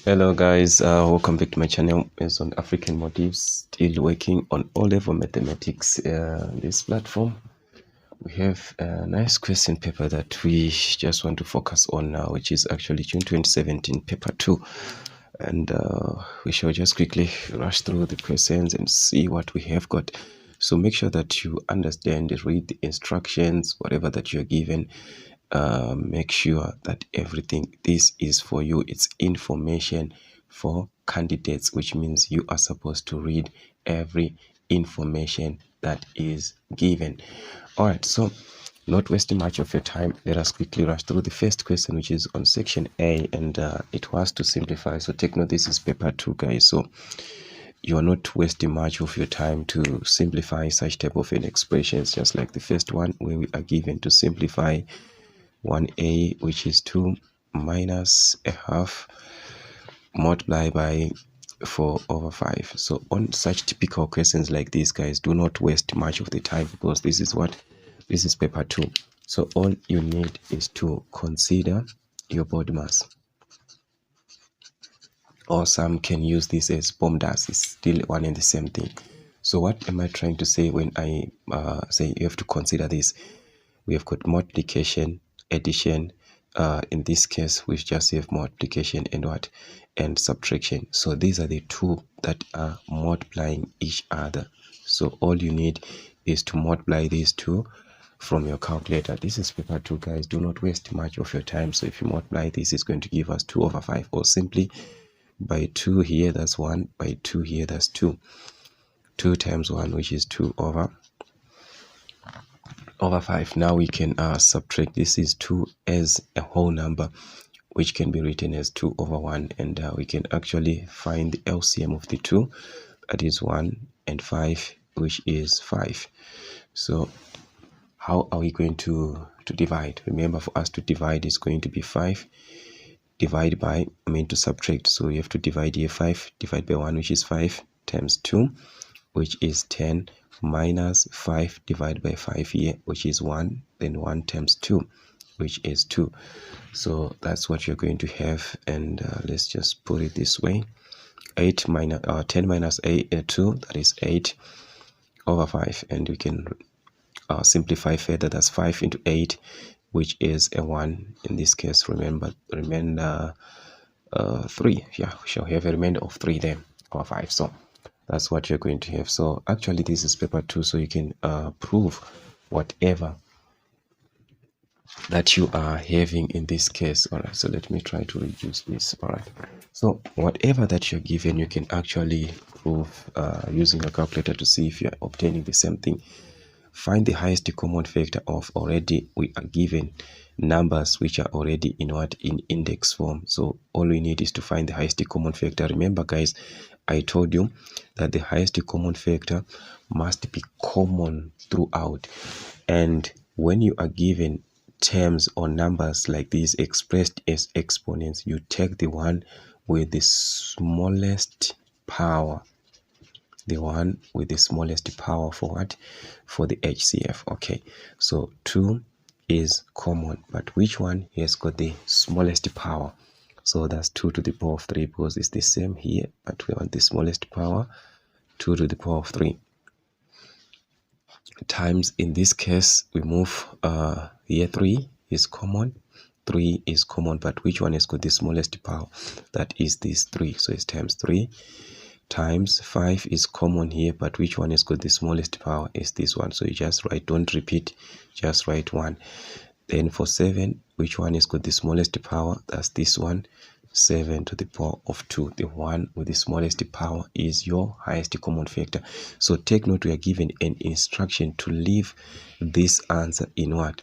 Hello guys, welcome back to my channel. It's on African motifs, still working on O-level mathematics. This platform we have a nice question paper that we just want to focus on now, which is actually June 2017 paper 2, and we shall just quickly rush through the questions and see what we have got. So make sure that you understand, read the instructions, whatever that you're given. Make sure that everything this is for you. It's information for candidates, which means you are supposed to read every information that is given. All right, so not wasting much of your time, let us quickly rush through the first question, which is on section A, and it was to simplify. So take note, this is paper 2, guys, so you are not wasting much of your time to simplify such type of expressions, just like the first one where we are given to simplify 1a, which is 2 minus a half multiplied by 4/5. So on such typical questions like these, guys, do not waste much of the time, because this is paper 2. So all you need is to consider your body mass, or some can use this as POMDAS. It's still one and the same thing. So what am I trying to say when I say you have to consider this? We have got multiplication, addition. In this case, we just have multiplication and subtraction. So these are the two that are multiplying each other. So all you need is to multiply these two from your calculator. This is paper 2, guys. Do not waste much of your time. So if you multiply this, it's going to give us 2/5, or simply by 2 here, that's 1, by 2 here, that's 2. 2 times 1, which is 2/5. Now we can subtract. This is 2 as a whole number, which can be written as 2/1, and we can actually find the LCM of the two, that is 1 and 5, which is 5. So how are we going to divide? Remember, for us to divide is going to be 5 divided by, to subtract, so you have to divide here. 5 divided by 1, which is 5, times 2, which is 10, minus 5 divided by 5 here, which is 1, then 1 times 2, which is 2. So that's what you're going to have, and let's just put it this way. 10 minus 2, that is 8/5, and we can simplify further. That's 5 into 8, which is a 1 in this case. Remember 3. Yeah, we shall have a remainder of 3 there, or 5. So that's what you're going to have. So actually this is paper 2, so you can prove whatever that you are having in this case. All right, so let me try to reduce this. All right, so whatever that you're given, you can actually prove using a calculator to see if you're obtaining the same thing. Find the highest common factor of already we are given numbers which are already in index form. So all we need is to find the highest common factor. Remember, guys, I told you that the highest common factor must be common throughout, and when you are given terms or numbers like these expressed as exponents, you take the one with the smallest power. The one with the smallest power for what? For the HCF. Okay, so 2 is common, but which one has got the smallest power? So that's 2 to the power of 3, because it's the same here, but we want the smallest power, 2 to the power of 3. Times, in this case, we move here, 3 is common. 3 is common, but which one has got the smallest power? That is this 3, so it's times 3. Times 5 is common here, but which one has got the smallest power? Is this one. So you just write, don't repeat, just write 1. Then for 7, which one has got the smallest power? That's this one, 7 to the power of 2. The one with the smallest power is your highest common factor. So take note, we are given an instruction to leave this answer in what?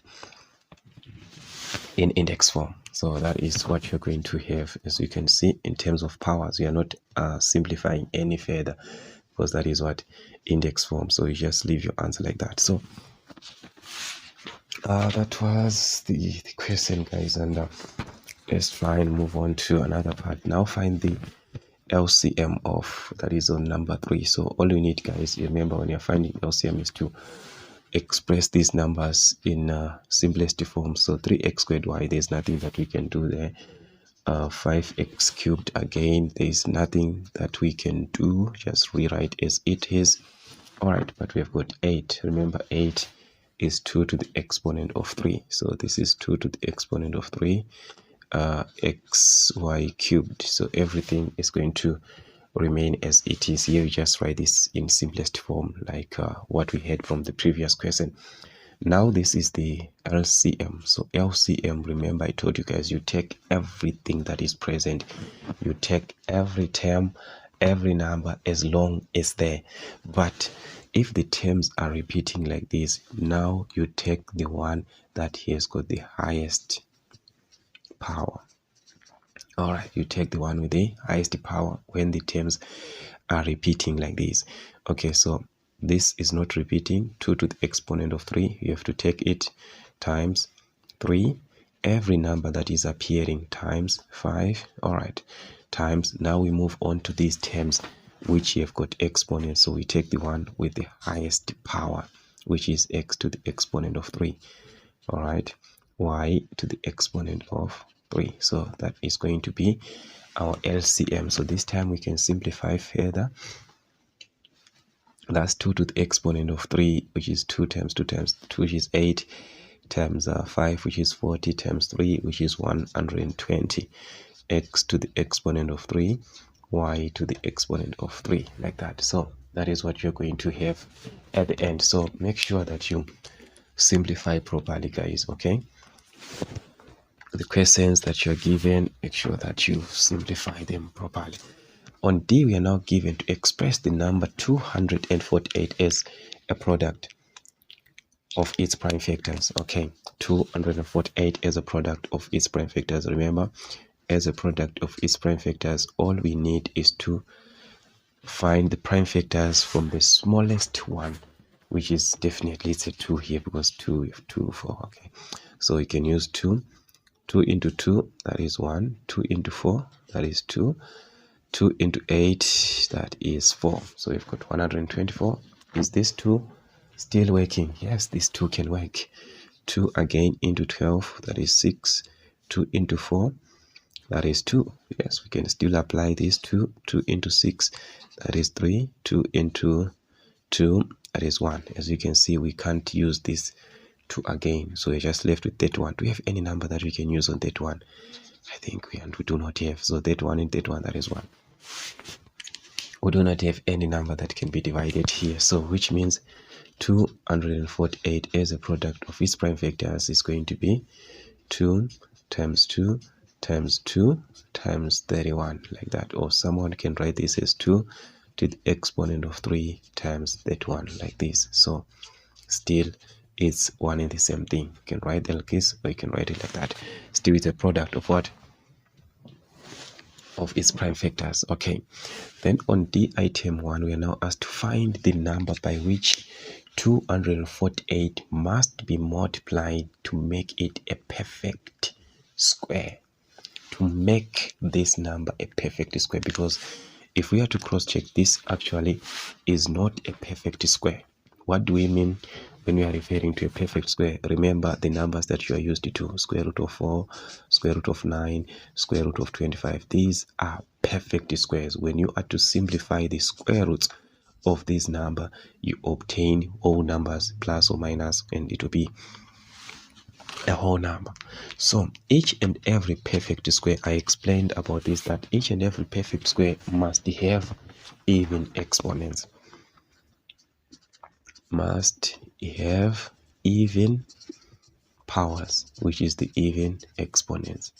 In index form. So that is what you're going to have. As you can see, in terms of powers, we are not simplifying any further, because that is what? Index form. So you just leave your answer like that. So that was the question, guys, and let's try and move on to another part. Now find the LCM of, that is on number 3. So all you need, guys, remember, when you're finding LCM, is to express these numbers in simplest form. So 3x squared y, there's nothing that we can do there. 5x cubed. Again, there is nothing that we can do, just rewrite as it is. All right, but we have got 8. Remember, 8 is 2 to the exponent of 3. So this is 2 to the exponent of 3 xy cubed. So everything is going to remain as it is. Here we just write this in simplest form, like what we had from the previous question. Now this is the LCM. So LCM, remember I told you guys, you take everything that is present, you take every term, every number, as long as there. But if the terms are repeating like this, now you take the one that has got the highest power. All right, you take the one with the highest power when the terms are repeating like this. Okay, so this is not repeating. 2 to the exponent of 3, you have to take it times 3. Every number that is appearing times 5. All right, times. Now we move on to these terms which have got exponents. So we take the one with the highest power, which is x to the exponent of 3. All right, y to the exponent of 3. So that is going to be our LCM. So this time we can simplify further. That's 2 to the exponent of 3, which is 2 times 2 times 2, which is 8, times 5, which is 40, times 3, which is 120. X to the exponent of 3, y to the exponent of 3, like that. So that is what you're going to have at the end. So make sure that you simplify properly, guys. Okay, the questions that you're given, make sure that you simplify them properly. On D, we are now given to express the number 248 as a product of its prime factors. Okay, 248 as a product of its prime factors. Remember, as a product of its prime factors, all we need is to find the prime factors from the smallest one, which is definitely, it's a 2 here, because 2, we have 2, 4. Okay, so we can use 2 into 2, that is 1, 2 into 4, that is 2, 2 into 8, that is 4. So we've got 124. Is this 2 still working? Yes, this 2 can work. 2 again into 12, that is 6. 2 into 4, that is 2. Yes, we can still apply this 2. 2 into 6, that is 3. 2 into 2, that is 1. As you can see, we can't use this 2 again, so we're just left with that 1. Do we have any number that we can use on that 1? I think we do not have. So that 1 and that 1, that is 1. We do not have any number that can be divided here, so which means 248 as a product of its prime factors is going to be 2 times 2 times 2 times 31, like that. Or someone can write this as 2 to the exponent of 3 times that 1, like this. So still it's one and the same thing. You can write the case, or you can write it like that. Still it's a product of what? Of its prime factors. Okay, then on D item 1, we are now asked to find the number by which 248 must be multiplied to make it a perfect square. To make this number a perfect square, because if we are to cross check, this actually is not a perfect square. What do we mean when we are referring to a perfect square? Remember the numbers that you are used to: square root of 4, square root of 9, square root of 25. These are perfect squares. When you are to simplify the square roots of this number, you obtain whole numbers, plus or minus, and it will be a whole number. So each and every perfect square, I explained about this, that each and every perfect square must have even exponents. Must have even powers, which is the even exponents.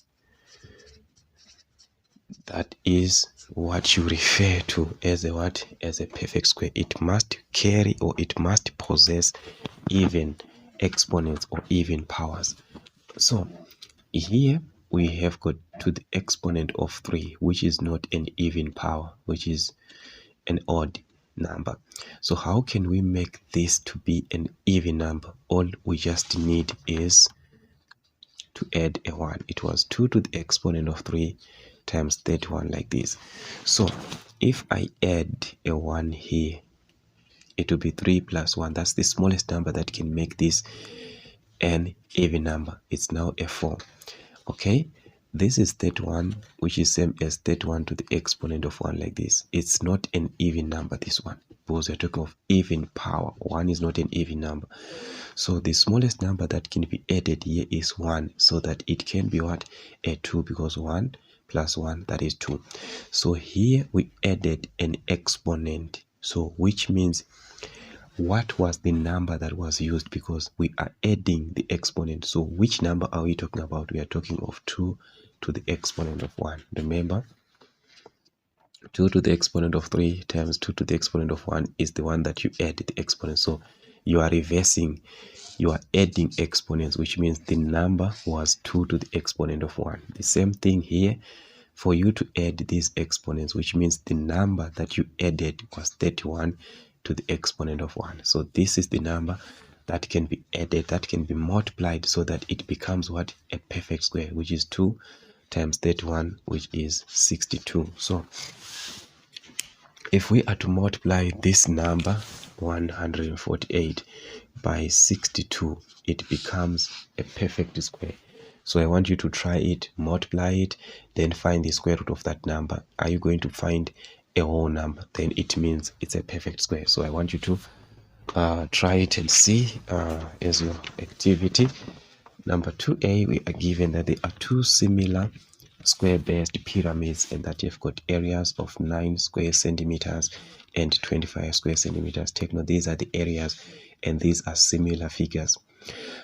That is what you refer to as a what? As a perfect square. It must carry, or it must possess, even exponents or even powers. So here we have got to the exponent of 3, which is not an even power, which is an odd number. So how can we make this to be an even number? All we just need is to add a 1. It was 2 to the exponent of 3 times that 1, like this. So if I add a 1 here, it will be 3 plus 1. That's the smallest number that can make this an even number. It's now a 4. Okay, this is 31, which is same as 31 to the exponent of 1, like this. It's not an even number, this one, because we're talking of even power. 1 is not an even number. So the smallest number that can be added here is 1, so that it can be what? A 2, because 1 plus 1, that is 2. So here we added an exponent, so which means what was the number that was used, because we are adding the exponent. So which number are we talking about? We are talking of 2 to the exponent of 1. Remember, 2 to the exponent of 3 times 2 to the exponent of 1 is the one that you add the exponent. So you are reversing, you are adding exponents, which means the number was 2 to the exponent of 1. The same thing here, for you to add these exponents, which means the number that you added was 31 to the exponent of 1. So this is the number that can be added, that can be multiplied, so that it becomes what? A perfect square, which is 2 times 31, which is 62. So if we are to multiply this number 148 by 62, it becomes a perfect square. So I want you to try it, multiply it, then find the square root of that number. Are you going to find a whole number? Then it means it's a perfect square. So I want you to try it and see as your activity. Number 2a, we are given that there are two similar square-based pyramids, and that you've got areas of 9 square centimeters and 25 square centimeters. Take note, these are the areas and these are similar figures.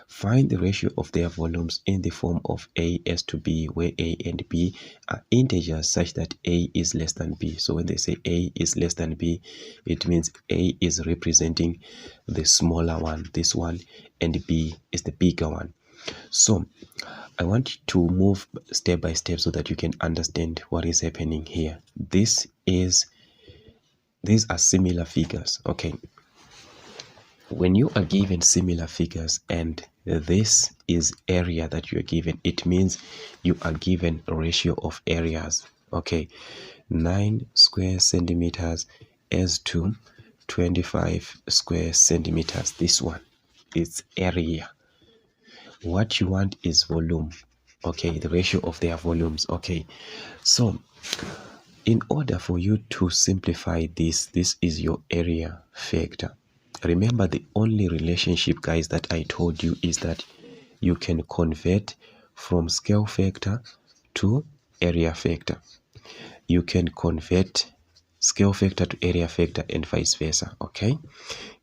Find the ratio of their volumes in the form of a as to b, where a and b are integers such that a is less than b. So when they say a is less than b, it means a is representing the smaller one, this one, and b is the bigger one. So I want you to move step by step so that you can understand what is happening here. These are similar figures. Okay, when you are given similar figures and this is area that you are given, it means you are given a ratio of areas. Okay, 9 square centimeters as to 25 square centimeters. This one is area. What you want is volume. Okay, the ratio of their volumes. Okay, so in order for you to simplify this is your area factor. Remember, the only relationship, guys, that I told you is that you can convert from scale factor to area factor. You can convert scale factor to area factor and vice versa. Okay,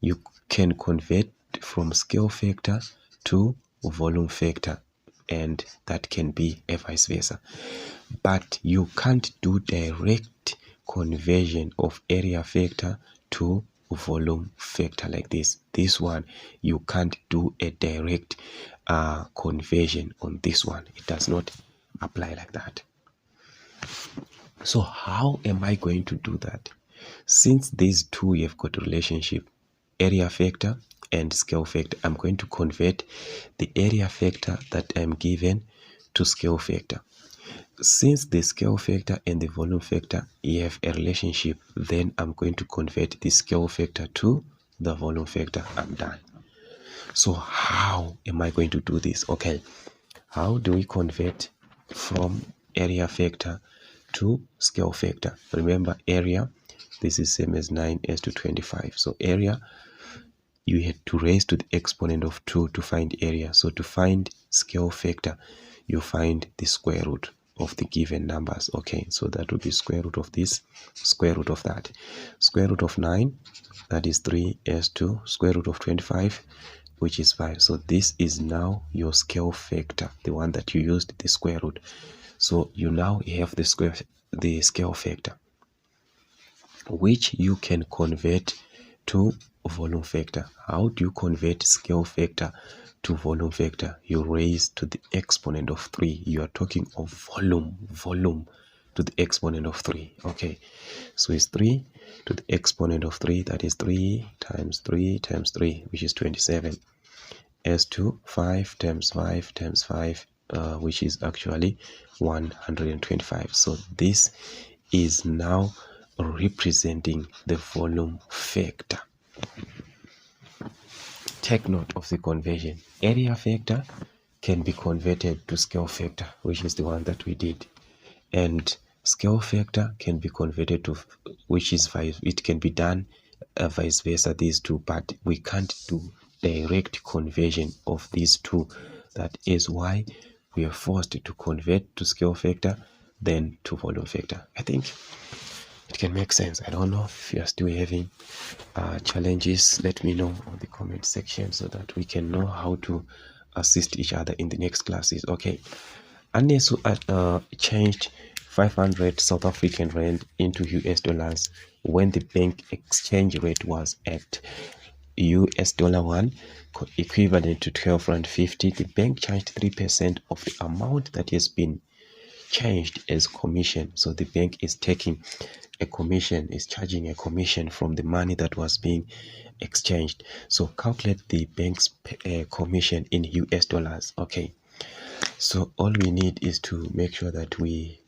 you can convert from scale factor to volume factor, and that can be a vice versa. But you can't do direct conversion of area factor to volume factor like this. This one, you can't do a direct conversion on this one. It does not apply like that. So how am I going to do that? Since these two you've got a relationship, area factor and scale factor, I'm going to convert the area factor that I'm given to scale factor. Since the scale factor and the volume factor have a relationship, then I'm going to convert the scale factor to the volume factor. I'm done. So how am I going to do this? Okay, how do we convert from area factor to scale factor? Remember, area, this is same as 9 as to 25. So area, you had to raise to the exponent of 2 to find area. So to find scale factor, you find the square root of the given numbers. Okay, so that would be square root of this, square root of that. Square root of 9, that is 3 as to square root of 25, which is 5. So this is now your scale factor, the one that you used the square root. So you now have the scale factor, which you can convert to volume factor. How do you convert scale factor to volume factor? You raise to the exponent of 3. You are talking of volume to the exponent of 3. Okay, so it's 3 to the exponent of 3, that is 3 times 3 times 3, which is 27, as to 5 times 5 times 5, which is actually 125. So this is now representing the volume factor. Take note of the conversion. Area factor can be converted to scale factor, which is the one that we did, and scale factor can be converted to, which is vice, it can be done vice versa, these two, but we can't do direct conversion of these two. That is why we are forced to convert to scale factor, then to volume factor. I think it can make sense. I don't know if you are still having challenges. Let me know on the comment section so that we can know how to assist each other in the next classes. Okay, unless changed 500 South African rand into US dollars when the bank exchange rate was at US dollar 1 equivalent to 12 rand 50. The bank charged 3% of the amount that has been changed as commission. So the bank is taking a commission, is charging a commission from the money that was being exchanged. So calculate the bank's commission in US dollars. Okay, so all we need is to make sure that we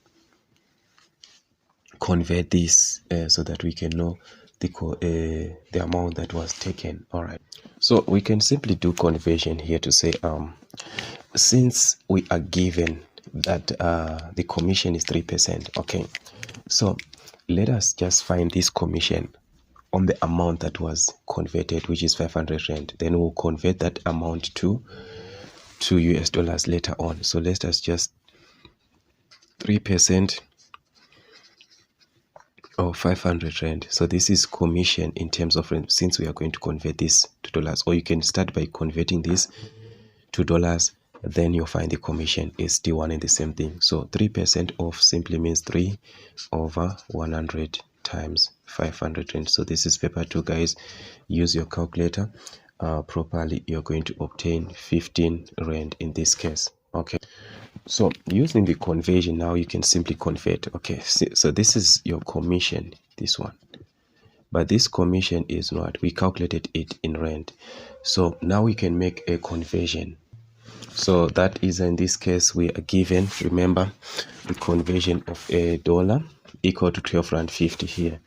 convert this so that we can know the amount that was taken. All right, so we can simply do conversion here to say since we are given that the commission is 3%. Okay, so let us just find this commission on the amount that was converted, which is 500 rand. Then we'll convert that amount to US dollars later on. So let us just 3% of 500 rand. So this is commission in terms of rand, since we are going to convert this to dollars. Or you can start by converting this to dollars, then you'll find the commission is still one and the same thing. So 3% off simply means 3 over 100 times 500 rand. So this is paper 2, guys. Use your calculator properly. You're going to obtain 15 rand in this case. Okay, so using the conversion now, you can simply convert. Okay, so this is your commission, this one, but this commission is what we calculated it in rand. So now we can make a conversion. So that is, in this case, we are given, remember, the conversion of a dollar equal to 12 rand 50 here.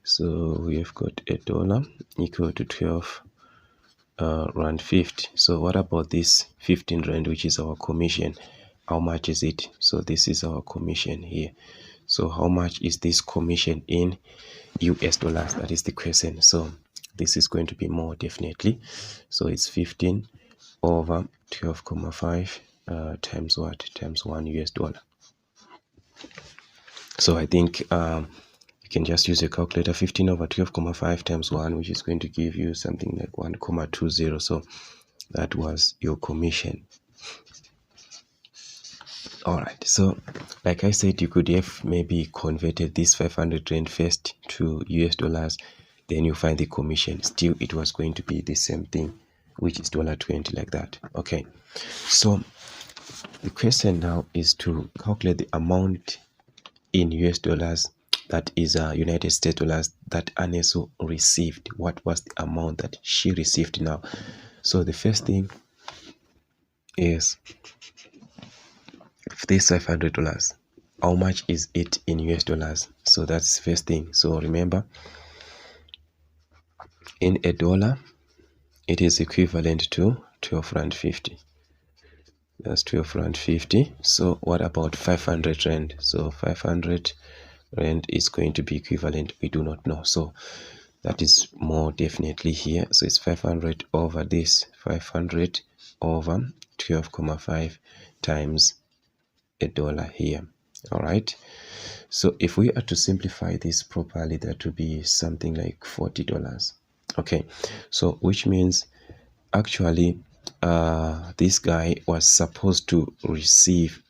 So we have got a dollar equal to 12 rand 50. So what about this 15 rand, which is our commission? How much is it? So this is our commission here. So how much is this commission in US dollars? That is the question. So this is going to be more, definitely. So it's 15 over 12.5 times what? Times 1 US dollar. So I think you can just use a calculator. 15 over 12.5 times 1, which is going to give you something like 1.20. So that was your commission. All right, so like I said, you could have maybe converted this 500 rand first to US dollars, then you find the commission. Still, it was going to be the same thing, which is $20, like that. Okay, so the question now is to calculate the amount in US dollars, that is United States dollars, that Anesu received. What was the amount that she received now? So the first thing is this $500, how much is it in US dollars? So that's the first thing. So remember, in a dollar, it is equivalent to 12 rand 50. That's 12 rand 50. So what about 500 rand? So 500 rand is going to be equivalent, we do not know. So that is more definitely here. So it's 500 over this, 500 over 12.5 times a dollar here. All right, so if we are to simplify this properly, that would be something like $40. Okay, so which means actually this guy was supposed to receive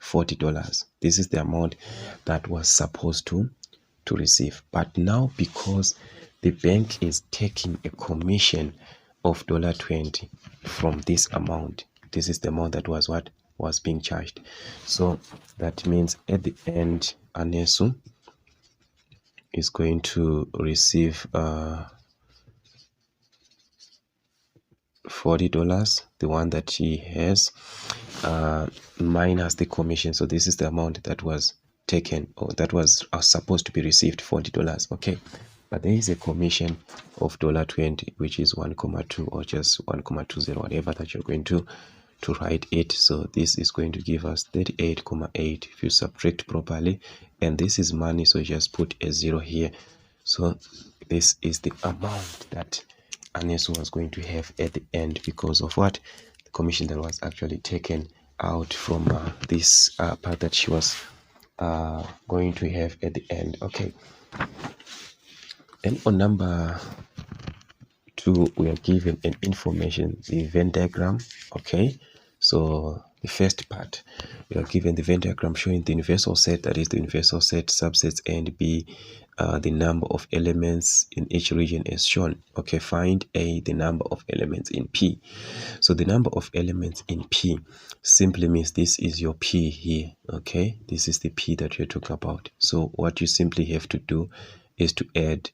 $40. This is the amount that was supposed to receive, but now because the bank is taking a commission of $20 from this amount, this is the amount that was what was being charged. So that means at the end, Anesu is going to receive $40, the one that she has, minus the commission. So this is the amount that was taken, or that was supposed to be received, $40. Okay, but there is a commission of $20, which is 1.2 or just 1.20, whatever that you're going to to write it. So this is going to give us 38,8 if you subtract properly, and this is money, so just put a 0 here. So this is the amount that Anesu was going to have at the end because of what? The commission that was actually taken out from this part that she was going to have at the end. Okay. And on number 2, we are given an information, the Venn diagram. Okay. So the first part, we are given the Venn diagram showing the universal set, that is the universal set subsets A and B, the number of elements in each region as shown. Okay, find A, the number of elements in P. So the number of elements in P simply means this is your P here. Okay, this is the P that you're talking about. So what you simply have to do is to add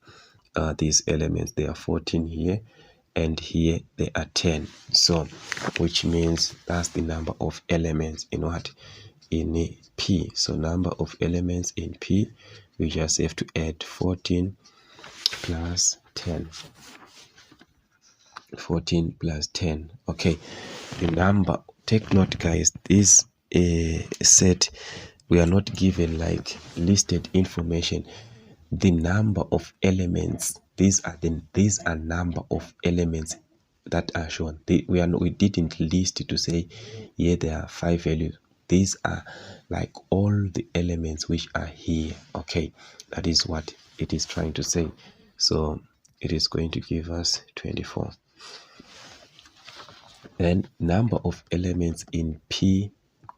these elements. There are 14 here, and here there are 10. So which means that's the number of elements in what? In P. So number of elements in P, we just have to add 14 plus 10. 14 plus 10. Okay, the number, take note guys, this set, we are not given like listed information. The number of elements, these are number of elements that are shown. We didn't list to say here there are 5 values. These are like all the elements which are here. Okay, that is what it is trying to say. So it is going to give us 24. And number of elements in P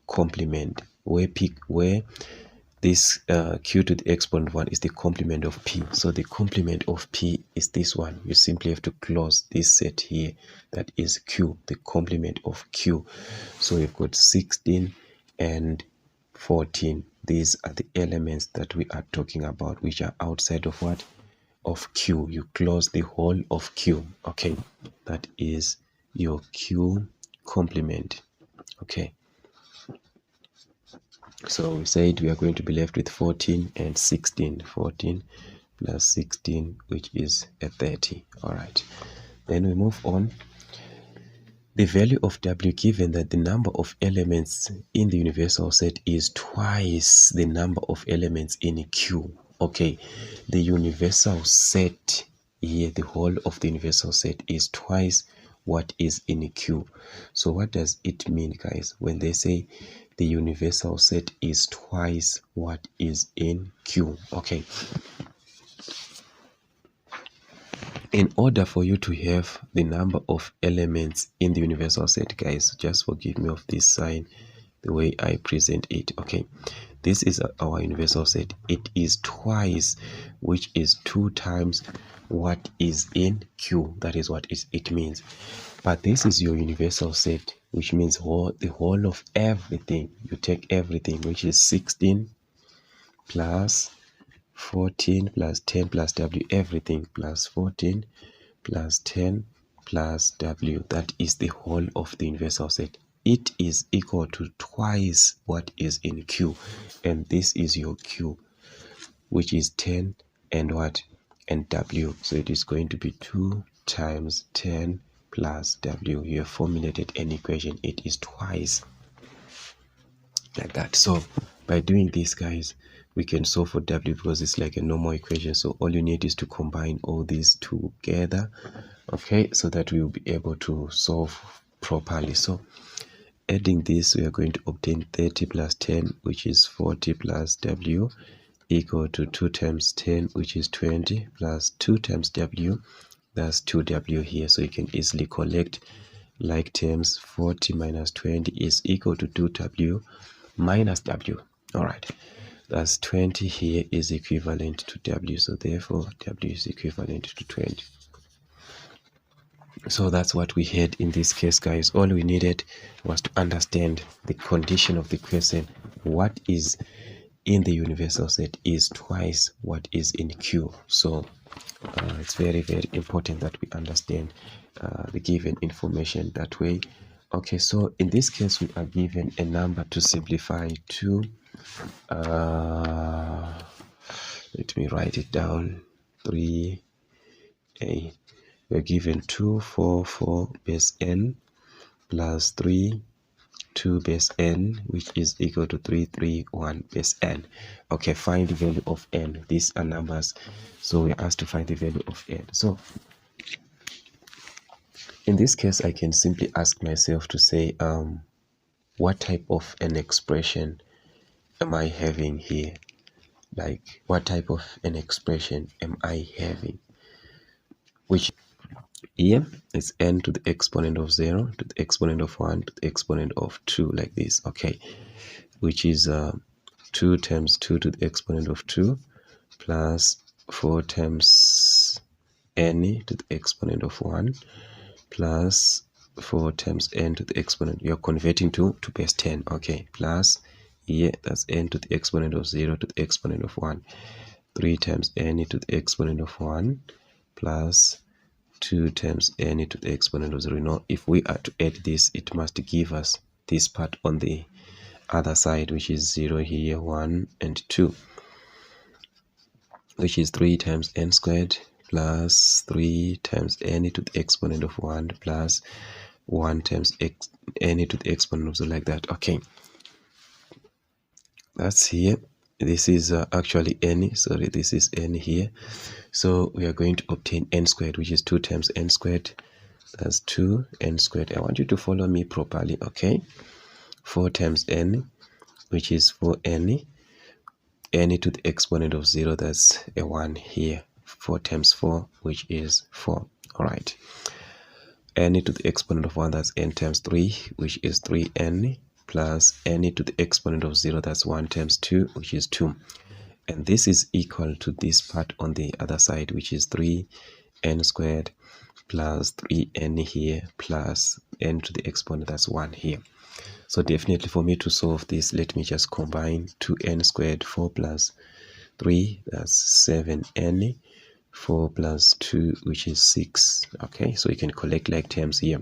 complement, where this q to the exponent 1 is the complement of P. So the complement of P is this one. You simply have to close this set here, that is Q, the complement of Q. So we've got 16 and 14. These are the elements that we are talking about, which are outside of what? Of Q. You close the whole of Q. Okay, that is your Q complement. Okay, so we said we are going to be left with 14 and 16. 14 plus 16, which is a 30. All right, then we move on. The value of W, given that the number of elements in the universal set is twice the number of elements in Q. Okay, the universal set here, the whole of the universal set is twice what is in Q. So what does it mean, guys, when they say the universal set is twice what is in Q? Okay, in order for you to have the number of elements in the universal set, guys, just forgive me of this sign, the way I present it. Okay, this is our universal set. It is twice, which is 2 times what is in Q. That is what it means. But this is your universal set, which means the whole of everything. You take everything, which is 16 plus 14 plus 10 plus W, everything plus 14 plus 10 plus W. That is the whole of the universal set. It is equal to twice what is in Q, and this is your Q, which is 10 and what? And W. So it is going to be 2 times 10 plus W. You have formulated an equation. It is twice like that. So by doing this, guys, we can solve for W because it's like a normal equation. So all you need is to combine all these together, okay, so that we will be able to solve properly. So adding this, we are going to obtain 30 plus 10, which is 40 plus W, equal to 2 times 10, which is 20, plus 2 times W, that's 2W here. So you can easily collect like terms. 40 minus 20 is equal to 2W minus W. All right, that's 20 here is equivalent to W. So therefore, W is equivalent to 20. So that's what we had in this case, guys. All we needed was to understand the condition of the question. What is in the universal set is twice what is in Q. So it's very, very important that we understand the given information that way. Okay, so in this case, we are given a number to simplify to. Let me write it down. 3a. We're given 2, 4, 4 base n plus 3 2 base n, which is equal to 331 base n. Okay, find the value of n. These are numbers, so we're asked to find the value of n. So in this case, I can simply ask myself to say, what type of an expression am I having here? Like, what type of an expression am I having? Which here is n to the exponent of 0, to the exponent of 1, to the exponent of 2, like this, okay? Which is 2 times 2 to the exponent of 2 plus 4 times n to the exponent of 1 plus 4 times n to the exponent. You're converting to base 10, okay? Plus here, that's n to the exponent of 0 to the exponent of 1. 3 times n to the exponent of 1 plus 2 times n to the exponent of 0. You know, if we are to add this, it must give us this part on the other side, which is 0 here, 1 and 2, which is 3 times n squared plus 3 times n to the exponent of 1 plus 1 times n to the exponent of 0, like that. Okay, that's here. This is actually n, sorry, this is n here. So we are going to obtain n squared, which is 2 times n squared. That's 2 n squared. I want you to follow me properly, okay? 4 times n, which is 4n. n to the exponent of 0, that's a 1 here. 4 times 4, which is 4. All right. n to the exponent of 1, that's n times 3, which is 3n, plus n to the exponent of 0, that's 1 times 2, which is 2. And this is equal to this part on the other side, which is 3n squared plus 3n here plus n to the exponent, that's 1 here. So definitely for me to solve this, let me just combine 2n squared, 4 plus 3, that's 7n, 4 plus 2, which is 6. Okay, so you can collect like terms here.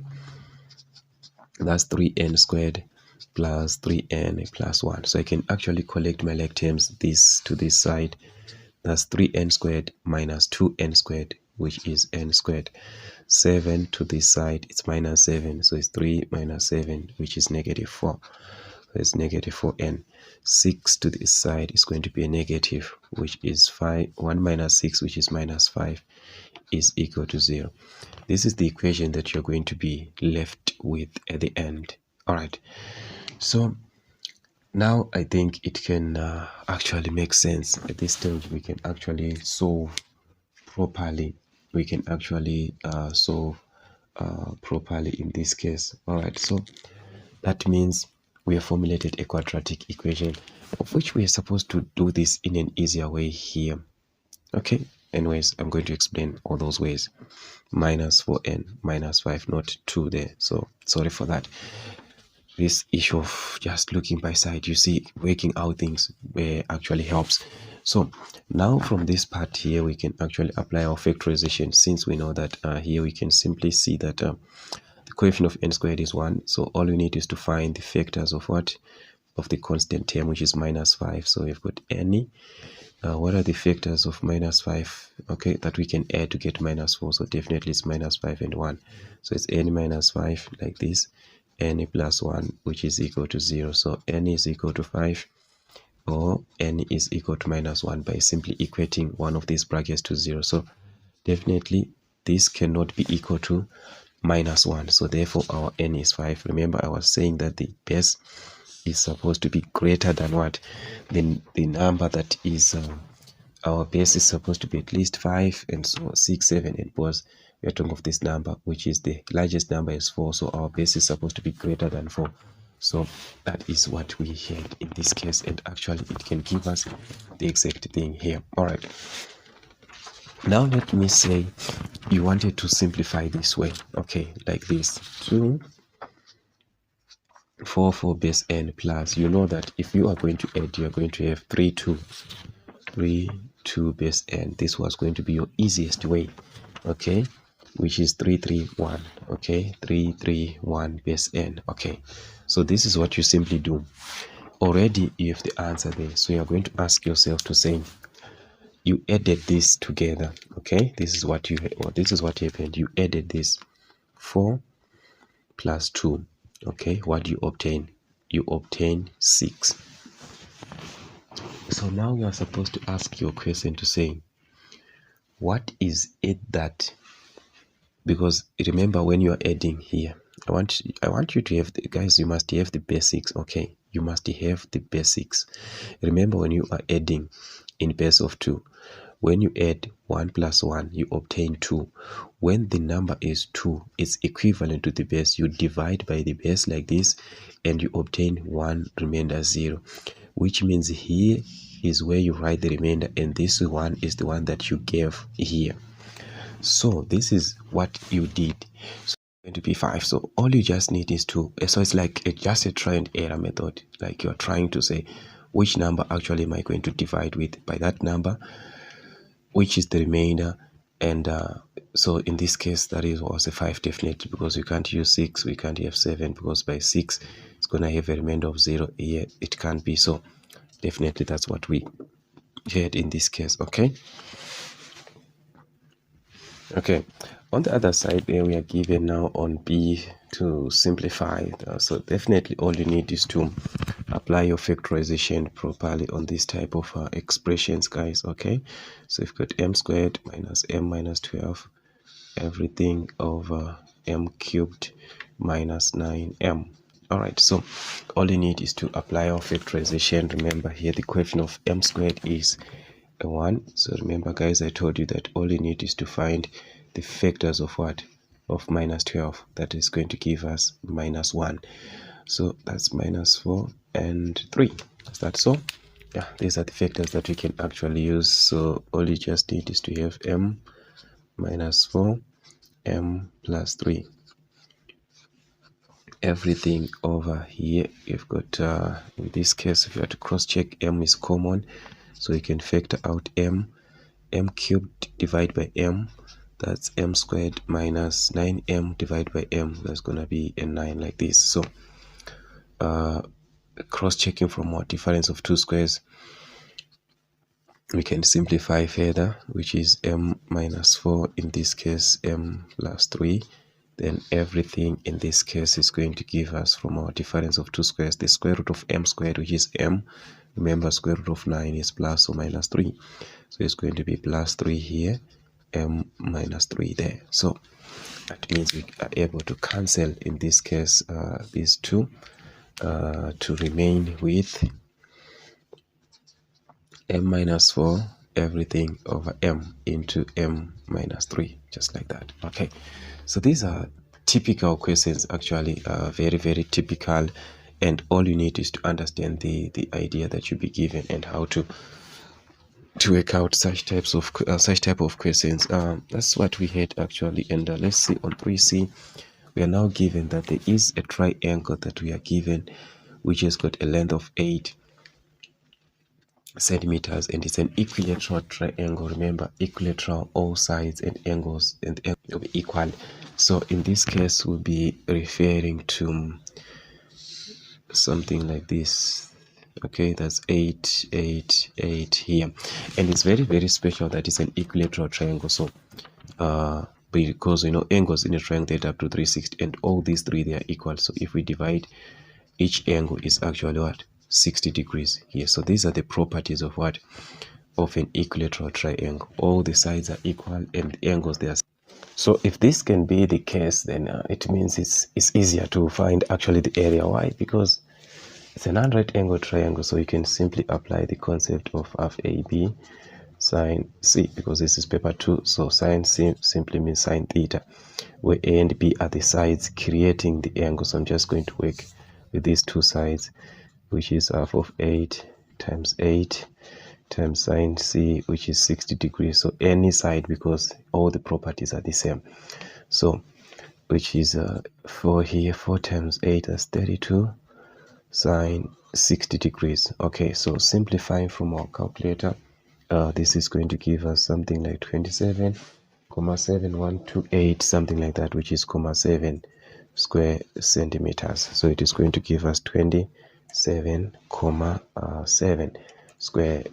That's 3n squared plus 3n plus 1. So I can actually collect my like terms, this to this side. That's 3n squared minus 2n squared, which is n squared. 7 to this side, it's minus 7, so it's 3 minus 7, which is negative 4. So it's negative 4n. 6 to this side is going to be a negative, which is 5. 1 minus 6, which is minus 5, is equal to 0. This is the equation that you're going to be left with at the end. All right. So now I think it can actually make sense. At this stage, we can actually solve properly. We can actually solve properly in this case. All right, so that means we have formulated a quadratic equation, of which we are supposed to do this in an easier way here. Okay, anyways, I'm going to explain all those ways. Minus 4n minus 5, not 2 there, so sorry for that. This issue of just looking by side, you see, working out things where actually helps. So now from this part here, we can actually apply our factorization, since we know that here we can simply see that the coefficient of n squared is 1. So all we need is to find the factors of what? Of the constant term, which is minus 5. So we've got n. What are the factors of minus 5? Okay, that we can add to get minus 4. So definitely it's minus 5 and 1. So it's n minus 5 like this. N plus 1, which is equal to 0. So n is equal to 5, or n is equal to minus 1 by simply equating one of these brackets to 0. So definitely this cannot be equal to minus 1. So therefore our n is 5. Remember, I was saying that the base is supposed to be greater than what? The number that is our base is supposed to be at least 5, and so 6, 7, and plus we are talking of this number, which is the largest number is 4. So our base is supposed to be greater than 4. So that is what we had in this case, and actually it can give us the exact thing here. All right. Now let me say you wanted to simplify this way. Okay, like this. 2, 4, 4 base n plus, you know that if you are going to add, you are going to have 3, 2. 3, 2 base n. This was going to be your easiest way. Okay, which is 3, 3, 1. Okay, 3, 3, 1 base n. Okay, so this is what you simply do. Already you have the answer there, so you are going to ask yourself to say you added this together. Okay, this is what happened. You added this 4 plus 2. Okay, what do you obtain? you obtain 6. So now you are supposed to ask your question to say, what is it that, because remember when you are adding here, I want you to have guys, you must have the basics. Okay, you must have the basics. Remember when you are adding in base of 2, when you add 1 plus 1 you obtain 2. When the number is 2, it's equivalent to the base, you divide by the base like this and you obtain 1 remainder 0, which means here is where you write the remainder and this one is the one that you gave here. So this is what you did. So it's going to be 5. So all you just need is to, so it's like just a try and error method. Like you're trying to say, which number actually am I going to divide with by that number, which is the remainder. And so in this case, that is was a 5 definitely, because we can't use 6, we can't have 7, because by 6 it's going to have a remainder of 0 here. It can't be. So definitely that's what we had in this case. Okay, on the other side there we are given now on B to simplify. So definitely all you need is to apply your factorization properly on this type of expressions, guys. Okay, so you've got m squared minus m minus 12 everything over m cubed minus 9m. All right, so all you need is to apply our factorization. Remember here the coefficient of m squared is a 1. So remember guys, I told you that all you need is to find the factors of what? Of minus 12. That is going to give us minus 1. So that's minus 4 and 3. Is that so? Yeah, these are the factors that we can actually use. So all you just need is to have m minus 4, m plus 3. Everything over here, you've got, in this case, if you have to cross-check, m is common. So you can factor out m cubed divided by m, that's m squared minus 9m divided by m, that's going to be a 9 like this. So cross-checking from what? Difference of 2 squares, we can simplify further, which is m minus 4, in this case m plus 3. Then everything in this case is going to give us, from our difference of 2 squares, the square root of m squared, which is m. Remember, square root of 9 is plus or minus 3. So it's going to be plus 3 here, m minus 3 there. So that means we are able to cancel, in this case, these two to remain with m minus 4 everything over m into m minus 3, just like that. Okay, so these are typical questions, actually very, very typical, and all you need is to understand the idea that you'll be given and how to work out such type of questions. That's what we had actually. And let's see on 3C, we are now given that there is a triangle that we are given, which has got a length of 8 centimeters, and it's an equilateral triangle. Remember, equilateral, all sides and angles will be equal. So in this case, we'll be referring to something like this. Okay, that's 8, 8, 8 here, and it's very, very special that it's an equilateral triangle. So because you know angles in a triangle add up to 360, and all these three, they are equal. So if we divide, each angle is actually what? 60 degrees here. So these are the properties of what? Of an equilateral triangle. All the sides are equal and the angles, they are. So if this can be the case, then it means it's easier to find actually the area. Why? Because it's an 100 angle triangle, so you can simply apply the concept of half AB sine C, because this is paper 2. So sine C simply means sine theta, where A and B are the sides creating the angle. So I'm just going to work with these two sides, which is half of 8 times 8 times sine C, which is 60 degrees. So any side, because all the properties are the same. So which is 4 here, 4 times 8, that's 32 sine 60 degrees. Okay, so simplifying from our calculator, this is going to give us something like 27,7128, something like that, which is 7 square centimeters. So it is going to give us 27,7 square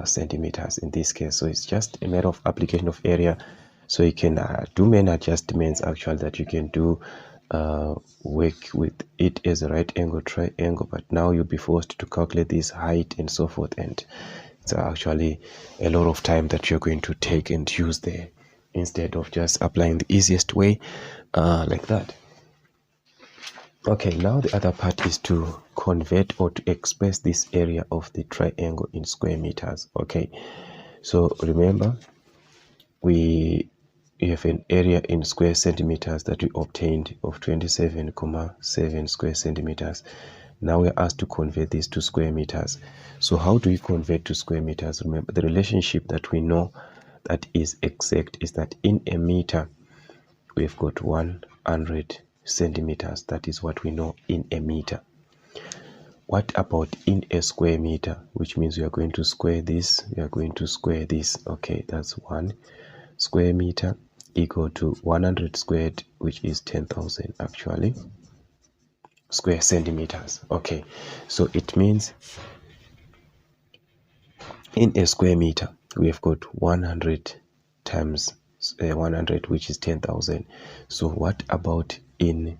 centimeters in this case. So it's just a matter of application of area. So you can do many adjustments actually that you can do work with it as a right angle triangle, but now you'll be forced to calculate this height and so forth, and it's actually a lot of time that you're going to take and use there instead of just applying the easiest way like that. Okay, now the other part is to convert or to express this area of the triangle in square meters. Okay, so remember we have an area in square centimeters that we obtained of 27,7 square centimeters. Now we're asked to convert this to square meters. So how do we convert to square meters? Remember, the relationship that we know that is exact is that in a meter we've got 100 centimeters. That is what we know in a meter. What about in a square meter? Which means we are going to square this, we are going to square this. Okay, that's 1 square meter equal to 100 squared, which is 10,000 actually square centimeters. Okay, so it means in a square meter we have got 100 times 100, which is 10,000. So what about in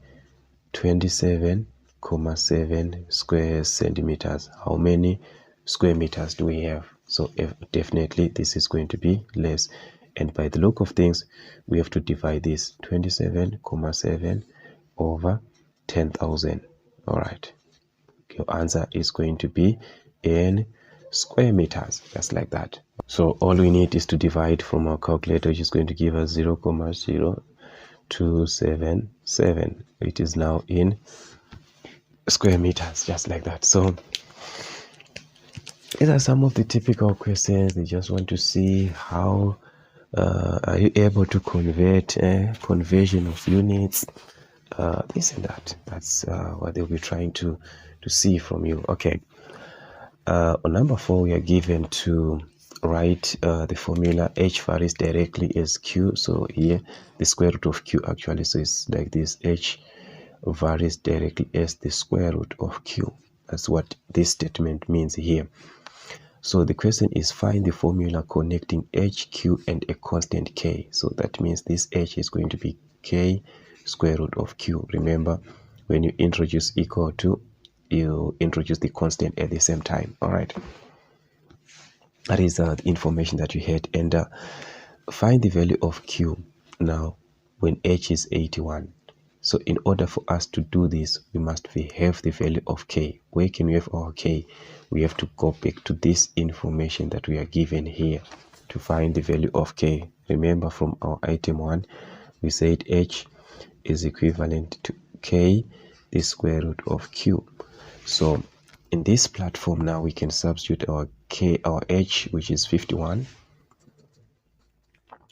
27,7 square centimeters? How many square meters do we have? So definitely this is going to be less, and by the look of things we have to divide this 27,7 over 10,000. All right, your answer is going to be in square meters, just like that. So all we need is to divide from our calculator, which is going to give us 0,0277. It is now in square meters, just like that. So these are some of the typical questions. They just want to see how are you able to convert conversion of units, this and that. That's what they'll be trying to see from you. Okay, on number 4 we are given to write the formula h varies directly as q. So here the square root of q actually, so it's like this: h varies directly as the square root of q. That's what this statement means here. So the question is, find the formula connecting h, q and a constant k. So that means this h is going to be k square root of q. Remember, when you introduce equal to, you introduce the constant at the same time. All right, that is the information that you had. And find the value of q now when h is 81. So in order for us to do this, we must have the value of k. Where can we have our k? We have to go back to this information that we are given here to find the value of k. Remember, from our item 1 we said h is equivalent to k, the square root of q. So in this platform now we can substitute our k, our h, which is 51,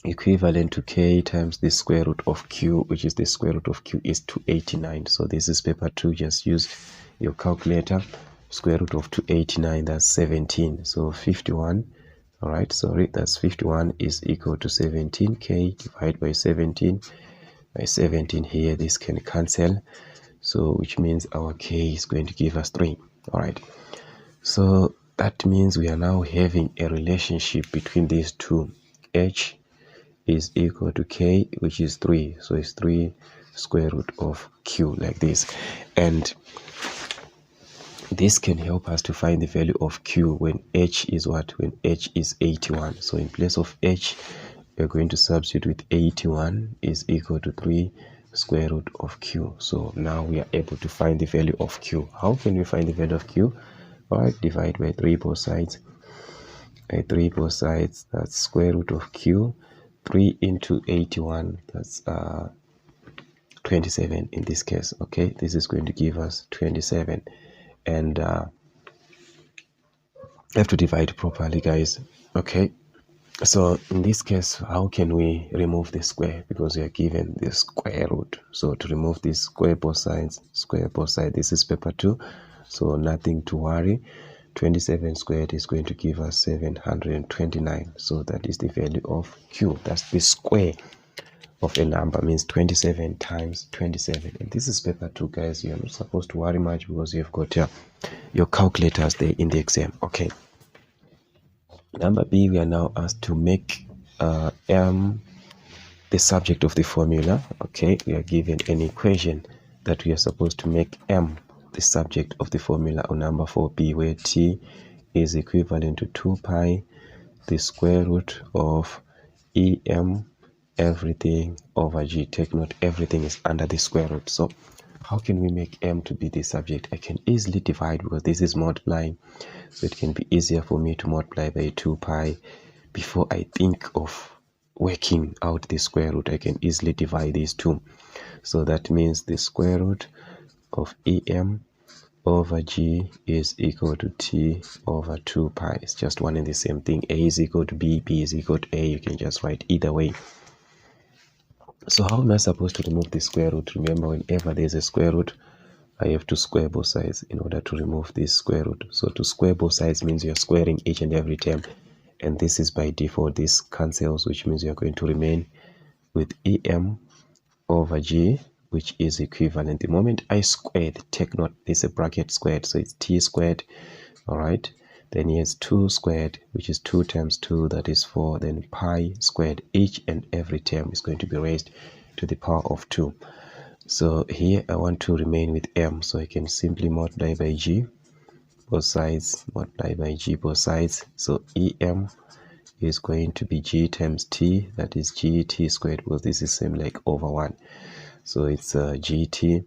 equivalent to k times the square root of q, which is the square root of q is 289. So this is paper 2. Just use your calculator. Square root of 289, that's 17. So 51, all right, sorry, that's 51 is equal to 17k divided by 17 here. This can cancel, so which means our k is going to give us 3. All right, so that means we are now having a relationship between these two. H is equal to k, which is 3. So it's 3 square root of q, like this. And this can help us to find the value of q when h is what? When h is 81. So in place of h, we're going to substitute with 81 is equal to 3 square root of q. So now we are able to find the value of q. How can we find the value of q? All right, divide by 3 both sides. By 3 both sides, that's square root of q. 3 into 81, that's 27 in this case. Okay, this is going to give us 27. And have to divide properly, guys. Okay, so in this case, how can we remove the square? Because we are given the square root. So to remove this, square both sides, square both sides. This is paper 2, so nothing to worry. 27 squared is going to give us 729. So that is the value of q. That's the square of a number, means 27 times 27. And this is paper 2, guys. You're not supposed to worry much because you've got your calculators there in the exam. Okay, number B, we are now asked to make m the subject of the formula. Okay, we are given an equation that we are supposed to make m the subject of the formula on number 4b, where t is equivalent to 2 pi the square root of em everything over g. Take note, everything is under the square root. So how can we make m to be the subject? I can easily divide, because this is multiplying, so it can be easier for me to multiply by 2 pi before I think of working out the square root. I can easily divide these two. So that means the square root of em over g is equal to t over 2 pi. It's just one and the same thing. A is equal to b, b is equal to a. You can just write either way. So how am I supposed to remove the square root? Remember, whenever there's a square root, I have to square both sides in order to remove this square root. So to square both sides means you're squaring each and every term, and this is by default. This cancels, which means you're going to remain with em over g, which is equivalent. The moment I squared, take note, this is a bracket squared, so it's t squared. All right, then here's 2 squared, which is 2 times 2, that is 4. Then pi squared. Each and every term is going to be raised to the power of 2. So here I want to remain with m, so I can simply multiply by g both sides, multiply by g both sides. So em is going to be g times t, that is gt squared, because this is same like over 1. So it's gt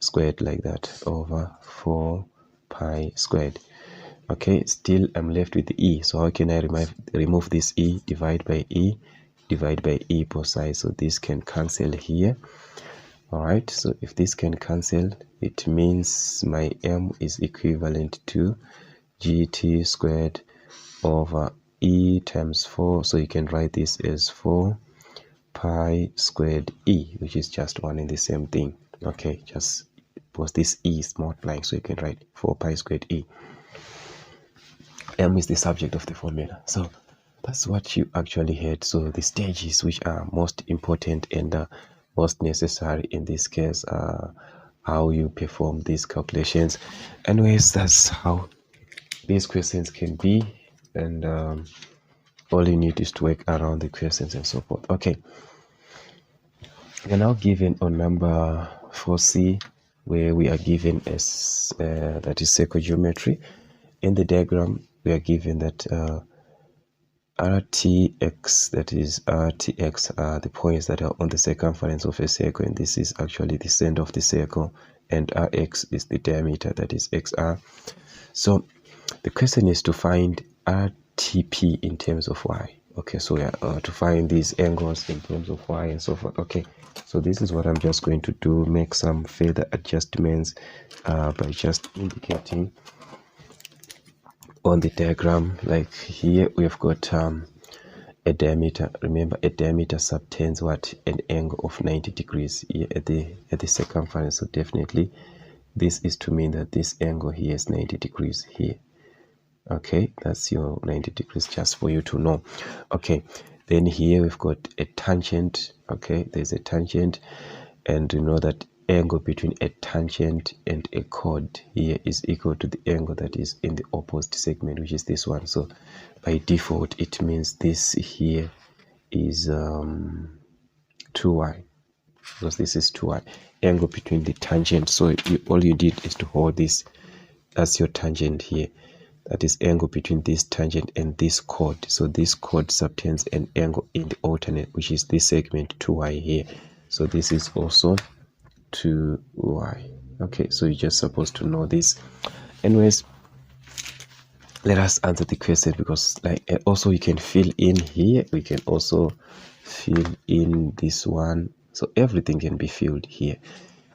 squared like that over 4 pi squared. Okay, still I'm left with the e. So how can I remove this e? Divide by e both sides. So this can cancel here. All right, so if this can cancel, it means my m is equivalent to gt squared over e times 4. So you can write this as 4 pi squared e, which is just one and the same thing. Okay, just because this e is multiplying, so you can write 4 pi squared e. M is the subject of the formula. So that's what you actually had. So the stages which are most important and most necessary in this case are how you perform these calculations. Anyways, that's how these questions can be, and all you need is to work around the questions and so forth. Okay, we are now given on number 4c, where we are given as that is circle geometry. In the diagram, we are given that rtx, that is rtx, are the points that are on the circumference of a circle, and this is actually the center of the circle, and rx is the diameter, that is xr. So the question is to find rtp in terms of y. Okay, so we are to find these angles in terms of y and so forth. Okay, so this is what I'm just going to do, make some further adjustments by just indicating on the diagram. Like here we've got a diameter. Remember, a diameter subtends what? An angle of 90 degrees here at the circumference. So definitely this is to mean that this angle here is 90 degrees here. Okay, that's your 90 degrees, just for you to know. Okay, then here we've got a tangent. Okay, there's a tangent, and you know that angle between a tangent and a chord here is equal to the angle that is in the opposite segment, which is this one. So by default it means this here is 2y, because this is 2y, angle between the tangent. So all you did is to hold this, that's your tangent here, that is angle between this tangent and this chord. So this chord subtends an angle in the alternate, which is this segment 2y here. So this is also 2y. Okay, so you're just supposed to know this. Anyways, let us answer the question, because like also you can fill in here, we can also fill in this one, so everything can be filled here.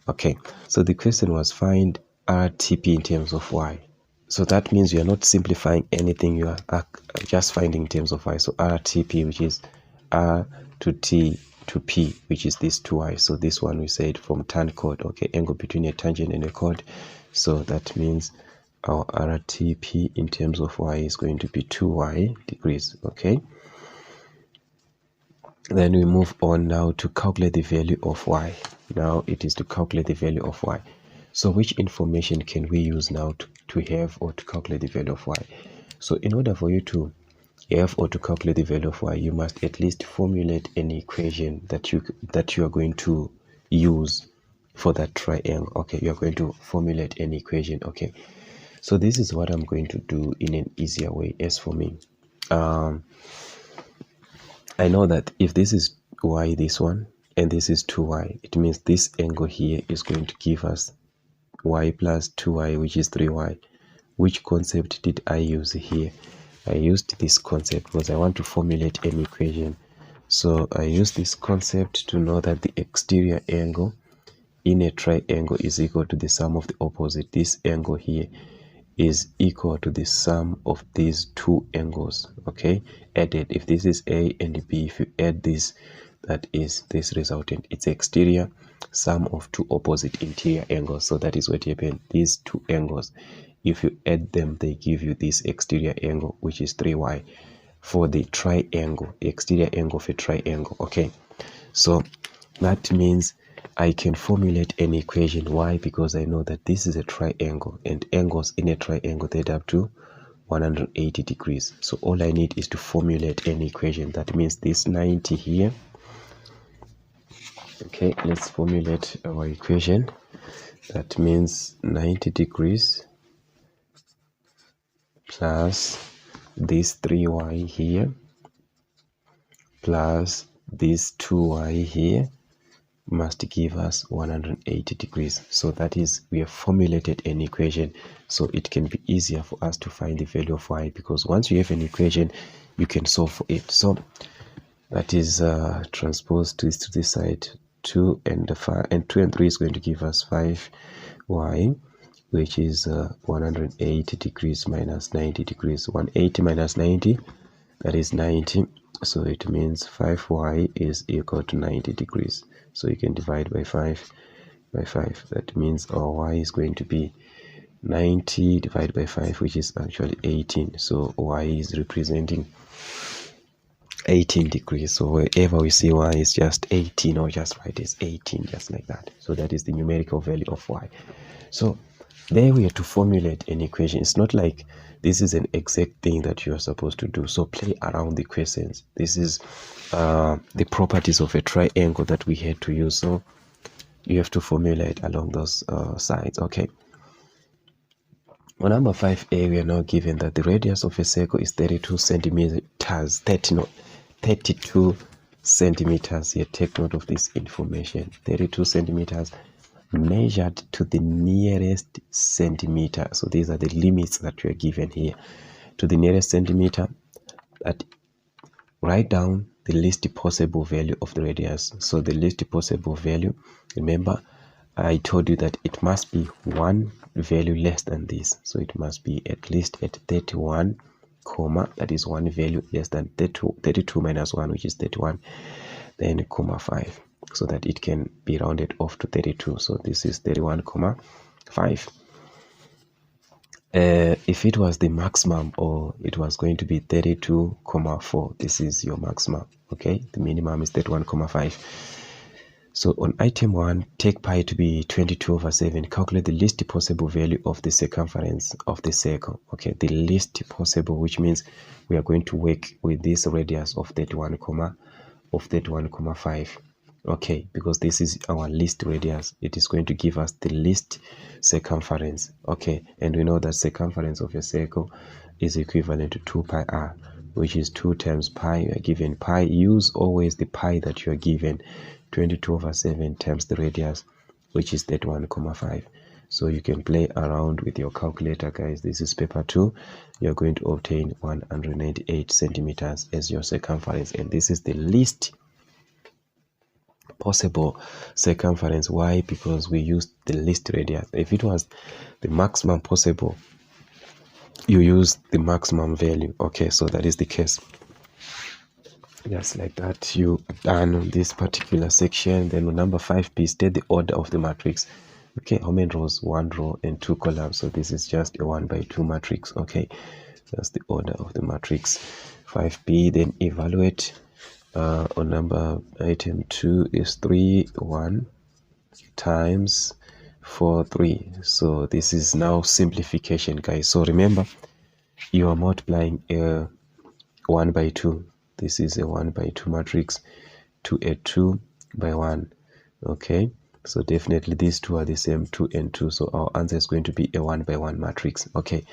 Okay, so the question was find rtp in terms of y. So that means you are not simplifying anything, you are just finding in terms of y. So rtp, which is r to t to p, which is this 2y. So this one we said from tan chord. Okay, angle between a tangent and a chord. So that means our rtp in terms of y is going to be 2y degrees. Okay, then we move on now to calculate the value of y. Now it is to calculate the value of y. So which information can we use now to have or to calculate the value of y? So in order for you to f, or to calculate the value of y, you must at least formulate an equation that you are going to use for that triangle. Okay, you are going to formulate an equation. Okay, so this is what I'm going to do in an easier way. As for me, I know that if this is y, this one, and this is 2y, it means this angle here is going to give us y plus 2y, which is 3y. Which concept did I use here? I used this concept because I want to formulate an equation. So I use this concept to know that the exterior angle in a triangle is equal to the sum of the opposite. This angle here is equal to the sum of these two angles, okay, added. If this is A and B, if you add this, that is this resultant. It's exterior sum of two opposite interior angles. So that is what happened. These two angles, if you add them, they give you this exterior angle, which is 3y for the triangle, the exterior angle of a triangle. Okay, so that means I can formulate an equation. Why? Because I know that this is a triangle, and angles in a triangle, they add up to 180 degrees. So all I need is to formulate an equation. That means this 90 here. Okay, let's formulate our equation. That means 90 degrees plus this 3y here plus this 2y here must give us 180 degrees. So that is, we have formulated an equation, so it can be easier for us to find the value of y, because once you have an equation, you can solve for it. So that is transpose this to this side. 2 and 5 and 2 and 3 is going to give us 5y, which is 180 degrees minus 90 degrees. 180 minus 90, that is 90. So it means 5y is equal to 90 degrees. So you can divide by 5 by 5. That means our y is going to be 90 divided by 5, which is actually 18. So y is representing 18 degrees. So wherever we see y is just 18, or just write as 18, just like that. So that is the numerical value of y. So there we have to formulate an equation. It's not like this is an exact thing that you are supposed to do. So play around the questions. This is the properties of a triangle that we had to use. So you have to formulate along those sides. Okay. On number 5a, we are now given that the radius of a circle is 32 centimeters. 32 centimeters. Here, take note of this information. 32 centimeters measured to the nearest centimeter. So these are the limits that we are given here. To the nearest centimeter, that write down the least possible value of the radius. So the least possible value, remember I told you that it must be one value less than this. So it must be at least at 31 comma, that is one value less than 32 minus 1, which is 31, then comma 5, so that it can be rounded off to 32. So this is 31 comma 5. If it was the maximum, or it was going to be 32 comma 4, this is your maximum. Okay, the minimum is 31 comma 5. So on item 1, take pi to be 22/7. Calculate the least possible value of the circumference of the circle. Okay, the least possible, which means we are going to work with this radius of 31 comma 5. Okay, because this is our least radius, it is going to give us the least circumference. Okay, and we know that circumference of a circle is equivalent to 2 pi r, which is 2 times pi. You are given pi. Use always the pi that you are given. 22/7 times the radius, which is 31 comma 5. So you can play around with your calculator, guys. This is paper 2. You're going to obtain 198 centimeters as your circumference, and this is the least possible circumference. Why? Because we used the least radius. If it was the maximum possible, you use the maximum value. Okay, so that is the case. Just like that, you done on this particular section. Then on number 5b, state the order of the matrix. Okay, how many rows? 1 row and 2 columns. So this is just a 1×2 matrix. Okay, that's the order of the matrix. 5b, then evaluate. On number item 2 is 3 1 times 4 3. So this is now simplification, guys. So remember, you are multiplying 1 by 2. This is a 1 by 2 matrix to a 2 by 1. Okay, so definitely these two are the same, 2 and 2. So our answer is going to be a 1 by 1 matrix. Okay,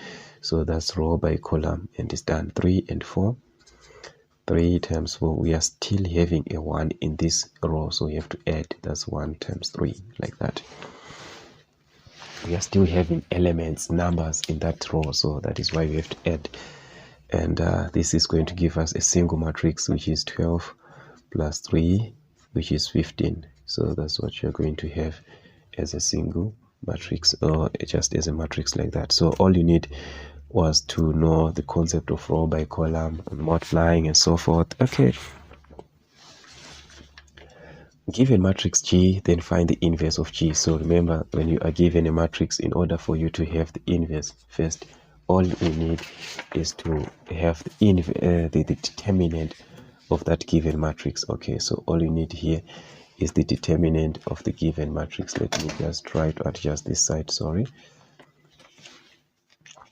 so that's row by column and it's done. 3 and 4. 3 times 4. We are still having a 1 in this row, so we have to add. That's 1 times 3, like that. We are still having elements, numbers in that row, so that is why we have to add. And this is going to give us a single matrix, which is 12 plus 3, which is 15. So that's what you're going to have as a single matrix, or just as a matrix like that. So all you need was to know the concept of row by column, multiplying and so forth. Okay. Given matrix G, then find the inverse of G. So remember, when you are given a matrix, in order for you to have the inverse first, all you need is to have the determinant of that given matrix. Okay, so all you need here is the determinant of the given matrix. Let me just try to adjust this side, sorry.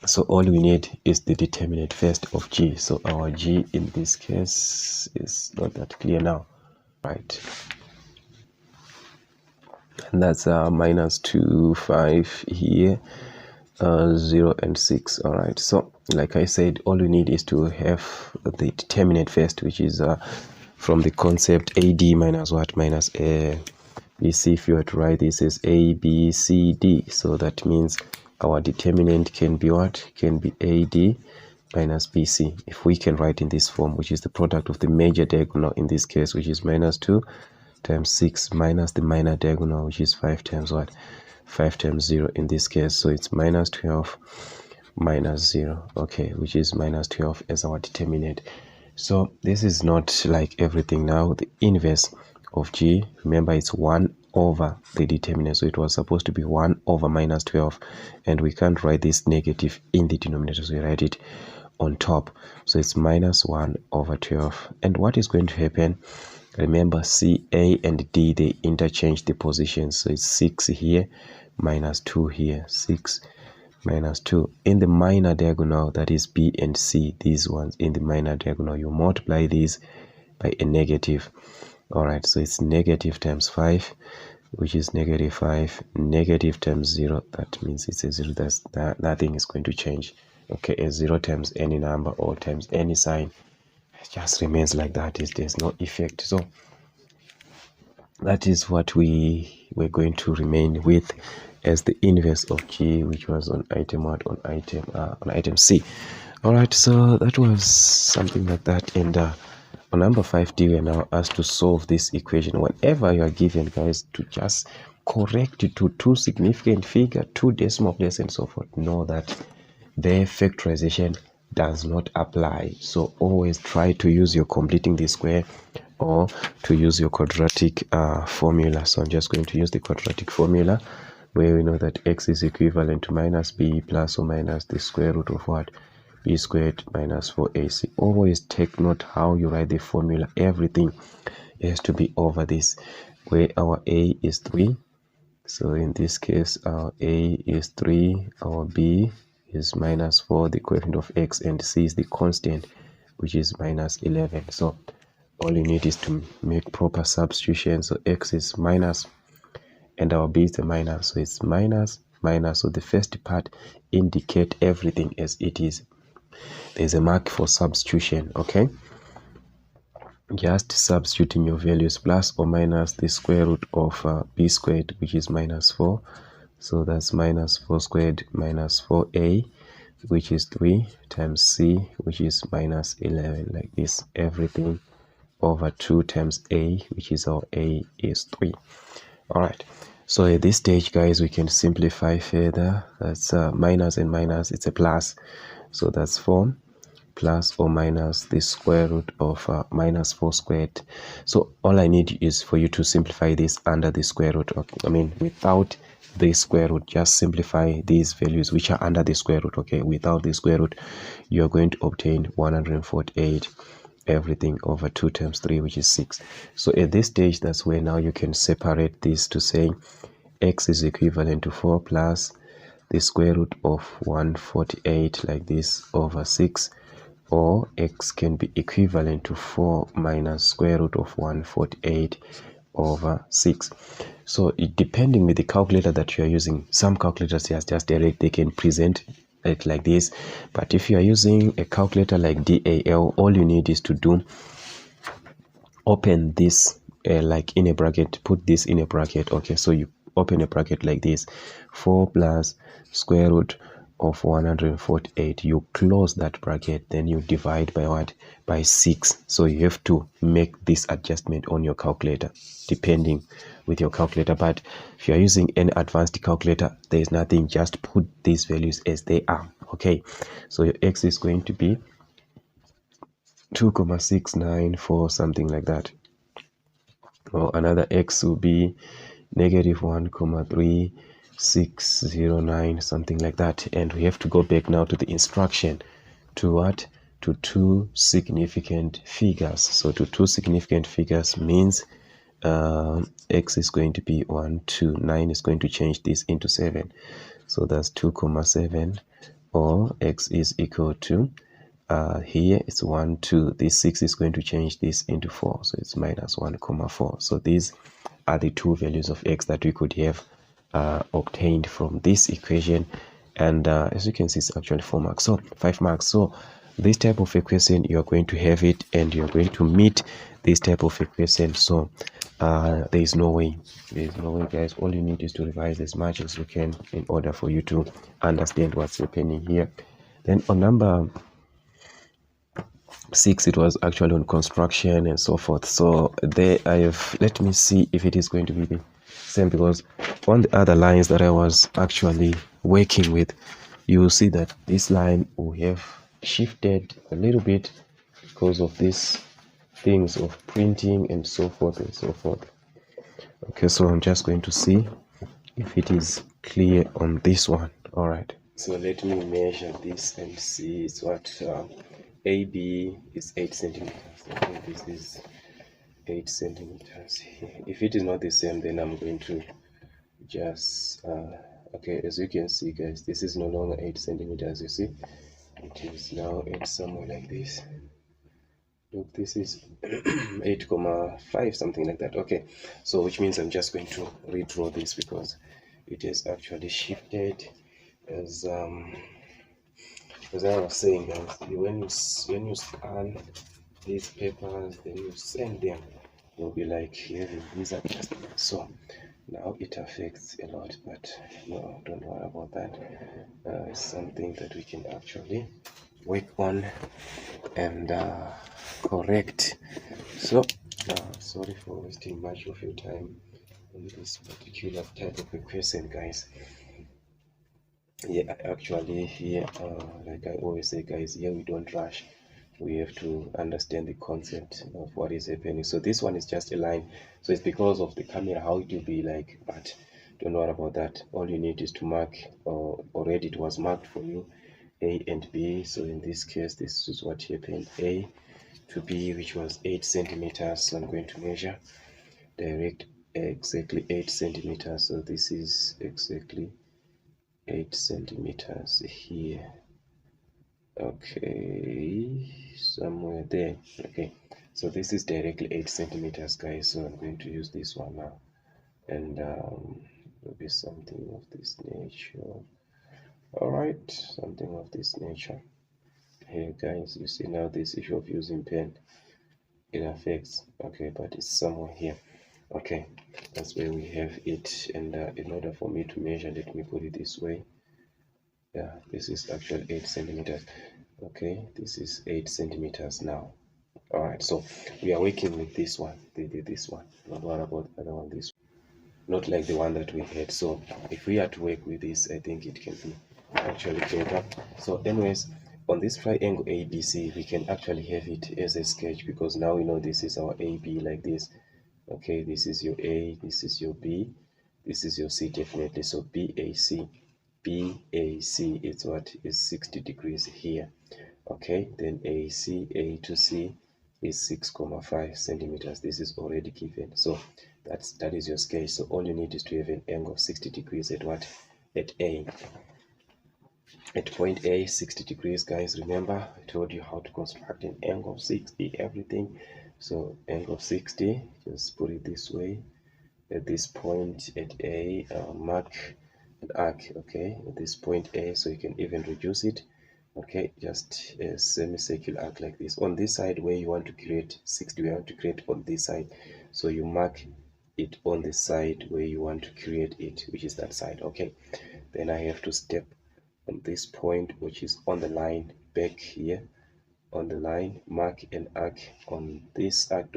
So all we need is the determinant first of G. So our G in this case is not that clear now, right? And that's minus 2, 5 here, 0 and 6. All right, so like I said, all we need is to have the determinant first, which is from the concept AD minus what? Minus BC. If you were to write this as A, B, C, D, so that means our determinant can be what? Can be AD minus BC. If we can write in this form, which is the product of the major diagonal in this case, which is minus 2 times 6 minus the minor diagonal, which is 5 times what? 5 times 0 in this case. So it's minus 12 minus 0, okay, which is minus 12 as our determinant. So this is not like everything now. The inverse of G, remember, it's 1 over the determinant. So it was supposed to be 1 over minus 12. And we can't write this negative in the denominator, so we write it on top. So it's minus 1 over 12. And what is going to happen? Remember, C, A, and D, they interchange the positions. So it's 6 here, minus 2 here, 6 minus 2. In the minor diagonal, that is B and C, these ones in the minor diagonal, you multiply these by a negative. All right, so it's negative times 5, which is negative 5, negative times 0, that means it's a 0. Nothing is going to change. Okay, a 0 times any number or times any sign, it just remains like that. There's no effect. So that is what we were going to remain with as the inverse of G, which was on item what? On item C. All right, so that was something like that. And on number 5D, we are now asked to solve this equation. Whenever you are given, guys, to just correct it to 2 significant figure, 2 decimal places, and so forth, know that their factorization does not apply. So always try to use your completing the square or to use your quadratic formula. So I'm just going to use the quadratic formula, where we know that x is equivalent to minus b plus or minus the square root of what? B squared minus 4ac. Always take note how you write the formula. Everything has to be over this, where our a is 3. So in this case, our a is 3, our b is minus 4, the coefficient of x, and c is the constant, which is minus 11. So all you need is to make proper substitution. So x is minus and our b is a minus, so it's minus minus. So the first part indicate everything as it is. There's a mark for substitution. Okay, just substituting your values, plus or minus the square root of b squared, which is minus 4. So that's minus 4 squared minus 4a, which is 3, times c, which is minus 11, like this. Everything over 2 times a, which is our a is 3. All right, so at this stage, guys, we can simplify further. That's minus and minus, it's a plus. So that's 4 plus or minus the square root of minus 4 squared. So all I need is for you to simplify this under the square root. Without the square root, just simplify these values which are under the square root. Okay, without the square root, you are going to obtain 148 everything over 2 times 3, which is 6. So at this stage, that's where now you can separate this to say x is equivalent to 4 plus the square root of 148, like this, over 6 or x can be equivalent to 4 minus square root of 148 over 6. So it depending with the calculator that you are using, some calculators just direct, they can present it like this, but if you are using a calculator like DAL, all you need is to do open this like in a bracket, put this in a bracket. Okay, so you open a bracket like this, 4 plus square root of 148, you close that bracket, then you divide by what? By 6. So you have to make this adjustment on your calculator depending with your calculator. But if you are using an advanced calculator, there is nothing, just put these values as they are. Okay, so your x is going to be 2,694, something like that, or another x will be negative 1,3609, something like that. And we have to go back now to the instruction, to what? To two significant figures. So to two significant figures means x is going to be 1, 2, 9 is going to change this into 7, so that's 2,7, or x is equal to here it's 1, 2, this 6 is going to change this into 4, so it's minus 1,4. So these are the two values of x that we could have obtained from this equation. And as you can see, it's actually 4 marks, so 5 marks. So this type of equation, you're going to have it and you're going to meet this type of equation. So there is no way, guys. All you need is to revise as much as you can in order for you to understand what's happening here. Then on number 6, it was actually on construction and so forth. So there I have, let me see if it is going to be the same, because on the other lines that I was actually working with, you will see that this line will have shifted a little bit because of these things of printing and so forth and so forth. Okay, so I'm just going to see if it is clear on this one. All right, so let me measure this and see. It's what AB is 8 centimeters. Okay, this is 8 centimeters. If it is not the same, then I'm going to just okay, as you can see, guys, this is no longer 8 centimeters. You see, it is now 8 somewhere like this. Look, this is 8,5, something like that. Okay, so which means I'm just going to redraw this because it is actually shifted. As I was saying, guys, when you scan these papers, then you send them, you'll be like having these adjustments. So now it affects a lot, but no, don't worry about that. It's something that we can actually work on and correct. So sorry for wasting much of your time on this particular type of equation, guys. Yeah, actually here, like I always say, guys, here we don't rush. We have to understand the concept of what is happening. So this one is just a line, so it's because of the camera how it will be like, but don't worry about that. All you need is to mark, already it was marked for you, A and B. So in this case, this is what happened, A to B, which was 8 centimeters. So I'm going to measure direct exactly 8 centimeters. So this is exactly 8 centimeters here. Okay, somewhere there. Okay, so this is directly 8 centimeters, guys. So I'm going to use this one now, and will be something of this nature. All right, something of this nature. Here, guys, you see now this issue of using pen, it affects. Okay, but it's somewhere here. Okay, that's where we have it. And in order for me to measure, let me put it this way. Yeah, this is actually 8 centimeters. Okay, this is 8 centimeters now. All right, so we are working with this one. This one, not what about the other one, this one, not like the one that we had. So if we are to work with this, I think it can be actually better. So anyways, on this triangle ABC, we can actually have it as a sketch, because now we know this is our AB like this. Okay, this is your A, this is your B, this is your C, definitely. So BAC is what is 60 degrees here. Okay, then A to C is 6,5 centimeters. This is already given, so that is your sketch. So all you need is to have an angle of 60 degrees at what? At A. at point A 60 degrees, guys. Remember I told you how to construct an angle of 60, everything. So angle of 60, just put it this way. At this point at A, mark an arc, okay, at this point A, so you can even reduce it, okay, just a semicircular arc like this. On this side where you want to create 60, we want to create on this side, so you mark it on the side where you want to create it, which is that side, okay. Then I have to step on this point, which is on the line back here, on the line, mark an arc on this arc,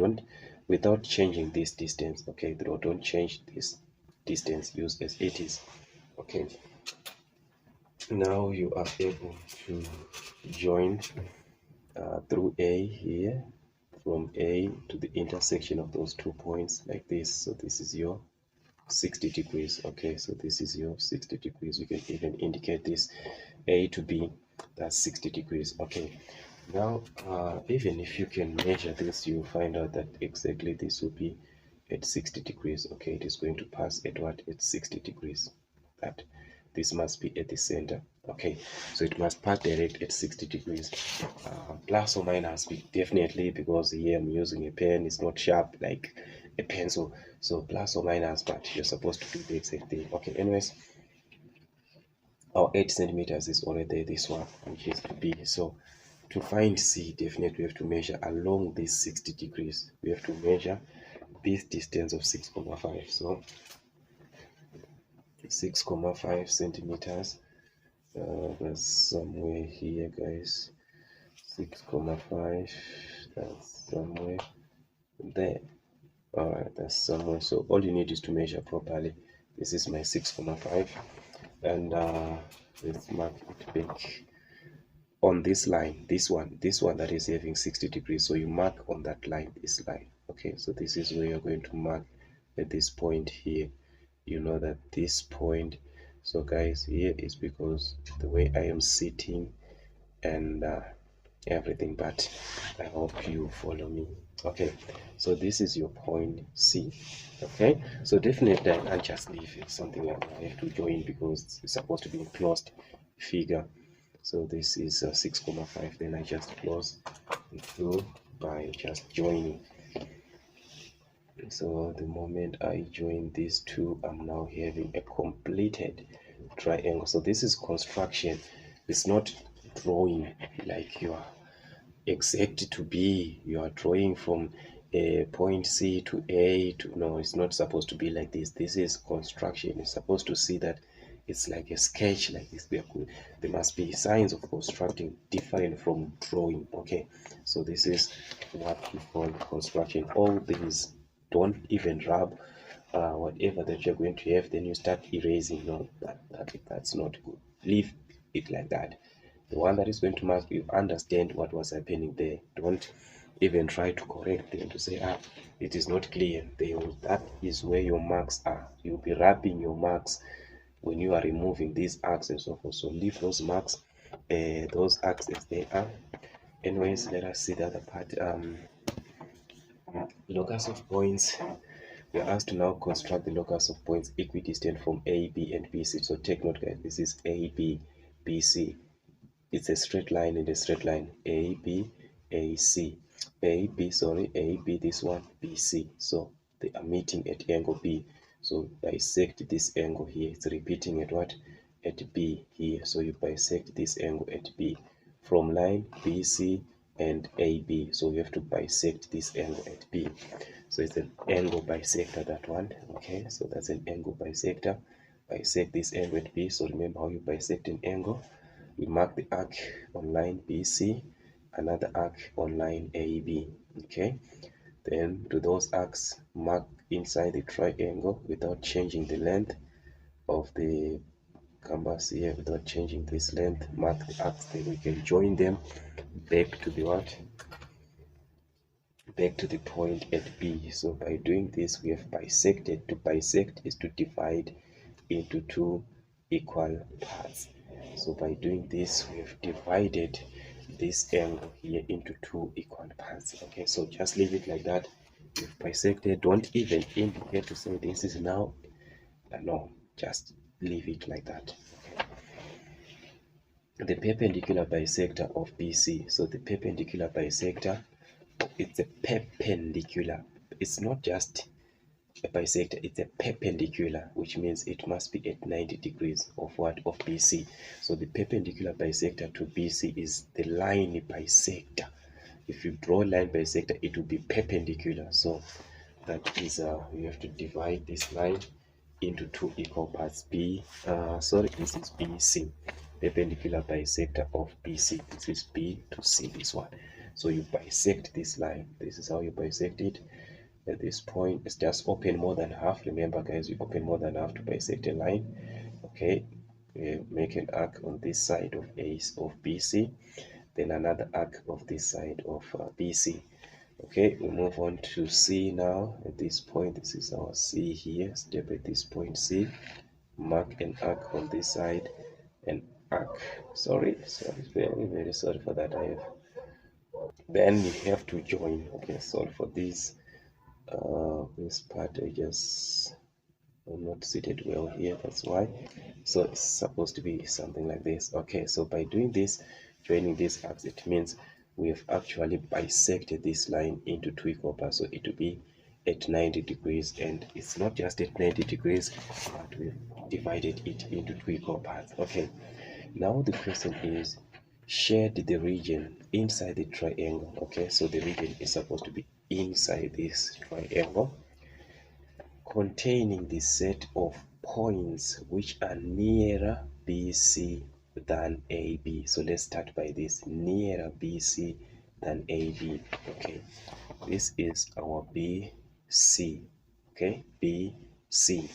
without changing this distance, okay. Don't change this distance, use as it is, okay. Now you are able to join through A here, from A to the intersection of those 2 points like this. So this is your 60 degrees, okay. So this is your 60 degrees. You can even indicate this A to B, that's 60 degrees, okay. Now even if you can measure this, you find out that exactly this will be at 60 degrees, okay. It is going to pass at what? At 60 degrees. That this must be at the center, okay. So it must pass direct at 60 degrees, plus or minus, definitely, because here I'm using a pen, it's not sharp like a pencil, so plus or minus, but you're supposed to do the exact thing, okay. Anyways, our 8 centimeters is already this one, which is B. So to find C, definitely we have to measure along this 60 degrees. We have to measure this distance of 6,5. So 6,5 centimeters. That's somewhere here, guys. 6,5. That's somewhere there. Alright, that's somewhere. So all you need is to measure properly. This is my 6,5, and let's mark it back on this line, this one that is having 60 degrees. So you mark on that line, this line, okay. So this is where you're going to mark at this point here. You know that this point, so guys, here is because the way I am sitting and everything, but I hope you follow me, okay. So this is your point C, okay. So definitely I can't just leave it something like I have to join, because it's supposed to be a closed figure. So this is 6,5, then I just close through by just joining. So the moment I join these two, I'm now having a completed triangle. So this is construction, it's not drawing like you are exact to B. You are drawing from point C to A to, no, it's not supposed to be like this. This is construction. You're supposed to see that it's like a sketch like this. There must be signs of constructing different from drawing, okay. So this is what we call construction. All these, don't even rub whatever that you're going to have, then you start erasing. No, that's not good. Leave it like that. The one that is going to mark, you understand what was happening there. Don't even try to correct them to say, it is not clear. That is where your marks are. You'll be wrapping your marks when you are removing these arcs and so forth. So leave those marks, those arcs as they are. Anyways, let us see the other part. Locus of points. We are asked to now construct the locus of points equidistant from A, B, and B, C. So take note, guys. This is A, B, B, C. It's a straight line in a straight line. A, B, A, C. A, B, sorry, A, B, this one, B, C. So they are meeting at angle B. So bisect this angle here. It's repeating at what? At B here. So you bisect this angle at B. From line BC and AB. So you have to bisect this angle at B. So it's an angle bisector, that one. Okay, so that's an angle bisector. Bisect this angle at B. So remember how you bisect an angle. We mark the arc on line BC, another arc on line AB. Okay, then to those arcs, mark inside the triangle without changing the length of the canvas here, without changing this length. Mark the arcs, then we can join them back to the what? Back to the point at B. So by doing this, we have bisected. To bisect is to divide into two equal parts. So by doing this, we have divided this angle here into two equal parts. Okay, so just leave it like that. We've bisected. Don't even indicate to say this is now. No, just leave it like that. Okay. the perpendicular bisector of BC. So the perpendicular bisector, it's a perpendicular. It's not just a bisector, it's a perpendicular, which means it must be at 90 degrees of what? Of BC. So the perpendicular bisector to BC is the line bisector. If you draw a line bisector, it will be perpendicular. So that is, you have to divide this line into two equal parts. This is BC, perpendicular bisector of BC. This is B to C, this one. So you bisect this line. This is how you bisect it. At this point, it's just open more than half. Remember, guys, you open more than half to bisect a line. Okay, make an arc on this side of BC, then another arc of this side of BC. Okay, we move on to C now. At this point, this is our C here. Step at this point C, mark an arc on this side, and arc. Sorry, very sorry for that. Then you have to join. Okay, sorry for this. This part I'm not seated well here, that's why. So it's supposed to be something like this. Okay, so by doing this, joining these arcs, it means we have actually bisected this line into two equal parts. So it will be at 90 degrees, and it's not just at 90 degrees, but we've divided it into two equal parts. Okay, now the question is, shade the region inside the triangle. Okay, so the region is supposed to be inside this triangle, containing the set of points which are nearer BC than AB. So let's start by this, nearer BC than AB. Okay, this is our BC. Okay, BC.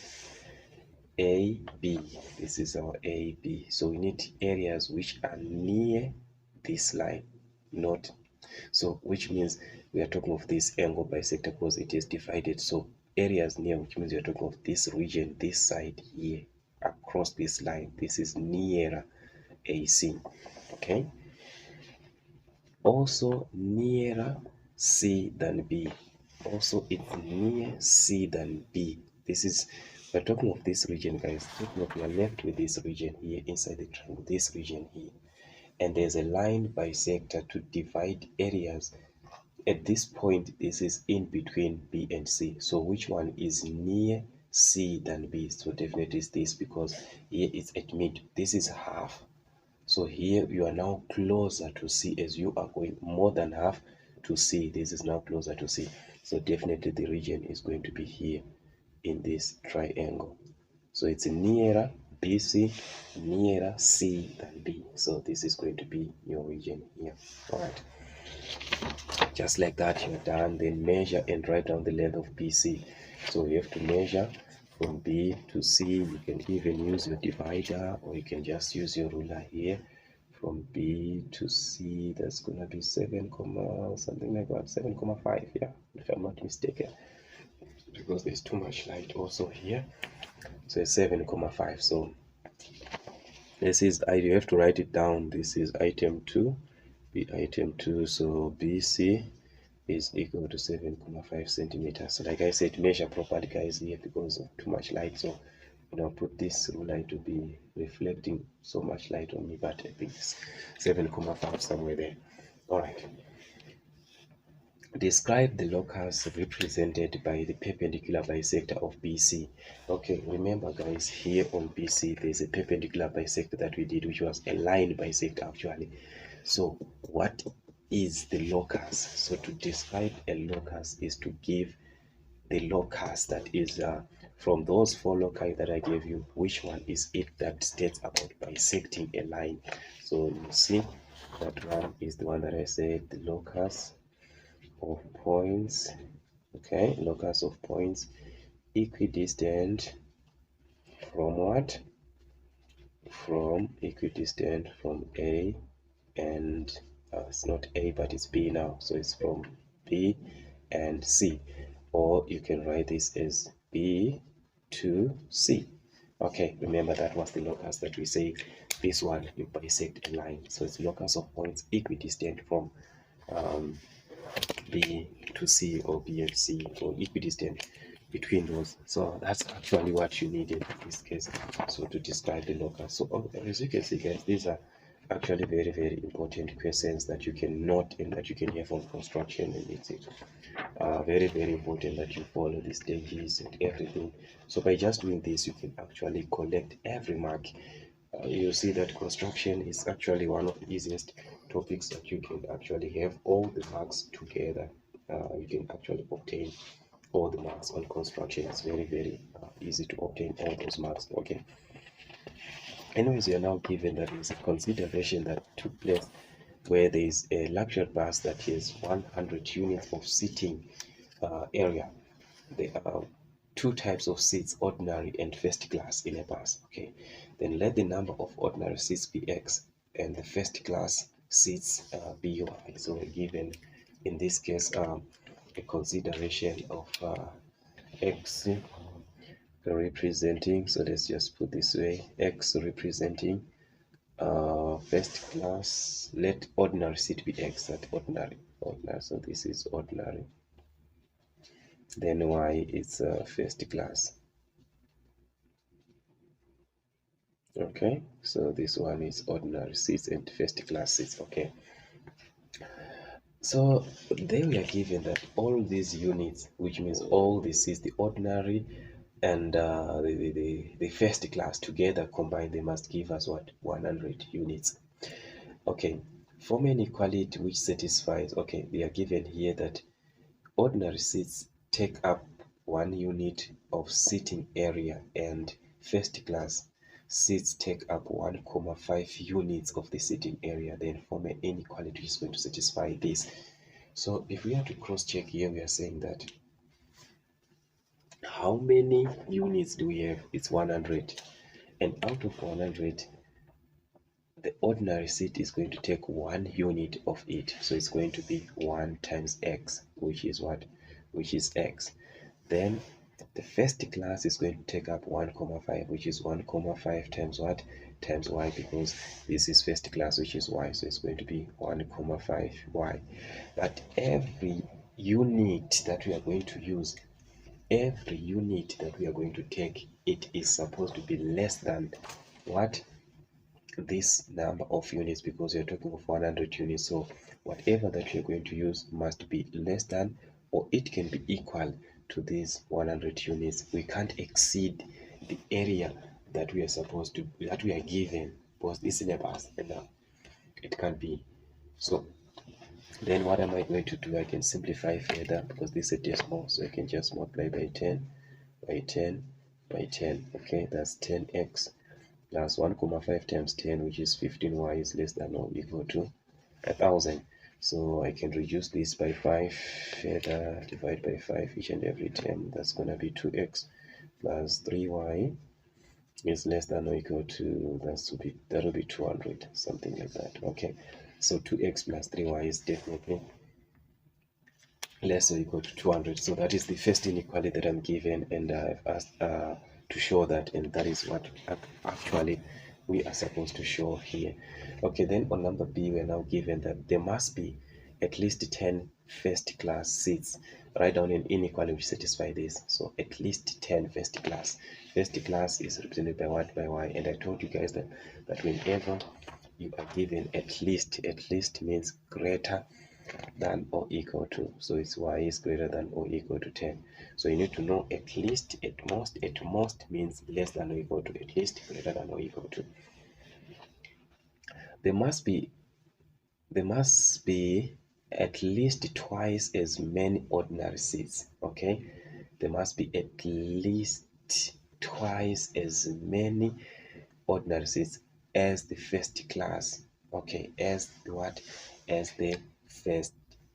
AB, this is our AB. So we need areas which are near this line, not so, which means we are talking of this angle bisector because it is divided. So areas near, which means we are talking of this region, this side here, across this line. This is nearer AC. Okay. Also nearer C than B. Also it's near C than B. This is, we're talking of this region, guys. We are left with this region here inside the triangle, this region here. And there's a line bisector to divide areas. At this point, this is in between B and C. So which one is near C than B? So definitely it's this, because here it's at mid. This is half. So here you are now closer to C, as you are going more than half to C. This is now closer to C. So definitely the region is going to be here in this triangle. So it's nearer BC, nearer C than B. So this is going to be your region here. All right. Just like that, you're done. Then measure and write down the length of BC. So you have to measure from B to C. You can even use your divider, or you can just use your ruler here. From B to C, that's gonna be 7, something like that, 7,5. Yeah, if I'm not mistaken, because there's too much light also here. So it's 7,5. So this is, you have to write it down. This is item 2, item 2. So BC is equal to 7,5 centimeters. So like I said, measure properly, guys, here because of too much light. So put this ruler to be reflecting so much light on me, but I think it's 7,5 somewhere there. All right. Describe the locus represented by the perpendicular bisector of BC. Okay, remember, guys, here on BC there's a perpendicular bisector that we did, which was a line bisector actually. So what is the locus? So to describe a locus is to give the locus that is from those 4 loci that I gave you, which one is it that states about bisecting a line. So you see that one is the one that I said, the locus of points. Okay, locus of points equidistant from what? From equidistant from A and it's not A, but it's B now, so it's from B and C, or you can write this as B to C. Okay, remember that was the locus that we say this one, you bisect a line. So it's locus of points equidistant from B to C, or B and C, or equidistant between those. So that's actually what you needed in this case, so to describe the locus. So as you can see, guys, these are actually very, very important questions that you can note and that you can have on construction, and it's very, very important that you follow the stages and everything. So by just doing this, you can actually collect every mark. You see that construction is actually one of the easiest topics that you can actually have all the marks together. You can actually obtain all the marks on construction. It's very, very easy to obtain all those marks. Okay. Anyways, you are now given that is a consideration that took place where there is a luxury bus that has 100 units of seating area. There are two types of seats, ordinary and first class in a bus. Okay, then let the number of ordinary seats be x and the first class seats be y. So we're given in this case a consideration of x representing, so let's just put this way, x representing first class. Let ordinary seat be x, that ordinary, so this is ordinary, then y is first class. Okay, so this one is ordinary seats and first class seats. Okay, so then we are given that all these units, which means all the seats, the ordinary and the first class together combined, they must give us what? 100 units. Okay, form an equality which satisfies. Okay, they are given here that ordinary seats take up 1 unit of seating area and first class seats take up 1,5 units of the seating area. Then form an inequality which is going to satisfy this. So if we are to cross check here, we are saying that how many units do we have? It's 100, and out of 100 the ordinary seat is going to take 1 unit of it, so it's going to be 1 times x, which is what? Which is x. Then the first class is going to take up 1,5, which is 1,5 times what? Times y, because this is first class, which is y, so it's going to be 1,5 y. But every unit that we are going to use, every unit that we are going to take, it is supposed to be less than what? This number of units, because you're talking of 100 units. So whatever that you're going to use must be less than, or it can be equal to these 100 units. We can't exceed the area that we are supposed to, that we are given, because it's in a bus, and it can't be. So then what am I going to do? I can simplify further, because this is a decimal, so I can just multiply by 10 by 10 by 10. Okay, that's 10x plus 1,5 times 10, which is 15y, is less than or equal to 1,000. So I can reduce this by 5, further divide by 5 each and every time. That's going to be 2x plus 3y is less than or equal to, that will be 200, something like that. Okay, so 2x plus 3y is definitely less or equal to 200. So that is the first inequality that I'm given, and I've asked to show that, and that is what actually we are supposed to show here. Okay, then on number B, we're now given that there must be at least 10 first class seats. Write down an inequality which satisfy this. So at least 10 first class. First class is represented by what? By y. And I told you guys that whenever you are given at least means greater than or equal to, so it's y is greater than or equal to 10. So you need to know at least, at most means less than or equal to, at least greater than or equal to. There must be at least twice as many ordinary seats. Okay, there must be at least twice as many ordinary seats as the first class. Okay, as the what? As the first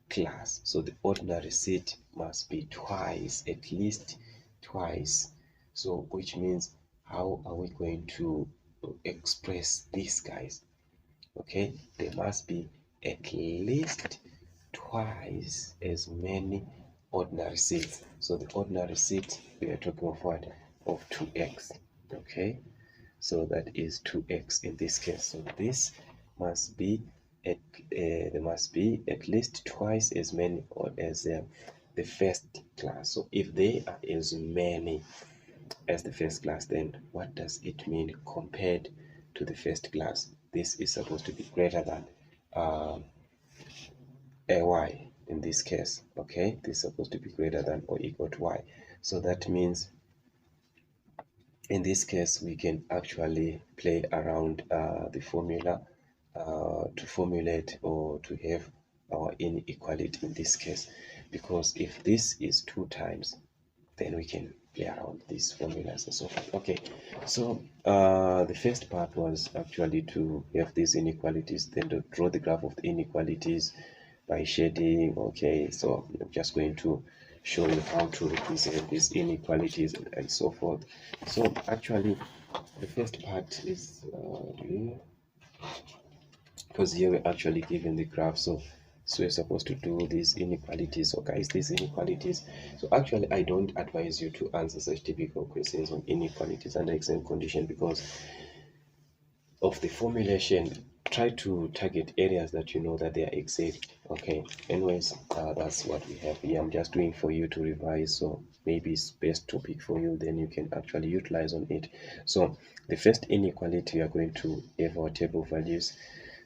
class. So the ordinary seat must be twice, at least twice. So which means, how are we going to express this, guys? Okay, there must be at least twice as many ordinary seats. So the ordinary seat, we are talking of what? Of 2x. Okay, so that is 2x in this case. So this must be at there must be at least twice as many or as the first class. So if they are as many as the first class, then what does it mean compared to the first class? this is supposed to be greater than a y in this case. Okay, this is supposed to be greater than or equal to y. So that means in this case we can actually play around the formula to formulate or to have our inequality in this case, because if this is 2 times, then we can play around these formulas and so forth. Okay, so the first part was actually to have these inequalities, then to draw the graph of the inequalities by shading. Okay, so I'm just going to show you how to represent these inequalities and so forth. So actually the first part is because here we're actually given the graph, so we're supposed to do these inequalities. So guys, these inequalities, so actually I don't advise you to answer such typical questions on inequalities under exam condition because of the formulation. Try to target areas that you know that they are exact. Okay, anyways, that's what we have here. I'm just doing for you to revise, so maybe it's best topic for you, then you can actually utilize on it. So the first inequality, we are going to have our table values.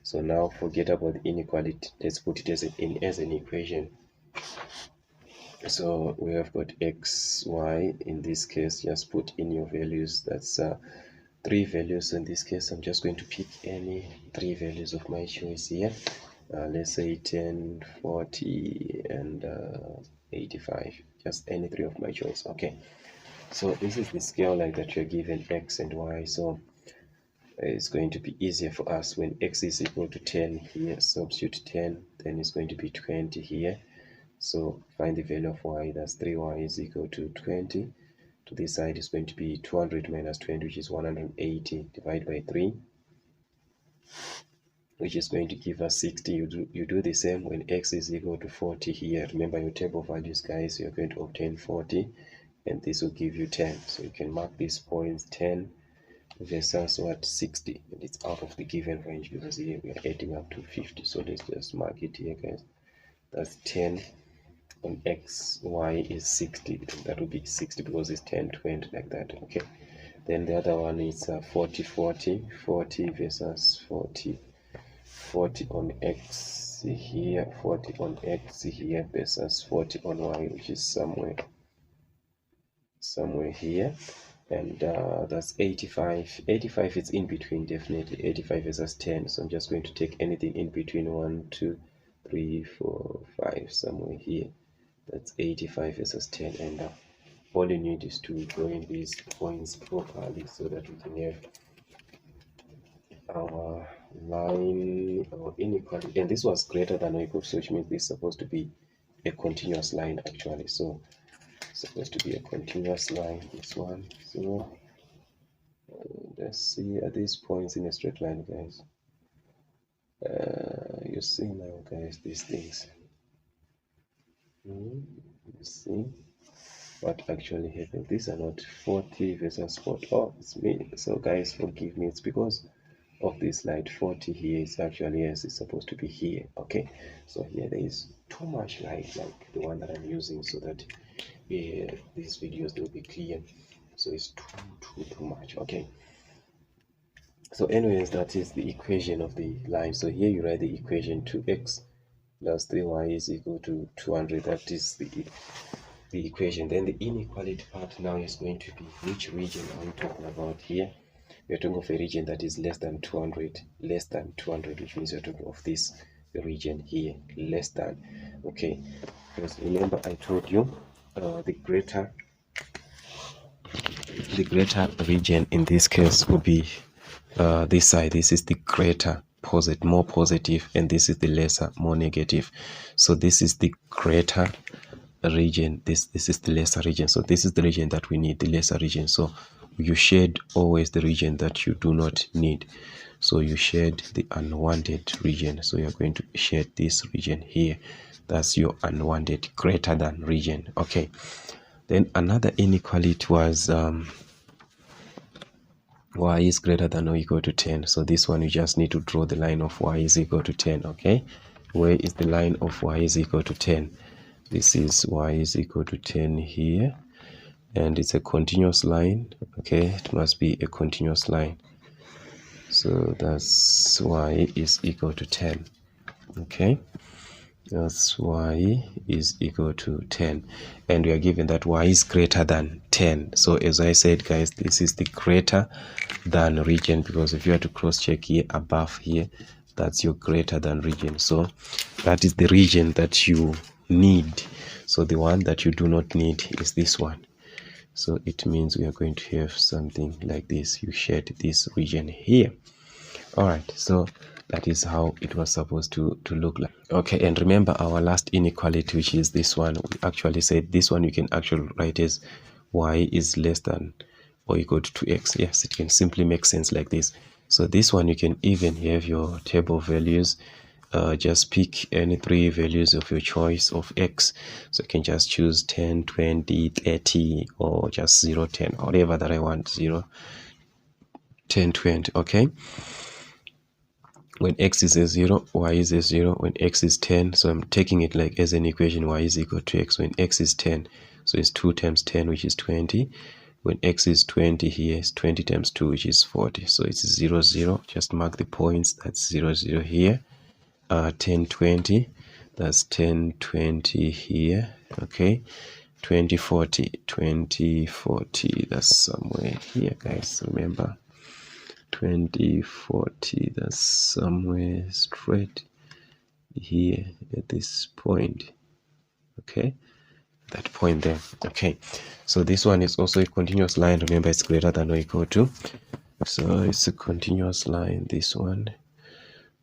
So now forget about the inequality, let's put it as an equation. So we have got x, y. In this case, just put in your values. That's 3 values. In this case, I'm just going to pick any 3 values of my choice here. Let's say 10, 40, and 85. Just any 3 of my choice. Okay. So this is the scale like that you're given x and y. So it's going to be easier for us when x is equal to 10 here. Substitute 10, then it's going to be 20 here. So find the value of y. That's 3y is equal to 20. To this side is going to be 200 minus 20, which is 180, divided by 3, which is going to give us 60. You do the same when x is equal to 40 here. Remember your table values, guys. You're going to obtain 40, and this will give you 10. So you can mark these points 10 versus what, 60, and it's out of the given range because here we are adding up to 50. So let's just mark it here, guys. That's 10 on x, y is 60, and that will be 60 because it's 10, 20, like that. Okay, then the other one is 40, 40, 40 versus 40, 40 on x here, 40 on x here versus 40 on y, which is somewhere here. And that's 85. 85 is in between, definitely 85 versus 10. So I'm just going to take anything in between 1, 2, 3, 4, 5, somewhere here. That's 85 versus 10, and all you need is to join these points properly so that we can have our line or inequality. And this was greater than or equal to, which means this is supposed to be a continuous line actually. So it's supposed to be a continuous line, this one. So let's see at these points in a straight line, guys. You see now, guys, these things. You see what actually happened. These are not 40 versus 40. Oh, it's me. So guys, forgive me. It's because of this light. 40 here is actually, yes, it's supposed to be here. Okay, so here there is too much light, like the one that I'm using, so that these videos will be clear. So it's too much. Okay, so anyways, that is the equation of the line. So here you write the equation 2x plus 3y is equal to 200. That is the equation. Then the inequality part now is going to be, which region are we talking about here? We're talking of a region that is less than 200, which means we're talking of this region here, less than. Okay, because remember I told you the greater region in this case would be this side. This is the greater, more positive, and this is the lesser, more negative. So this is the greater region, this is the lesser region. So this is the region that we need, the lesser region. So you shade always the region that you do not need. So you shade the unwanted region. So you're going to shade this region here. That's your unwanted greater than region. Okay, then another inequality was y is greater than or equal to 10. So this one you just need to draw the line of y is equal to 10. Okay, where is the line of y is equal to 10? This is y is equal to 10 here, and it's a continuous line. Okay, it must be a continuous line. So that's y is equal to 10. Okay, that's y is equal to 10, and we are given that y is greater than 10. So as I said, guys, this is the greater than region, because if you are to cross check here above here, that's your greater than region. So that is the region that you need. So the one that you do not need is this one. So it means we are going to have something like this. You shed this region here. All right, so that is how it was supposed to look like. Okay, and remember our last inequality, which is this one. We actually said this one you can actually write as y is less than or equal to 2x. Yes, it can simply make sense like this. So this one you can even have your table values. Just pick any 3 values of your choice of x. So I can just choose 10, 20, 30, or just 0, 10, whatever that I want. 0, 10, 20. Okay, when x is a 0, y is a 0. When x is 10, so I'm taking it like as an equation, y is equal to x. When x is 10, so it's 2 times 10, which is 20. When x is 20, here is 20 times 2, which is 40. So it's 0, 0. Just mark the points. That's 0, 0 here. 10, 20. That's 10, 20 here. Okay. 20, 40. 20, 40. That's somewhere here, guys. Remember. 20, 40. That's somewhere straight here at this point. Okay. That point there. Okay, so this one is also a continuous line. Remember, it's greater than or equal to, so it's a continuous line, this one.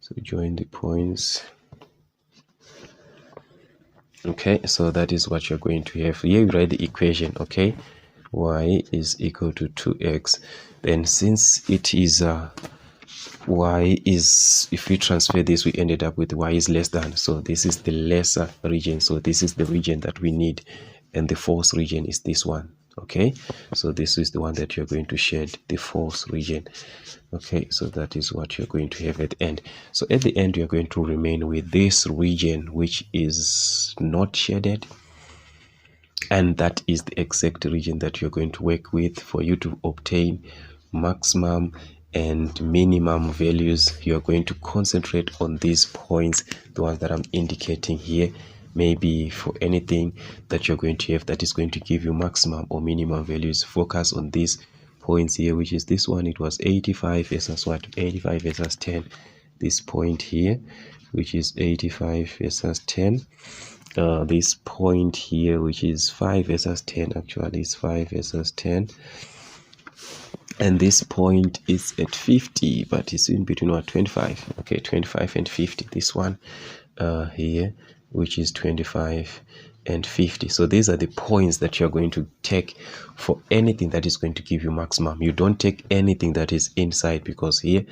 So join the points. Okay, so that is what you're going to have here. You write the equation. Okay, y is equal to 2x. Then since it is y is, if we transfer this, we ended up with y is less than, so this is the lesser region. So this is the region that we need, and the fourth region is this one. Okay, so this is the one that you're going to shed, the fourth region. Okay, so that is what you're going to have at the end. So at the end, you're going to remain with this region which is not shaded, and that is the exact region that you're going to work with for you to obtain maximum and minimum values. You are going to concentrate on these points, the ones that I'm indicating here. Maybe for anything that you're going to have that is going to give you maximum or minimum values, focus on these points here, which is this one. It was 85 versus what? 85 versus 10. This point here, which is 85 versus 10. This point here, which is 5 versus 10, actually is 5 versus 10. And this point is at 50, but it's in between what? 25. Okay, 25 and 50. This one here, which is 25 and 50. So these are the points that you're going to take for anything that is going to give you maximum. You don't take anything that is inside, because here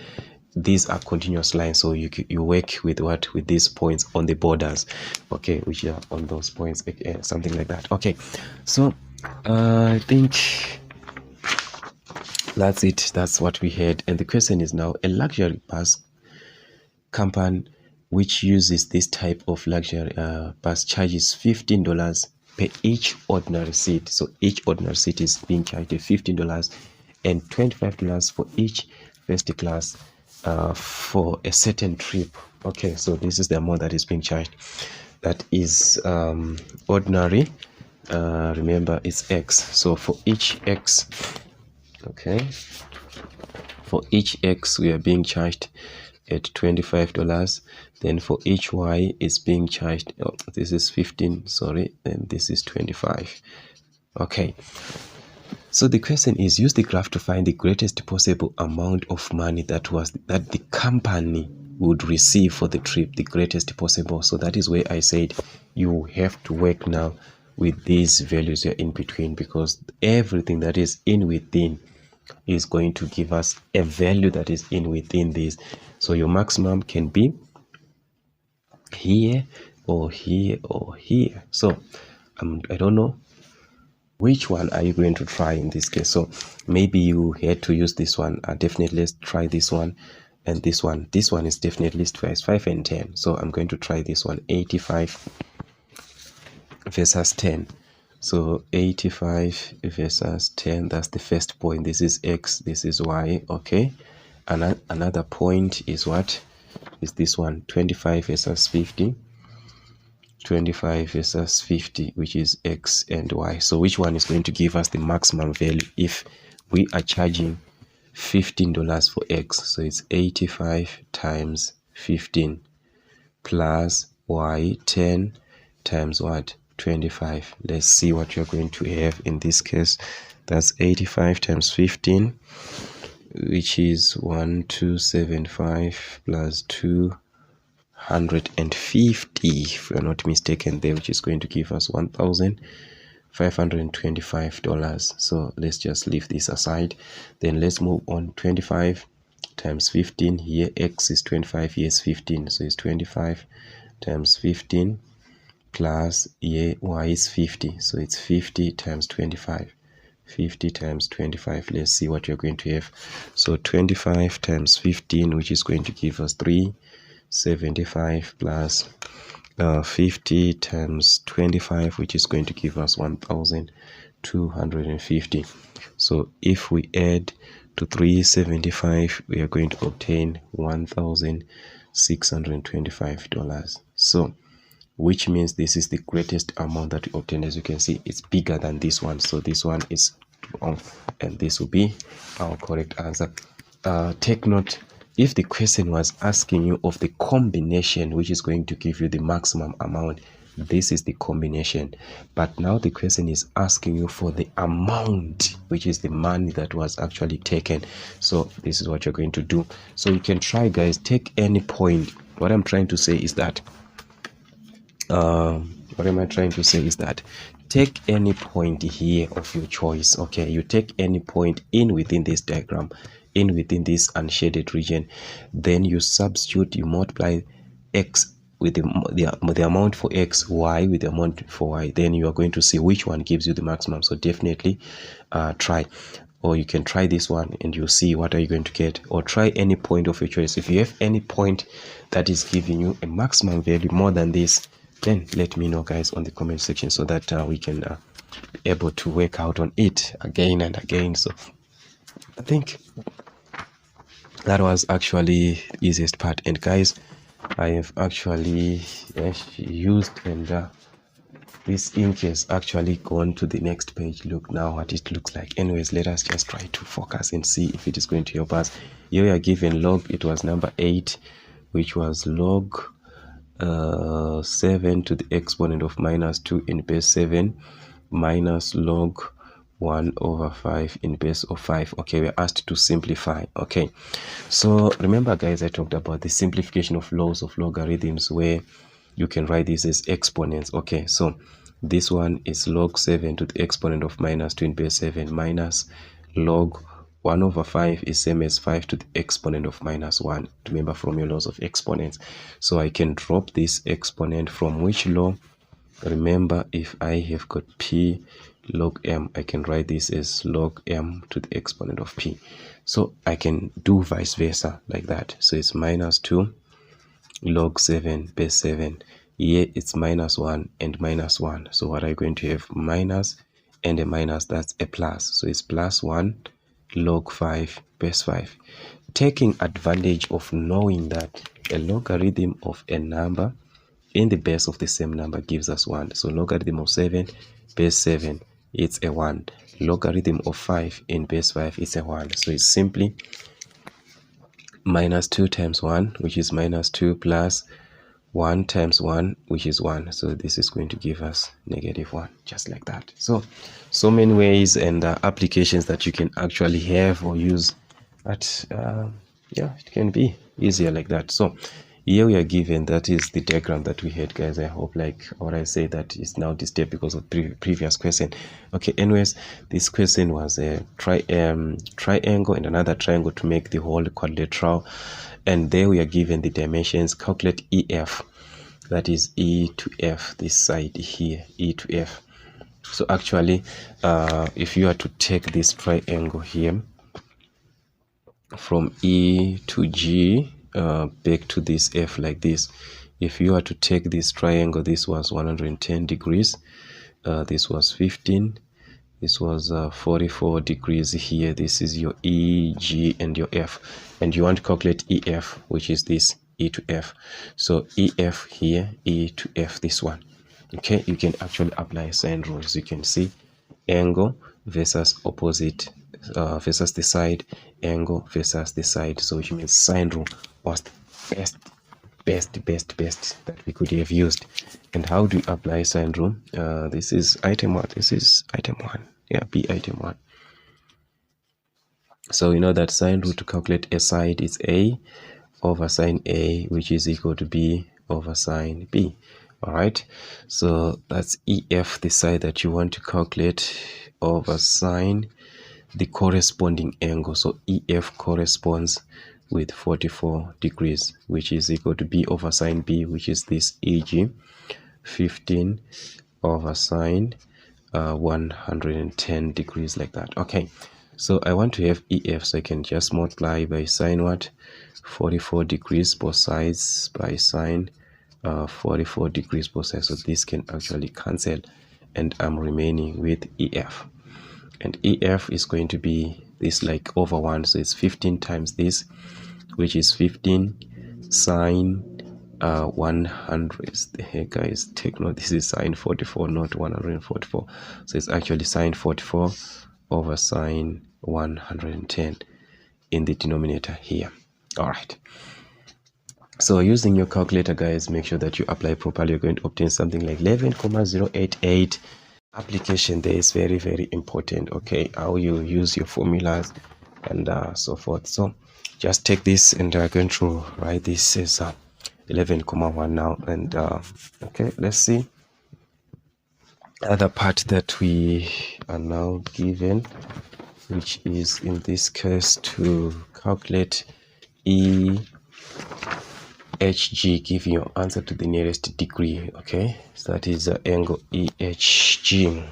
these are continuous lines. So you work with what? With these points on the borders. Okay, which are on those points, something like that. Okay, so I think that's it. That's what we had. And the question is now, a luxury bus company which uses this type of luxury bus charges $15 per each ordinary seat. So each ordinary seat is being charged $15 and $25 for each first class for a certain trip. Okay, so this is the amount that is being charged. That is ordinary. Remember, it's X. So for each X, okay, for each X we are being charged at $25. Then for each Y is being charged, oh, this is 15, sorry, and this is 25. Okay, so the question is, use the graph to find the greatest possible amount of money that the company would receive for the trip, the greatest possible. So that is where I said you have to work now with these values here in between, because everything that is in within is going to give us a value that is in within this. So your maximum can be here or here or here. So I don't know which one are you going to try in this case. So maybe you had to use this one. Definitely let's try this one and this one. This one is definitely twice 5 and 10. So I'm going to try this one, 85 versus 10. So 85 versus 10, that's the first point. This is X, this is Y. Okay, Another point is what is this one, 25 versus 50. 25 versus 50, which is x and y. So which one is going to give us the maximum value if we are charging $15 for x? So it's 85 times 15 plus y 10 times what, 25. Let's see what you're going to have in this case. That's 85 times 15, which is 1275 plus 250, if we're not mistaken there, which is going to give us $1,525. So let's just leave this aside. Then let's move on. 25 times 15, here x is 25, here is 15, so it's 25 times 15 plus here y is 50, so it's 50 times 25. 50 times 25. Let's see what you're going to have. So 25 times 15, which is going to give us 375 plus 50 times 25, which is going to give us 1,250. So if we add to 375, we are going to obtain $1,625. So which means this is the greatest amount that we obtain. As you can see, it's bigger than this one, so this one is wrong, and this will be our correct answer. Take note, if the question was asking you of the combination which is going to give you the maximum amount, this is the combination. But now the question is asking you for the amount, which is the money that was actually taken. So this is what you're going to do. So you can try, guys, take any point. What I'm trying to say is that take any point here of your choice. Okay, you take any point in within this diagram, in within this unshaded region, then you substitute, you multiply x with the amount for x, y with the amount for y, then you are going to see which one gives you the maximum. So definitely try, or you can try this one and you'll see what are you going to get, or try any point of your choice. If you have any point that is giving you a maximum value more than this, then let me know, guys, on the comment section, so that we can be able to work out on it again and again. So I think that was actually the easiest part. And guys, I have actually used, and this ink has actually gone to the next page. Look now what it looks like. Anyways, let us just try to focus and see if it is going to help us. Here we are given log, it was number 8, which was log 7 to the exponent of minus 2 in base 7 minus log 1 over 5 in base of 5. Okay, we're asked to simplify. Okay, so remember, guys, I talked about the simplification of laws of logarithms, where you can write this as exponents. Okay, so this one is log 7 to the exponent of minus 2 in base 7 minus log 1 over 5 is same as 5 to the exponent of minus 1. Remember from your laws of exponents. So I can drop this exponent from which law? Remember, if I have got p log m, I can write this as log m to the exponent of p. So I can do vice versa like that. So it's minus 2 log 7 base 7. Here it's minus 1 and minus 1. So what are you going to have? Minus and a minus, that's a plus. So it's plus 1 log 5 base 5. Taking advantage of knowing that a logarithm of a number in the base of the same number gives us 1. So logarithm of 7 base 7, it's a 1. Logarithm of 5 in base 5 is a 1. So it's simply minus 2 times 1, which is minus 2, plus 1 times 1, which is 1. So this is going to give us negative 1, just like that. So many ways and applications that you can actually have or use, but yeah, it can be easier like that. So here we are given, that is the diagram that we had, guys. I hope, like what I say, that is now disturbed because of previous question. Okay, anyways, this question was a triangle and another triangle to make the whole quadrilateral, and there we are given the dimensions. Calculate EF, that is E to F, this side here, E to F. So actually, if you are to take this triangle here from E to G back to this F like this, if you are to take this triangle, this was 110 degrees, this was 15, This was 44 degrees here. This is your E, G, and your F. And you want to calculate EF, which is this E to F. So EF here, E to F, this one. Okay, you can actually apply sine rule. As you can see, angle versus opposite versus the side, angle versus the side. So which means sine rule was the best that we could have used. And how do you apply sine rule? This is item 1. This is item 1. Yeah, B item 1. So we know that sine rule to calculate a side is A over sine A, which is equal to B over sine B. All right, so that's EF, the side that you want to calculate, over sine the corresponding angle. So EF corresponds with 44 degrees, which is equal to B over sine B, which is this EG, 15 over sine 110 degrees, like that. Okay, so I want to have EF, so I can just multiply by sine what? 44 degrees both sides by sine 44 degrees both sides. So this can actually cancel, and I'm remaining with EF. And EF is going to be this, like over 1, so it's 15 times this, which is 15 sine 100. The heck, guys, take note, this is sine 44, not 144. So it's actually sine 44 over sine 110 in the denominator here. All right, so using your calculator, guys, make sure that you apply properly. You're going to obtain something like 11,088. Application there is very, very important. Okay, how you use your formulas and so forth. So just take this, and I'm going to write this as 11,1 now. And okay, let's see other part that we are now given, which is in this case to calculate EHG, giving your answer to the nearest degree. Okay, so that is angle EHG,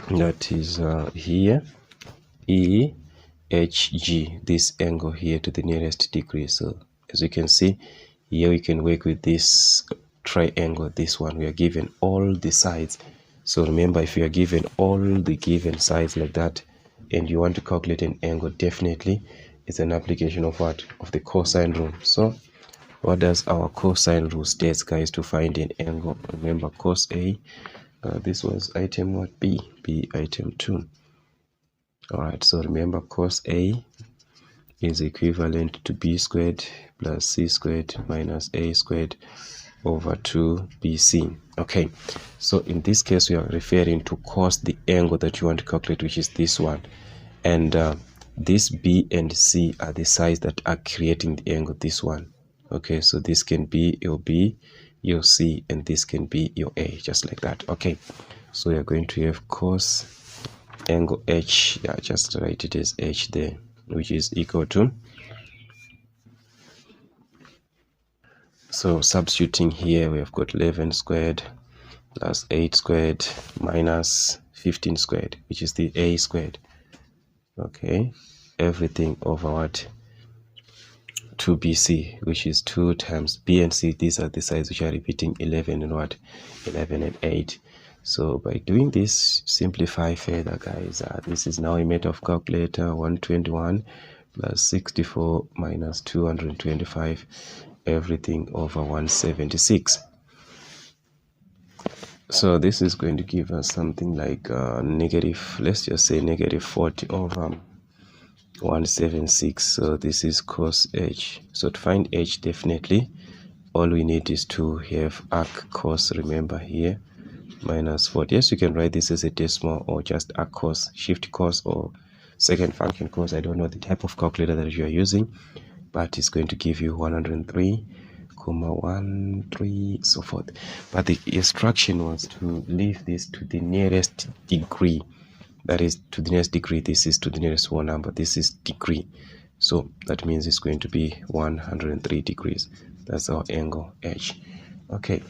that is here EHG, this angle here to the nearest degree. So as you can see here, we can work with this triangle, this one. We are given all the sides. So remember, if you are given all the given sides like that, and you want to calculate an angle, definitely it's an application of what? Of the cosine rule. So what does our cosine rule states, guys, to find an angle? Remember, cos A, this was item what? B item 2. All right, so remember, cos A is equivalent to B squared plus C squared minus A squared over 2BC. Okay, so in this case we are referring to cos the angle that you want to calculate, which is this one, and this B and C are the sides that are creating the angle, this one. Okay, so this can be your B, your C, and this can be your A, just like that. Okay, so we are going to have cos angle H, yeah, just write it as H there, which is equal to, so substituting here, we have got 11 squared plus 8 squared minus 15 squared, which is the A squared. Okay, everything over what? 2BC, which is 2 times B and C. These are the sides which are repeating, 11 and what? 11 and 8. So by doing this, simplify further, guys. This is now a method of calculator. 121 plus 64 minus 225, everything over 176. So this is going to give us something like negative, let's just say negative 40 over 176. So this is cos H. So to find H, definitely all we need is to have arc cos, remember here, minus 40. Yes, you can write this as a decimal or just arc cos, shift cos, or second function cos. I don't know the type of calculator that you are using, but it's going to give you 103,13, so forth. But the instruction was to leave this to the nearest degree. That is to the nearest degree. This is to the nearest whole number. This is degree. So that means it's going to be 103 degrees. That's our angle H. Okay.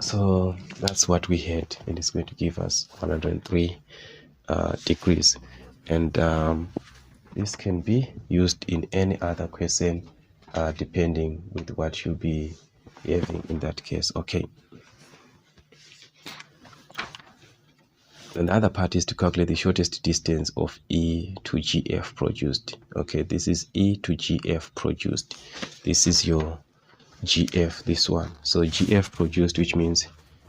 So that's what we had, and it's going to give us 103 degrees. And this can be used in any other question depending with what you'll be having in that case. Okay. And the other part is to calculate the shortest distance of E to GF produced. Okay, this is E to GF produced. This is your GF, this one. So GF produced, which means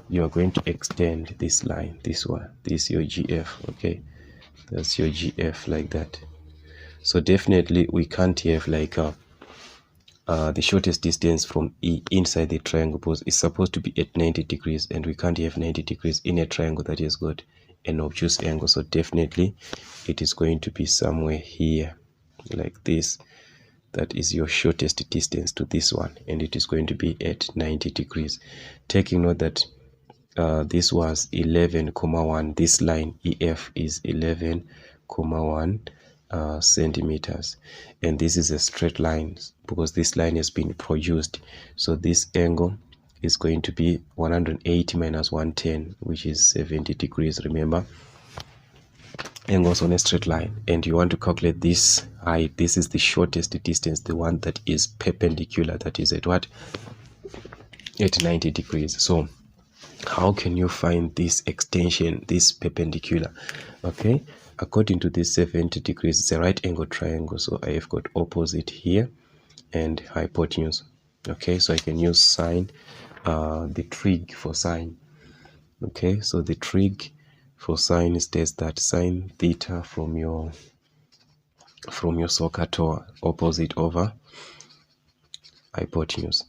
you are going to extend this line, this one. This is your GF, okay? That's your GF like that. So definitely we can't have like the shortest distance from E inside the triangle, because it's supposed to be at 90 degrees, and we can't have 90 degrees in a triangle that has got an obtuse angle. So definitely it is going to be somewhere here like this. That is your shortest distance to this one, and it is going to be at 90 degrees. Taking note that this was 11,1. This line EF is 11,1 centimeters, and this is a straight line because this line has been produced. So this angle is going to be 180 minus 110, which is 70 degrees. Remember, angles on a straight line, and you want to calculate this height. This is the shortest distance, the one that is perpendicular, that is at what? At 90 degrees. So how can you find this extension, this perpendicular? Okay, according to this 70 degrees, it's a right angle triangle. So I have got opposite here and hypotenuse. Okay, so I can use sine, the trig for sine. Okay, so the trig for sine states that sine theta from your SOHCAHTOA, opposite over hypotenuse.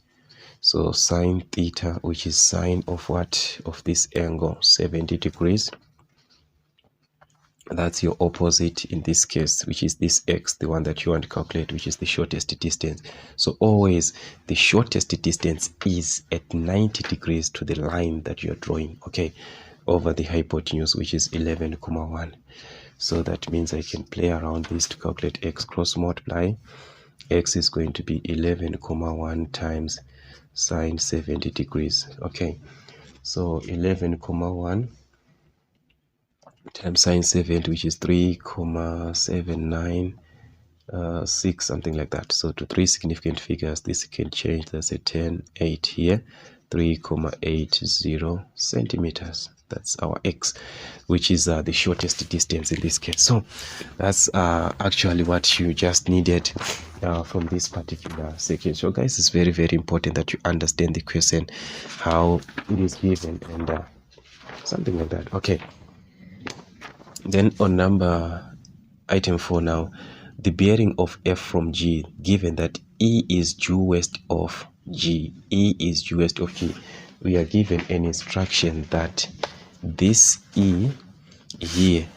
So sine theta, which is sine of what? Of this angle 70 degrees. That's your opposite in this case, which is this x, the one that you want to calculate, which is the shortest distance. So always the shortest distance is at 90 degrees to the line that you are drawing, okay, over the hypotenuse, which is 11,1. So that means I can play around this to calculate x. Cross multiply. X is going to be 11,1 times sine 70 degrees. Okay, so 11,1 times sine 70, which is 3,796, something like that. So to three significant figures, this can change. That's a 10, 8 here, 3,80 centimeters. That's our x, which is the shortest distance in this case. So that's actually what you just needed from this particular section. So guys, it's very, very important that you understand the question, how it is given, and something like that. Okay, then on item 4 now, the bearing of F from G, given that E is due west of G. E is due west of G. We are given an instruction that this E here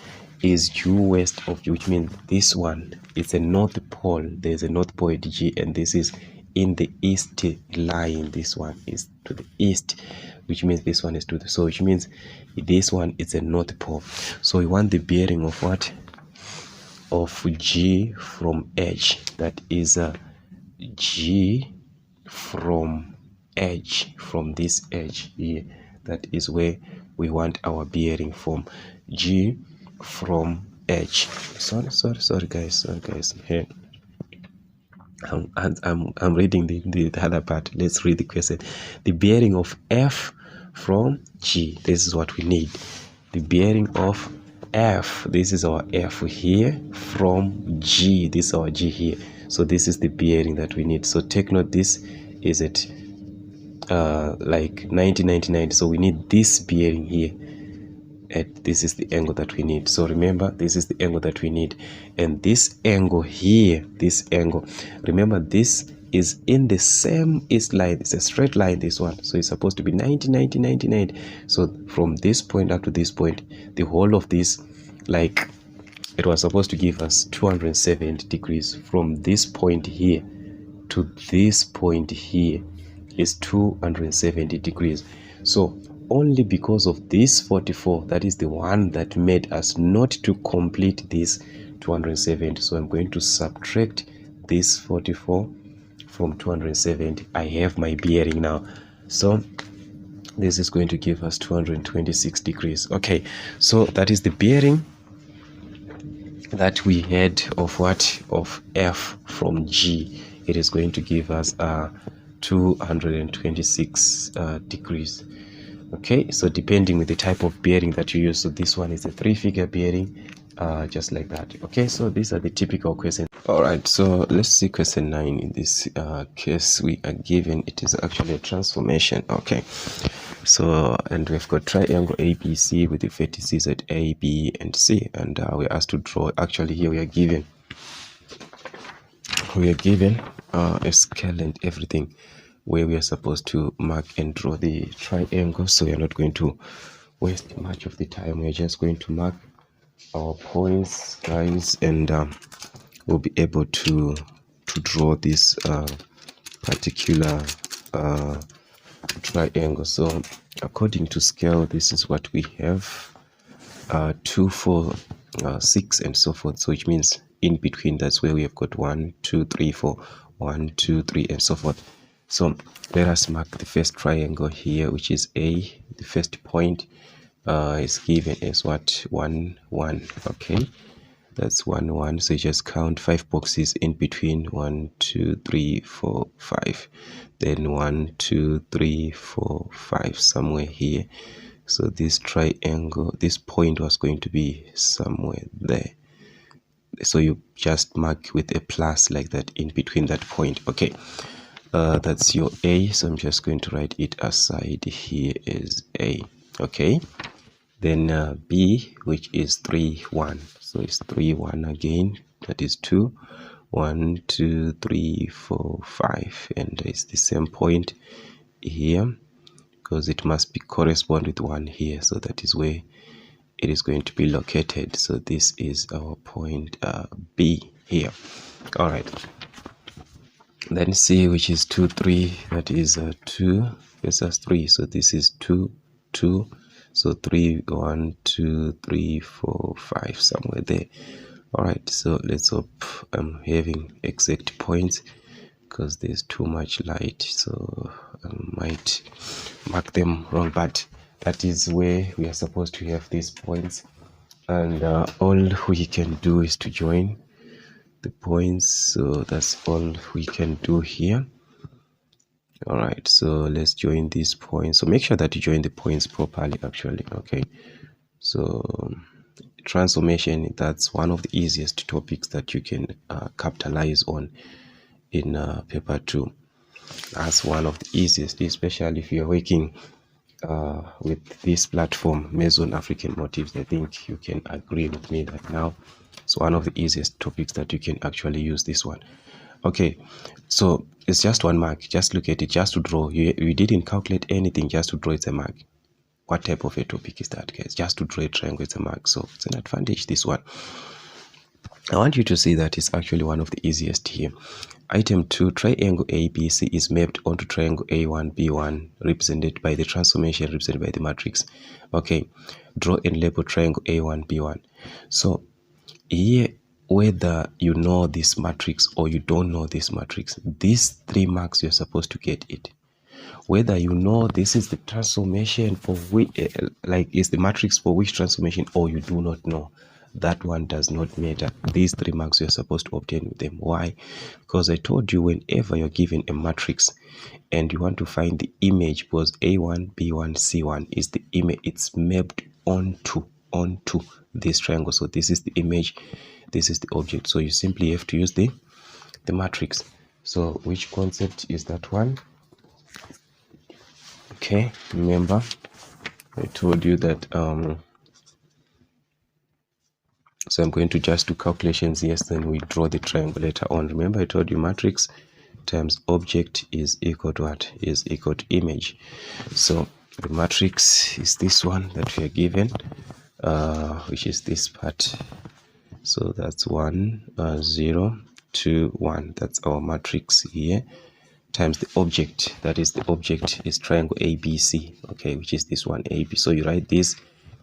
is due west of G, which means this one is a north pole. There's a north pole at G, and this is in the east line. This one is to the east, which means this one is to the, so which means this one is a north pole. So we want the bearing of what? Of G from H. That is G from H, from this edge here. That is where we want our bearing from. G from H. Sorry guys. Here I'm reading the other part. Let's read the question. The bearing of F from G. This is what we need. The bearing of F. This is our F here, from G. This is our G here. So this is the bearing that we need. So take note, this is at like 90. So we need this bearing here. This is the angle that we need. So remember, this is the angle that we need, and this angle here, this angle, remember, this is in the same east line. It's a straight line, this one. So it's supposed to be 90. So from this point up to this point, the whole of this, like, it was supposed to give us 270 degrees. From this point here to this point here is 270 degrees. So only because of this 44, that is the one that made us not to complete this 270. So I'm going to subtract this 44 from 270. I have my bearing now. So this is going to give us 226 degrees. Okay, so that is the bearing that we had of what? Of F from G. It is going to give us 226 degrees. Okay, so depending with the type of bearing that you use, so this one is a 3-figure bearing, just like that. Okay, so these are the typical questions. All right, so let's see question 9. In this case, we are given, it is actually a transformation. Okay, so, and we've got triangle ABC with the vertices at A, B, and C, and we're asked to draw. Actually, here we are given a scale and everything, where we are supposed to mark and draw the triangle. So we are not going to waste much of the time. We're just going to mark our points, guys, and we'll be able to draw this particular triangle. So according to scale, this is what we have: 2, 4, 6, and so forth. So which means in between, that's where we have got 1, 2, 3, 4, 1, 2, 3, and so forth. So let us mark the first triangle here, which is A. The first point is given as what? 1, 1. Okay, that's 1, 1. So you just count 5 boxes in between: 1, 2, 3, 4, 5. Then 1, 2, 3, 4, 5 somewhere here. So this triangle, this point was going to be somewhere there. So you just mark with a plus like that in between that point. Okay, that's your A. So I'm just going to write it aside here as A. Okay, then B, which is 3, 1. So it's 3, 1 again. That is 2. 1, 2, 3, 4, 5. And it's the same point here, because it must be correspond with 1 here. So that is where it is going to be located. So this is our point B here. All right. Then C, which is 2, 3. That is 2 versus 3. So this is 2, 2. So 3, 1, 2, 3, 4, 5, somewhere there. All right. So let's hope I'm having exact points, because there's too much light, so I might mark them wrong, but that is where we are supposed to have these points, and all we can do is to join the points. So that's all we can do here. All right, so let's join these points. So make sure that you join the points properly, actually. Okay, so transformation, that's one of the easiest topics that you can capitalize on in paper 2. That's one of the easiest, especially if you're working with this platform, Maison African Motifs. I think you can agree with me that now it's one of the easiest topics that you can actually use this one. Okay, so it's just 1 mark. Just look at it, just to draw. You didn't calculate anything, just to draw, it's a mark. What type of a topic is that, guys? Just to draw a triangle, it's a mark. So it's an advantage, this one. I want you to see that it's actually one of the easiest here. Item 2, triangle ABC is mapped onto triangle A1, B1, represented by the transformation, represented by the matrix. Okay, draw and label triangle A1, B1. So here, whether you know this matrix or you don't know this matrix, these 3 marks you're supposed to get it. Whether you know this is the transformation for which, like is the matrix for which transformation, or you do not know, that one does not matter. These 3 marks you're supposed to obtain with them. Why? Because I told you, whenever you're given a matrix and you want to find the image, because A1, B1, C1 is the image, it's mapped onto this triangle. So this is the image, this is the object. So you simply have to use the matrix. So which concept is that one? Okay, remember I told you that so I'm going to just do calculations, yes, then we draw the triangle later on. Remember I told you matrix times object is equal to what? Is equal to image. So the matrix is this one that we are given, which is this part. So that's 1, 0, 2, 1. That's our matrix here, times the object. That is, the object is triangle ABC, okay, which is this one, AB. So you write these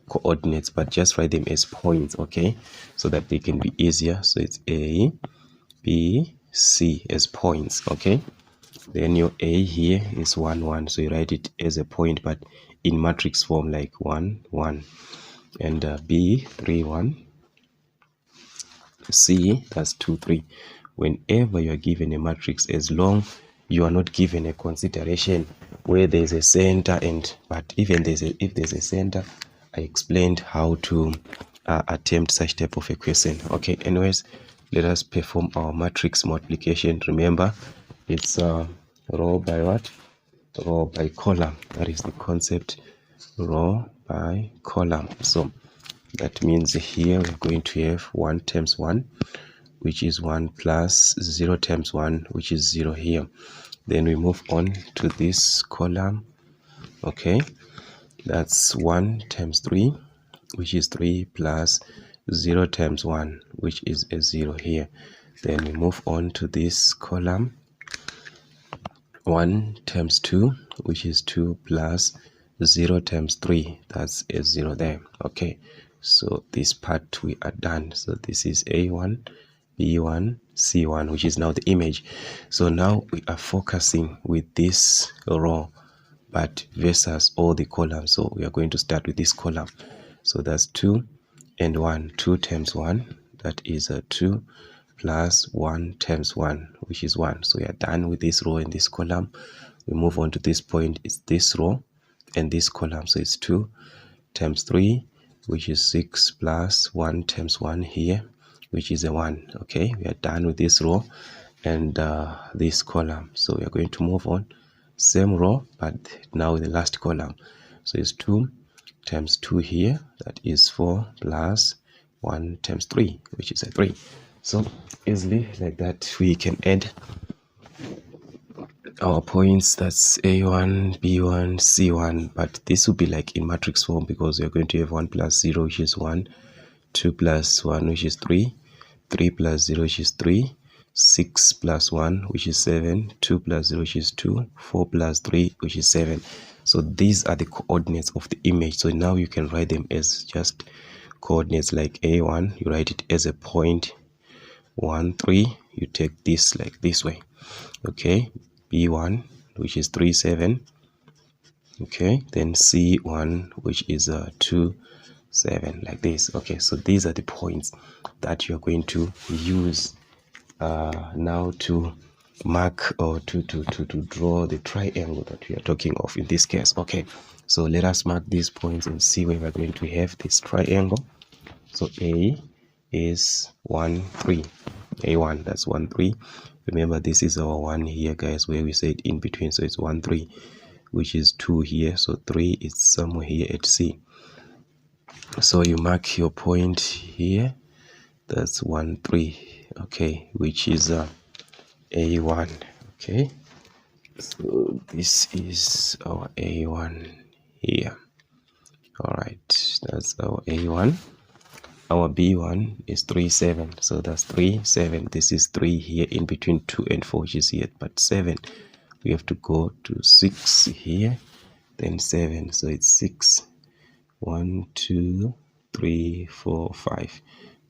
coordinates, but just write them as points, okay, so that they can be easier. So it's A, B, C as points, okay. Then your A here is 1, 1. So you write it as a point, but in matrix form, like 1, 1. And B, 3, 1. C, that's 2, 3. Whenever you are given a matrix, as long you are not given a consideration where there's a center, but even if there's a center, I explained how to attempt such type of a question. Okay, anyways, let us perform our matrix multiplication. Remember, it's row by what? Row by column. That is the concept, row by column. So that means here we're going to have 1 times 1, which is 1, plus 0 times 1, which is 0 here. Then we move on to this column. Okay, that's 1 times 3, which is 3, plus 0 times 1, which is a 0 here. Then we move on to this column. 1 times 2, which is 2, plus 0 times 3, that's a 0 there. Okay, so this part we are done. So this is A1, B1, C1, which is now the image. So now we are focusing with this row, but versus all the columns. So we are going to start with this column. So that's 2 and 1. 2 times 1, that is a 2, plus 1 times 1, which is 1. So we are done with this row and this column. We move on to this point. It's this row and this column. So it's 2 times 3, which is 6, plus 1 times 1 here, which is a 1. Okay, we are done with this row and this column. So we are going to move on. Same row, but now the last column. So it's 2 times 2 here, that is 4, plus 1 times 3, which is a 3. So easily like that we can add our points. That's A1, B1, C1, but this will be like in matrix form, because we're going to have 1 plus 0, which is 1, 2 plus 1, which is 3, 3 plus 0, which is 3, 6 plus 1, which is 7, 2 plus 0, which is 2, 4 plus 3, which is 7. So these are the coordinates of the image. So now you can write them as just coordinates. Like A1, you write it as a point 1, 3, you take this like this way. Okay, B1, which is 3, 7. Okay, then C1, which is 2, 7, like this. Okay, so these are the points that you're going to use now to mark or to draw the triangle that we are talking of in this case. Okay, so let us mark these points and see where we're going to have this triangle. So A is 1, 3. A1, that's 1, 3. Remember, this is our 1 here, guys, where we said in between. So it's 1, 3, which is 2 here. So 3 is somewhere here at C. So you mark your point here. That's 1, 3. Okay, which is A1. Okay, so this is our A1 here. All right, that's our A1. Our B1 is 3, 7. So that's 3, 7. This is 3 here in between 2 and 4, which is here. But 7, we have to go to 6 here, then 7. So it's 6. 1, 2, 3, 4, 5.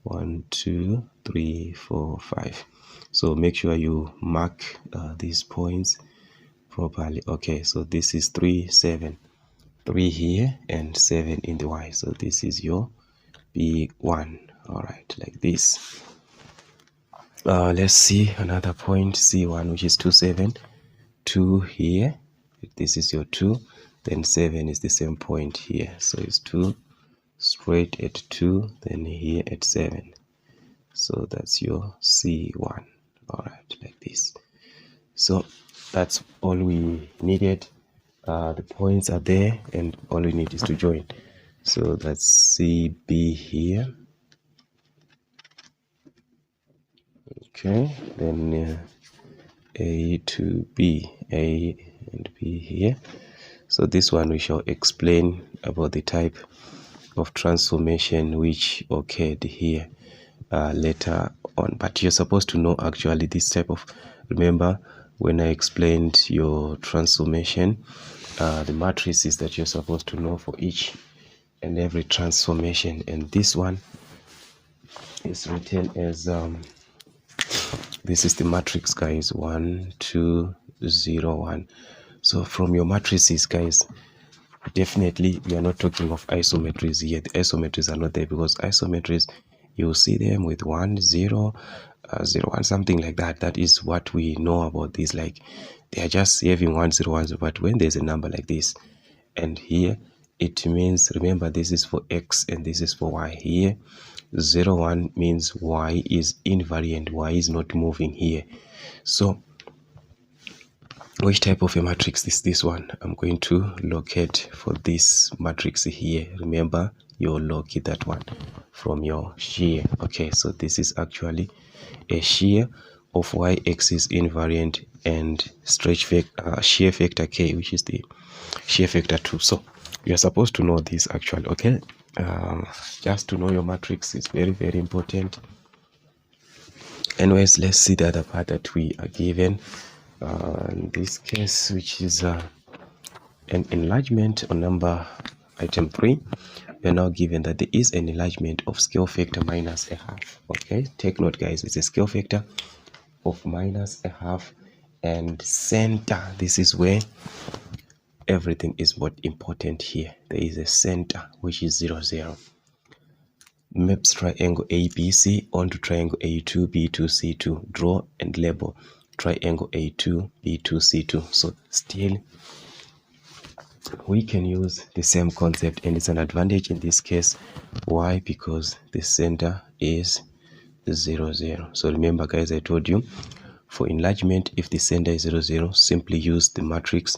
1, 2, 3, 4, 5. So make sure you mark these points properly. Okay, so this is 3, 7. 3 here and 7 in the Y. So this is your B1. All right, like this. Let's see another point, C1, which is 2, 7. 2 here. This is your 2. Then 7 is the same point here. So it's 2 straight at 2, then here at 7. So that's your C1. All right, like this. So that's all we needed. The points are there, and all we need is to join. So that's CB here. Okay, then A to B, A and B here. So this one we shall explain about the type of transformation which occurred here later on. But you're supposed to know actually this type of, remember when I explained your transformation, the matrices that you're supposed to know for each and every transformation. And this one is written as, this is the matrix, guys, 1, 2, 0, 1. So from your matrices, guys, definitely we are not talking of isometries here. The isometries are not there, because isometries, you'll see them with 1, 0, 0 1, something like that. That is what we know about this. Like they are just having 1 0 1 0, but when there's a number like this, and here it means, remember, this is for x and this is for y. Here 0 1 means y is invariant, y is not moving here. So which type of a matrix is this one? I'm going to locate for this matrix here. Remember, you'll locate that one from your shear. Okay, so this is actually a shear of y-axis invariant and stretch vector, shear vector k, which is the shear vector 2. So you're supposed to know this actually. Okay, just to know your matrix is very, very important. Anyways, let's see the other part that we are given. In this case, which is an enlargement on number item 3, we are now given that there is an enlargement of scale factor minus a half. Okay, take note guys, it's a scale factor of minus a half, and center, this is where everything is what important here. There is a center which is 0 0. Maps triangle ABC onto triangle A2 B2 C2. Draw and label triangle A2 B2 C2. So still we can use the same concept, and it's an advantage in this case. Why? Because the center is 0 0. So remember guys, I told you for enlargement, if the center is 0 0, simply use the matrix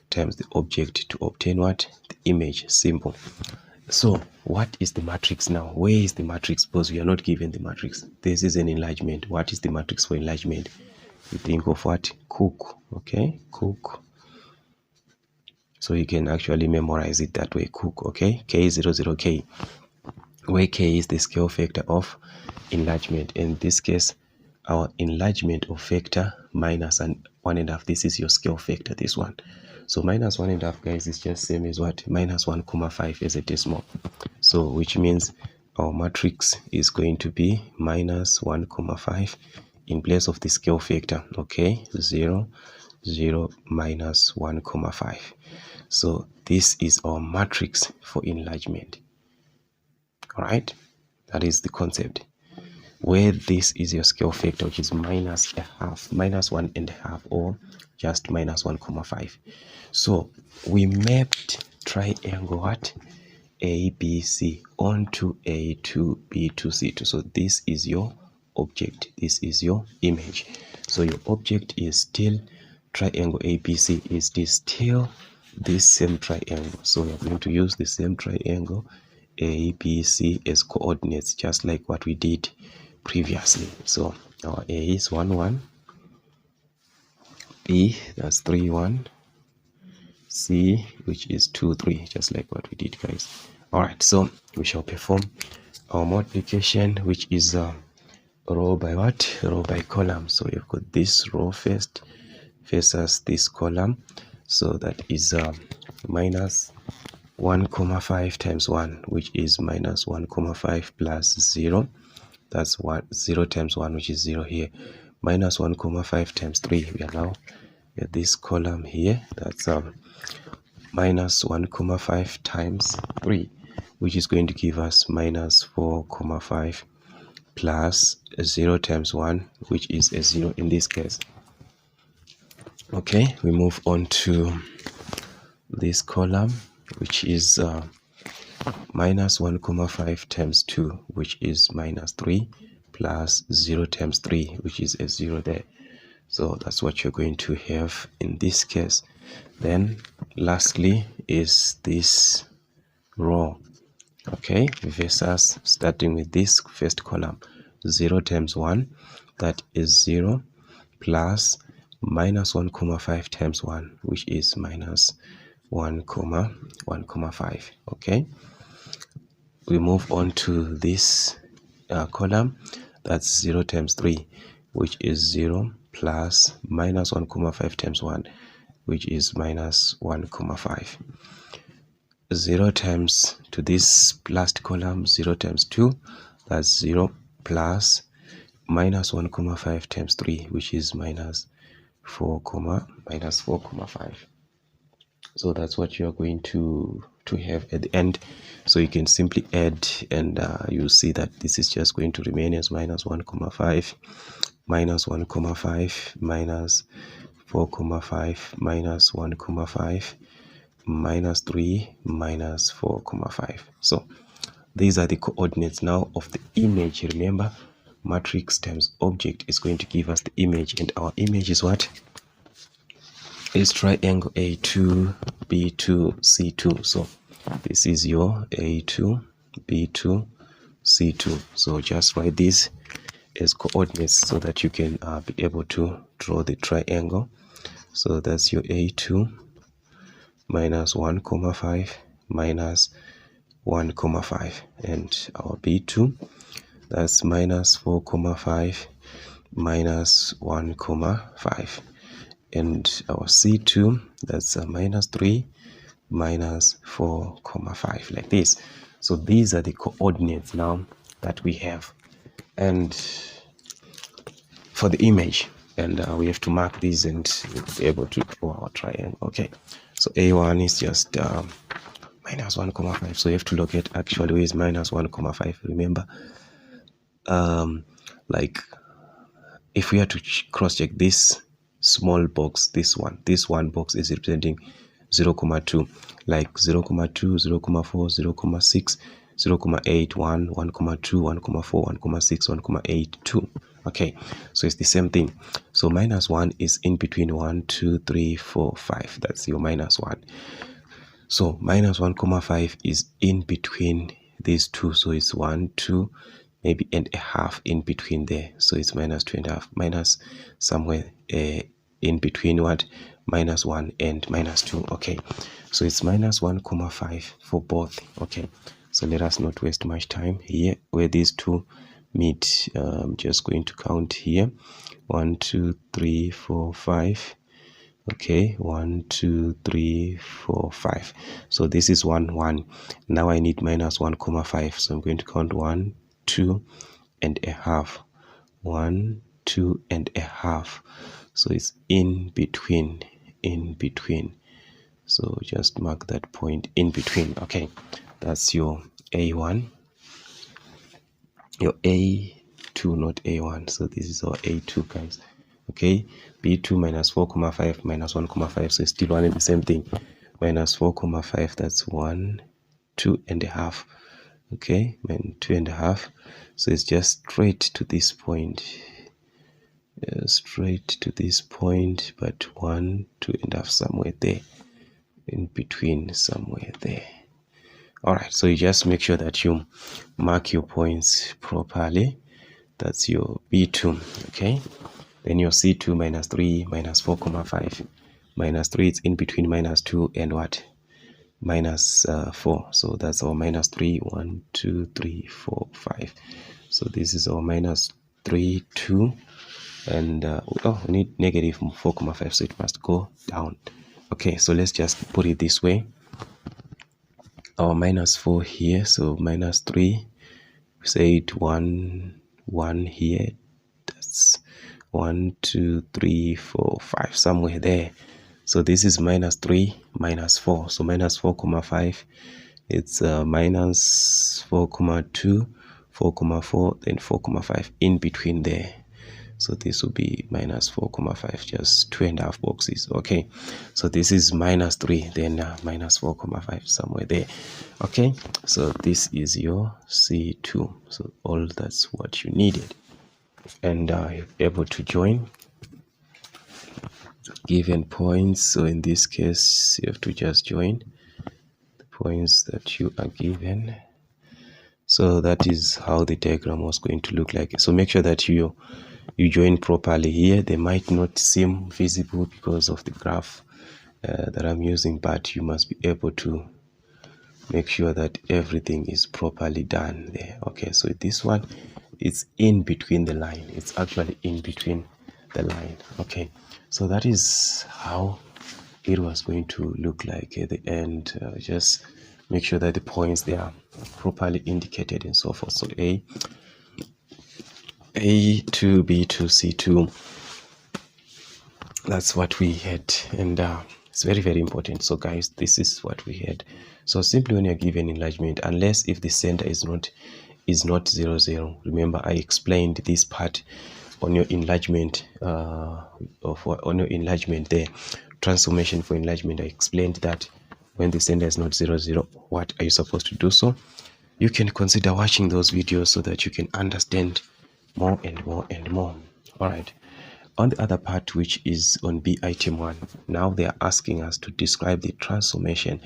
times the object to obtain what? The image. Simple. So what is the matrix now? Where is the matrix? Because we are not given the matrix. This is an enlargement. What is the matrix for enlargement? You think of what? Cook. Okay, Cook. So you can actually memorize it that way. Cook. Okay, K00K, where K is the scale factor of enlargement. In this case, our enlargement of factor minus and 1.5. This is your scale factor, this one. So minus 1.5 guys is just same as what? Minus 1,5 as a decimal. So which means our matrix is going to be minus 1,5 in place of the scale factor. Okay, 0 0 minus 1,5. So this is our matrix for enlargement. All right, that is the concept, where this is your scale factor, which is minus a half, minus 1.5, or just minus 1,5. So we mapped triangle what? ABC onto A2 B2 C2. So this is your object, this is your image. So your object is still triangle ABC, is this still this same triangle. So we are going to use the same triangle ABC as coordinates, just like what we did previously. So our A is 1 1, B, that's 3 1, C, which is 2 3, just like what we did guys. All right, so we shall perform our multiplication, which is row by what? Row by column. So we've got this row first versus this column. So that is minus 1,5 times 1, which is minus 1,5 plus 0. That's 0 times 1, which is 0 here. Minus 1,5 times 3. We are now at this column here. That's minus 1,5 times 3, which is going to give us minus 4,5 plus 0 times 1, which is a 0 in this case. Okay, we move on to this column, which is minus 1,5 times 2, which is minus 3, plus 0 times 3, which is a 0 there. So that's what you're going to have in this case. Then lastly is this row. Okay, versus starting with this first column, 0 times 1, that is 0, plus minus 1,5 times 1, which is minus 1,5. Okay, we move on to this column, that's 0 times 3, which is 0, plus minus 1,5 times 1, which is minus 1,5. 0 times to this last column, 0 times 2, that's 0, plus minus 1,5 times 3, which is minus 4,5. So that's what you are going to have at the end. So you can simply add, and you'll see that this is just going to remain as minus 1,5 minus 1,5 minus 4,5 minus 1,5 minus 3 minus 4,5. So these are the coordinates now of the image. Remember, matrix times object is going to give us the image, and our image is what? Is triangle A2, B2, C2. So this is your A2, B2, C2. So just write this as coordinates so that you can be able to draw the triangle. So that's your A2 minus 1,5 minus 1,5, and our B2, that's minus 4,5 minus 1,5, and our C2, that's minus 3 minus 4,5, like this. So these are the coordinates now that we have, and for the image, and we have to mark these and be able to draw our triangle. Okay, so A1 is just minus 1,5. So you have to locate actually where is minus 1,5. Remember, like if we are to cross-check this small box, this one box is representing 0,2, like 0,2, 0,4, 0,6, 0,8, 1, 1,2, 1,4, 1,6, 1,8, 2. Okay, so it's the same thing. So minus 1 is in between 1, 2, 3, 4, 5. That's your minus 1. So minus 1,5 is in between these two. So it's 1, 2, maybe and a half in between there. So it's minus 2.5, minus somewhere in between what? Minus 1 and minus 2. Okay, so it's minus 1,5 for both. Okay, so let us not waste much time here where these two meet. I'm just going to count here. 1, 2, 3, 4, 5. Okay, 1, 2, 3, 4, 5. So this is 1, 1. Now I need minus 1,5. So I'm going to count 1, 2 and a half. 1, 2 and a half. So it's in between. So just mark that point in between. Okay, that's your A1. Your A2, not A1. So this is our A2, guys. Okay, B2 minus 4,5 minus 1,5. So it's still one and the same thing. Minus 4,5, that's 1, 2 and a half. Okay, and 2 and a half. So it's just straight to this point. Straight to this point, but 1, 2 and a half somewhere there. In between somewhere there. Alright, so you just make sure that you mark your points properly. That's your B2, okay? Then your C2 minus 3 minus 4,5. Minus 3 is in between minus 2 and what? Minus 4. So that's our minus 3. 1, 2, 3, 4, 5. So this is our minus 3, 2. And we need negative 4,5, so it must go down. Okay, so let's just put it this way. Our minus 4 here, so minus 3. We say it 1, 1 here. That's 1, 2, 3, 4, 5, somewhere there. So this is minus 3, minus 4. So minus 4,5. It's minus 4,2, 4,4, then 4,5 in between there. So this will be minus 4,5, just 2.5 boxes. Okay, so this is minus 3, then minus 4,5 somewhere there. Okay, so this is your C2. So all that's what you needed, and you're able to join given points. So in this case, you have to just join the points that you are given. So that is how the diagram was going to look like. So make sure that you join properly here. They might not seem visible because of the graph that I'm using, but you must be able to make sure that everything is properly done there. Okay, so this one, it's in between the line. It's actually in between the line. Okay, so that is how it was going to look like at the end. Just make sure that the points, they are properly indicated and so forth. So A2, B2, C2, that's what we had. And It's very, very important. So guys, this is what we had. So simply when you're given enlargement, unless if the center is not 0 0, remember I explained this part on your enlargement on your enlargement there, transformation for enlargement. I explained that when the center is not 0 0, what are you supposed to do? So you can consider watching those videos so that you can understand more and more and more. All right. On the other part, which is on B item 1, now they are asking us to describe the transformation,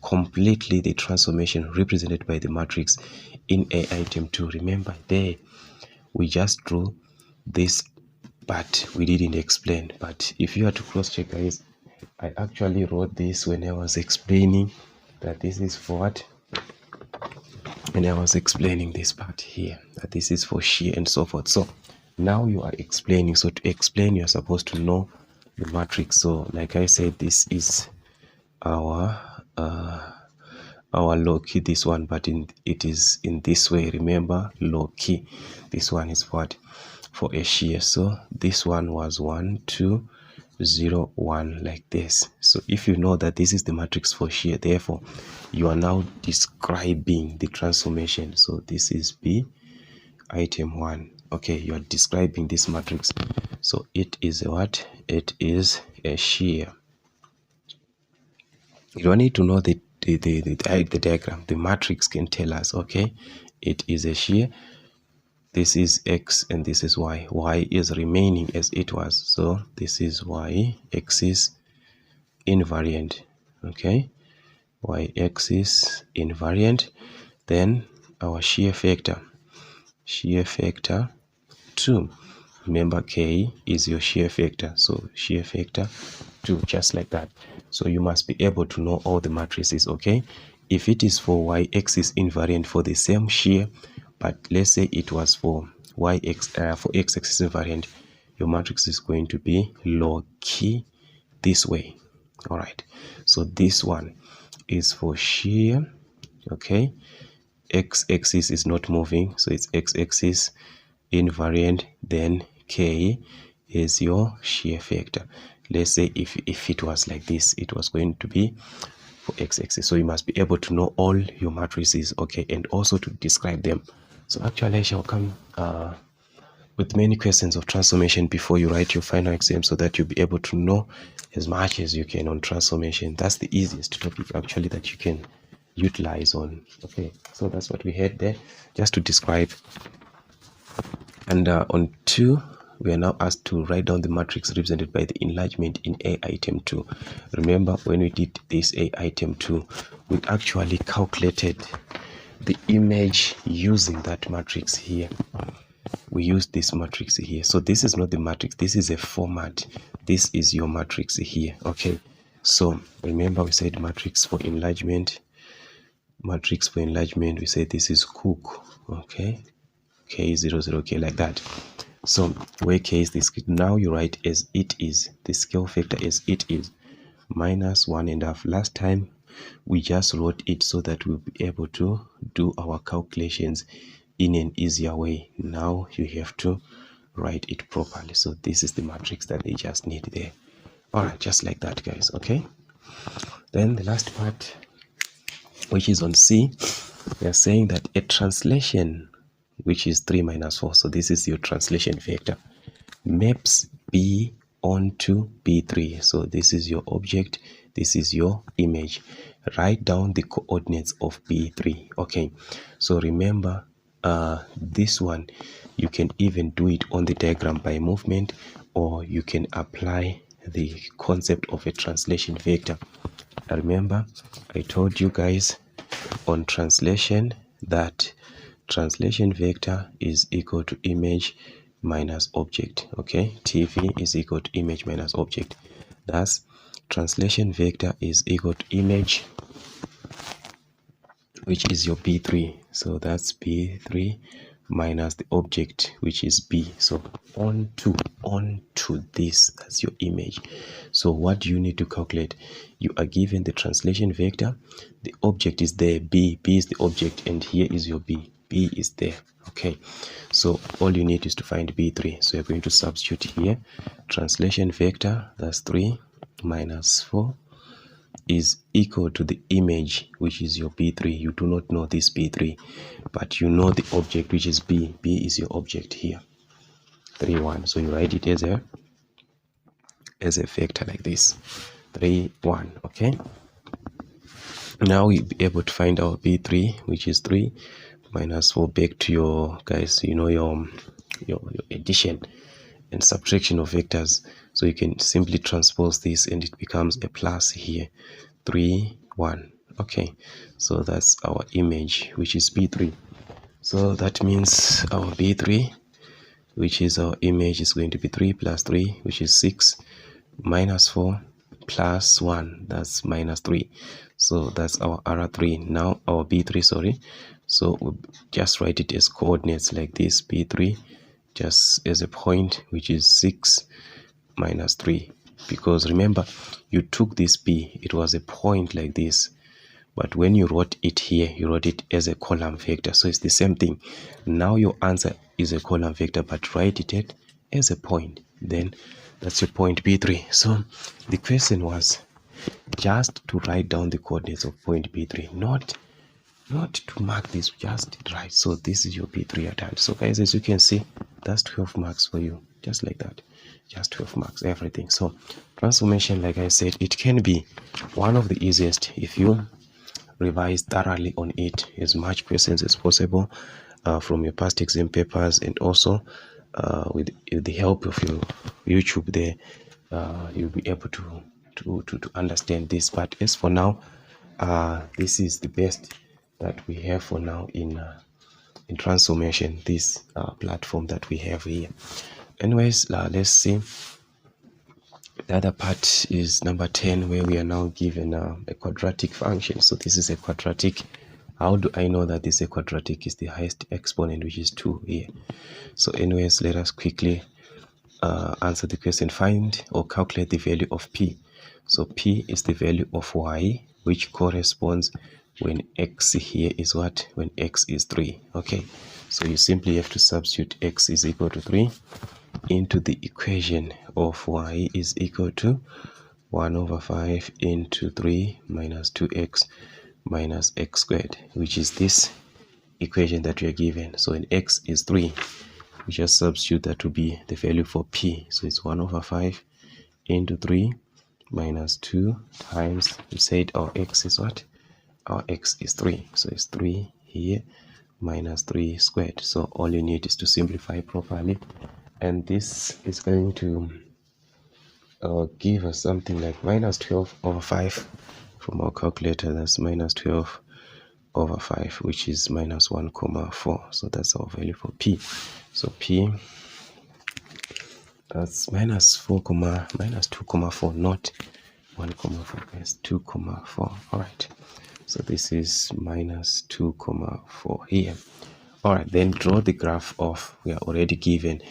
completely the transformation represented by the matrix in A item 2. Remember there, we just drew this, but we didn't explain. But if you are to cross check, guys, I actually wrote this when I was explaining that this is for what? When I was explaining this part here, that this is for shear and so forth. So now you are explaining. So to explain, you are supposed to know the matrix. So like I said, this is our loci, this one, but it is in this way. Remember, loci, this one is what? For a shear. So this one was 1 2 0 1, like this. So if you know that this is the matrix for shear, therefore you are now describing the transformation. So this is B item 1. Okay, you are describing this matrix. So it is a what? It is a shear. You don't need to know the diagram. The matrix can tell us, okay, it is a shear. This is X and this is Y. Y is remaining as it was. So this is Y. X is invariant. Okay. Y axis invariant. Then our shear factor. Shear factor 2. Remember, K is your shear factor. So shear factor 2, just like that. So you must be able to know all the matrices, okay? If it is for Y axis invariant for the same shear, but let's say it was for for X axis invariant, your matrix is going to be loci this way. All right. So this one is for shear, okay? X axis is not moving, so it's X axis invariant. Then K is your shear factor. Let's say if it was like this, it was going to be for X axis. So you must be able to know all your matrices, okay, and also to describe them. So actually I shall come with many questions of transformation before you write your final exam, so that you'll be able to know as much as you can on transformation. That's the easiest topic actually that you can utilize on. Okay, so that's what we had there, just to describe. And on 2, we are now asked to write down the matrix represented by the enlargement in A item 2. Remember, when we did this A item 2, we actually calculated the image using that matrix here. We used this matrix here. So this is not the matrix, this is a format. This is your matrix here. Okay, so remember we said matrix for enlargement. Matrix for enlargement, we say this is Cook. Okay, K 0 0, K, like that. So where K is this, now you write as it is, the scale factor as it is, minus 1.5. Last time we just wrote it so that we'll be able to do our calculations in an easier way. Now you have to write it properly. So this is the matrix that they just need there. All right, just like that, guys. Okay, then the last part, which is on C, we are saying that a translation, which is 3 minus 4, so this is your translation vector, maps B onto B3. So this is your object, this is your image. Write down the coordinates of B3. Okay, so remember, this one, you can even do it on the diagram by movement, or you can apply the concept of a translation vector. Remember, I told you guys on translation that translation vector is equal to image minus object. Okay, TV is equal to image minus object. Thus, translation vector is equal to image, which is your B3. So that's B3 minus the object, which is B. So onto this, that's your image. So what do you need to calculate? You are given the translation vector, the object is there, B is the object, and here is your B is there. Okay, so all you need is to find B3. So you're going to substitute here, translation vector, that's 3 minus 4 is equal to the image, which is your B3. You do not know this B3, but you know the object, which is B. B is your object here, 3, 1. So you write it as a vector like this, 3, 1. Okay. Now we'll be able to find our B3, which is 3 minus 4. Back to your guys, you know, your addition and subtraction of vectors. So you can simply transpose this and it becomes a plus here, 3, 1. Okay, so that's our image, which is B3. So that means our B3, which is our image, is going to be 3 plus 3, which is 6, minus 4 plus 1, that's minus 3. So that's our R3. Now our B3, sorry. So we'll just write it as coordinates like this, B3, just as a point, which is 6 minus 3. Because remember, you took this B, it was a point like this. But when you wrote it here, you wrote it as a column vector. So it's the same thing. Now your answer is a column vector, but write it as a point. Then that's your point B3. So the question was just to write down the coordinates of point B3, not to mark this, just right. So this is your B3 at hand. So guys, as you can see, that's 12 marks for you, just like that. Just 12 marks, everything. So transformation, like I said, it can be one of the easiest if you revise thoroughly on it, as much questions as possible from your past exam papers, and also with the help of your YouTube there, you'll be able to understand this. But as for now, this is the best that we have for now in transformation, this platform that we have here. Anyways, let's see. The other part is number 10, where we are now given a quadratic function. So this is a quadratic. How do I know that this is a quadratic? Is the highest exponent, which is 2 here. So anyways, let us quickly answer the question. Find or calculate the value of P. So P is the value of Y, which corresponds when X here is what? When X is 3. Okay, so you simply have to substitute X is equal to 3 into the equation of Y is equal to 1 over 5 into 3 minus 2x minus x squared, which is this equation that we are given. So when X is 3, we just substitute that to be the value for P. So it's 1 over 5 into 3 minus 2 times, we said our X is what? Our X is 3. So it's 3 here minus 3 squared. So all you need is to simplify properly. And this is going to give us something like minus 12 over 5 from our calculator. That's minus 12 over 5, which is minus 1 comma 4. So that's our value for P. So P, that's minus 2 comma 4, not 1 comma 4. Yes, 2 comma 4. All right. So this is minus 2 comma 4 here. All right. Then draw the graph of. We are already given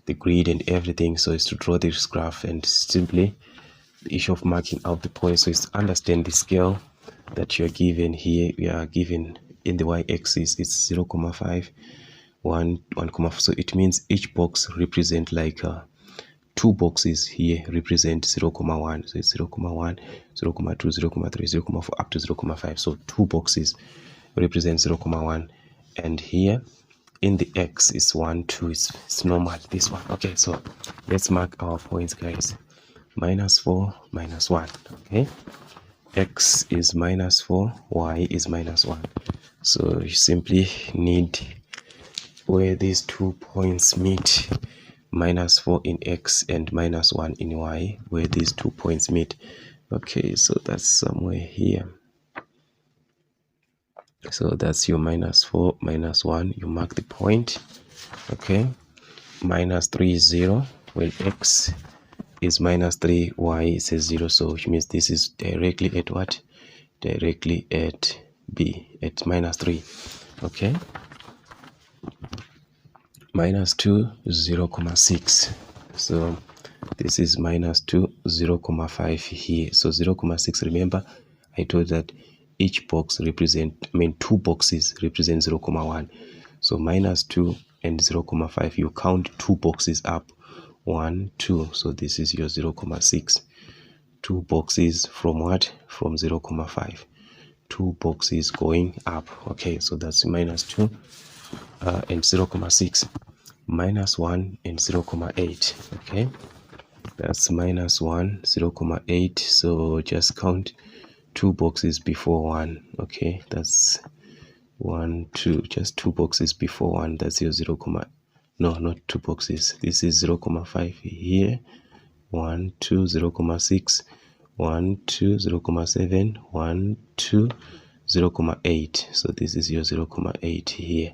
the grid and everything, so it's to draw this graph, and simply the issue of marking out the points. So it's to understand the scale that you're given here. We are given in the y-axis it's 0.5, 1, 1, so it means each box represent like 2 boxes here represent 0.1. So it's 0.1, 0.2, 0.3, 0.4 up to 0.5. So 2 boxes represent 0.1, and here in the x is 1, 2, it's normal, this one. Okay, so let's mark our points, guys. Minus 4, minus 1. Okay, x is minus 4, y is minus 1. So you simply need where these 2 points meet, minus 4 in x and minus 1 in y, where these 2 points meet. Okay, so that's somewhere here. So that's your minus 4, minus 1. You mark the point. Okay. Minus 3 is 0. When x is minus 3, y is a 0. So which means this is directly at what? Directly at B, at minus 3. Okay. Minus 2, 0.6. So this is minus 2, 0.5 here. So 0.6, remember, I told that each box represent, 2 boxes represent 0.1. So minus 2 and 0.5, you count 2 boxes up. 1, 2. So this is your 0.6. 2 boxes from what? From 0, 5. 2 boxes going up. Okay, so that's minus 2 and 0, 6. Minus 1 and 0, 8. Okay, that's minus 1, 0, 8. So just count 2 boxes before 1. Okay, that's 1, 2, just 2 boxes before 1. That's your 0, no, not 2 boxes. This is 0, 5 here. 1, 2, 0, 6. 1, 2, 0, 7. 1, 2, 0, 8. So this is your 0, 8 here.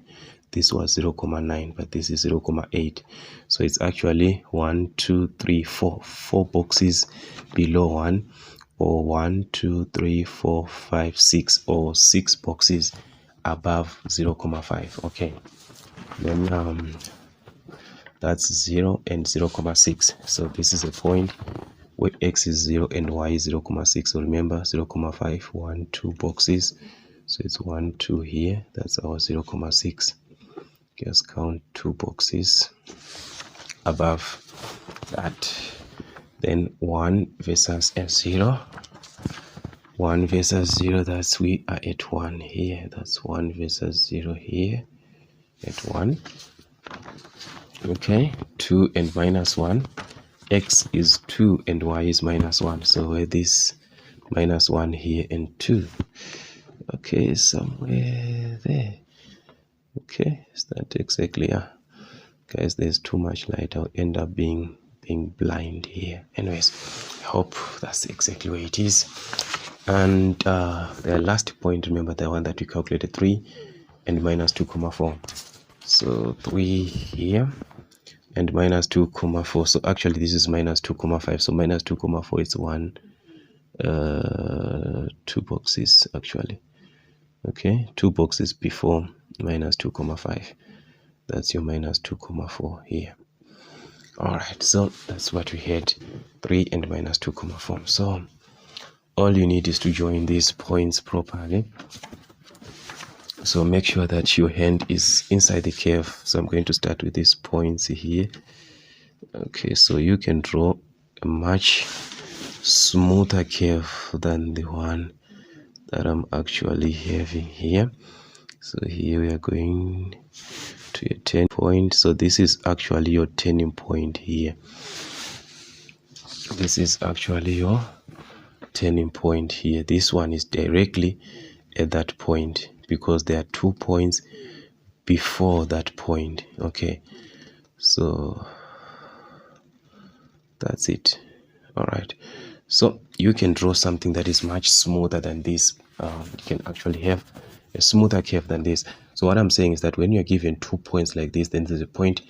This was 0, 9, but this is 0, 8. So it's actually 1, 2, 3, 4. 4 boxes below 1, or 1, 2, 3, 4, 5, 6, or 6 boxes above 0, 5. Okay. Then that's 0 and 0, 6. So this is a point where x is 0 and y is 0, 6. So remember 0, 5, 1, 2 boxes. So it's 1, 2 here. That's our 0, 6. Just count 2 boxes above that. Then 1 versus a 0. 1 versus 0, that's we are at 1 here. That's 1 versus 0 here at 1. Okay, 2 and minus 1. X is 2 and y is minus 1. So where this minus 1 here and 2. Okay, somewhere there. Okay, is that exactly? Guys, there's too much light. I'll end up being blind here. Anyways, I hope that's exactly where it is. And the last point, remember the one that we calculated, 3 and minus 2, 4. So 3 here and minus 2, 4. So actually this is minus 2, 5. So minus 2, 4 is 1, 2 boxes actually. Okay, 2 boxes before minus 2, 5. That's your minus 2, 4 here. Alright, so that's what we had, 3 and minus 2, 4. So all you need is to join these points properly. So make sure that your hand is inside the curve. So I'm going to start with these points here. Okay, so you can draw a much smoother curve than the one that I'm actually having here. So here we are going to a 10 point. So this is actually your turning point here. This is actually your turning point here. This one is directly at that point because there are 2 points before that point. Okay, so that's it. All right, so you can draw something that is much smoother than this. You can actually have a smoother curve than this. So what I'm saying is that when you're given 2 points like this, then there's a point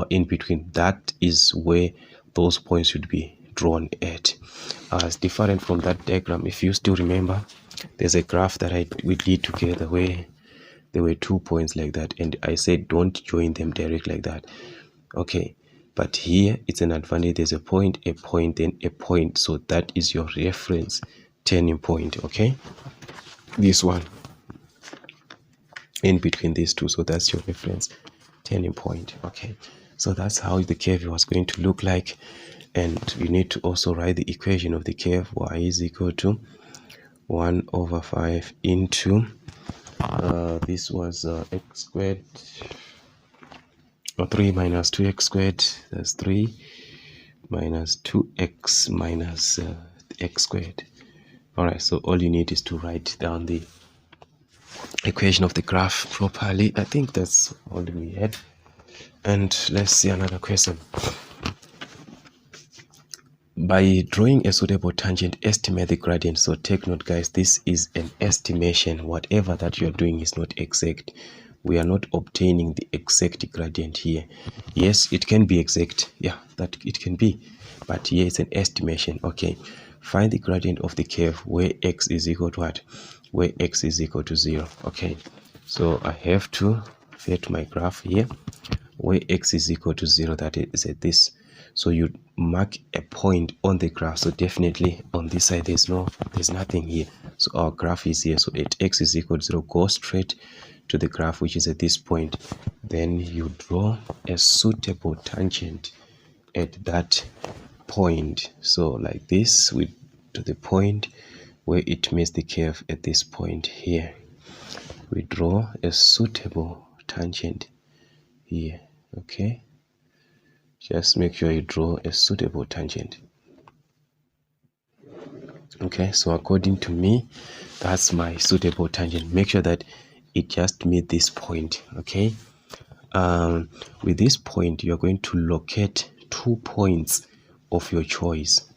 in between. That is where those points should be drawn at. It's different from that diagram. If you still remember, there's a graph that we did together where there were 2 points like that, and I said don't join them direct like that. Okay, but here it's an advantage. There's a point, then a point. So that is your reference turning point. Okay, this one in between these two, so that's your reference turning point. Okay, so that's how the curve was going to look like. And you need to also write the equation of the curve. Y is equal to 1 over 5 into this was x squared, or 3 minus 2x squared. That's 3 minus 2x minus x squared. All right, so all you need is to write down the equation of the graph properly. I think that's all we had. And let's see another question. By drawing a suitable tangent, estimate the gradient. So take note, guys, this is an estimation. Whatever that you're doing is not exact. We are not obtaining the exact gradient here. Yes, it can be exact. Yeah, that it can be. But here it's an estimation. Okay, find the gradient of the curve where x is equal to what? Where x is equal to 0. Okay, so I have to fit my graph here where x is equal to 0. That is at this. So you mark a point on the graph. So definitely on this side there's nothing here. So our graph is here. So at x is equal to 0, go straight to the graph which is at this point. Then you draw a suitable tangent at that point. So like this, we to the point where it meets the curve at this point here. We draw a suitable tangent here. Okay, just make sure you draw a suitable tangent. Okay, so according to me, that's my suitable tangent. Make sure that it just meets this point. Okay, with this point you are going to locate 2 points of your choice.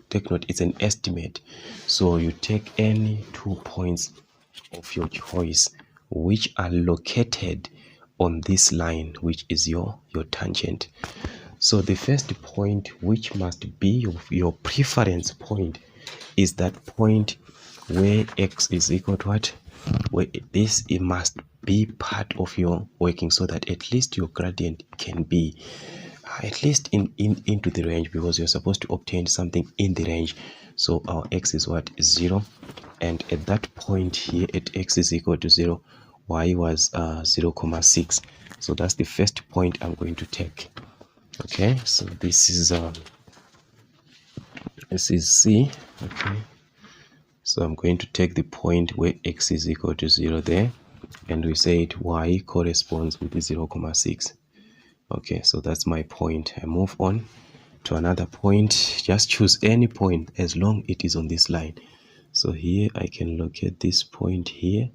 Take note, it's an estimate, so you take any 2 points of your choice which are located on this line, which is your tangent. So the first point, which must be your preference point, is that point where x is equal to what, where it must be part of your working, so that at least your gradient can be at least into the range, because you're supposed to obtain something in the range. So our x is what, 0, and at that point here at x is equal to 0, y was 0,6. so that's the first point I'm going to take. Okay, so this is C. Okay, so I'm going to take the point where x is equal to 0 there, and we said y corresponds with the 0,6. Okay, so that's my point. I move on to another point. Just choose any point as long it is on this line. So here I can locate this point here,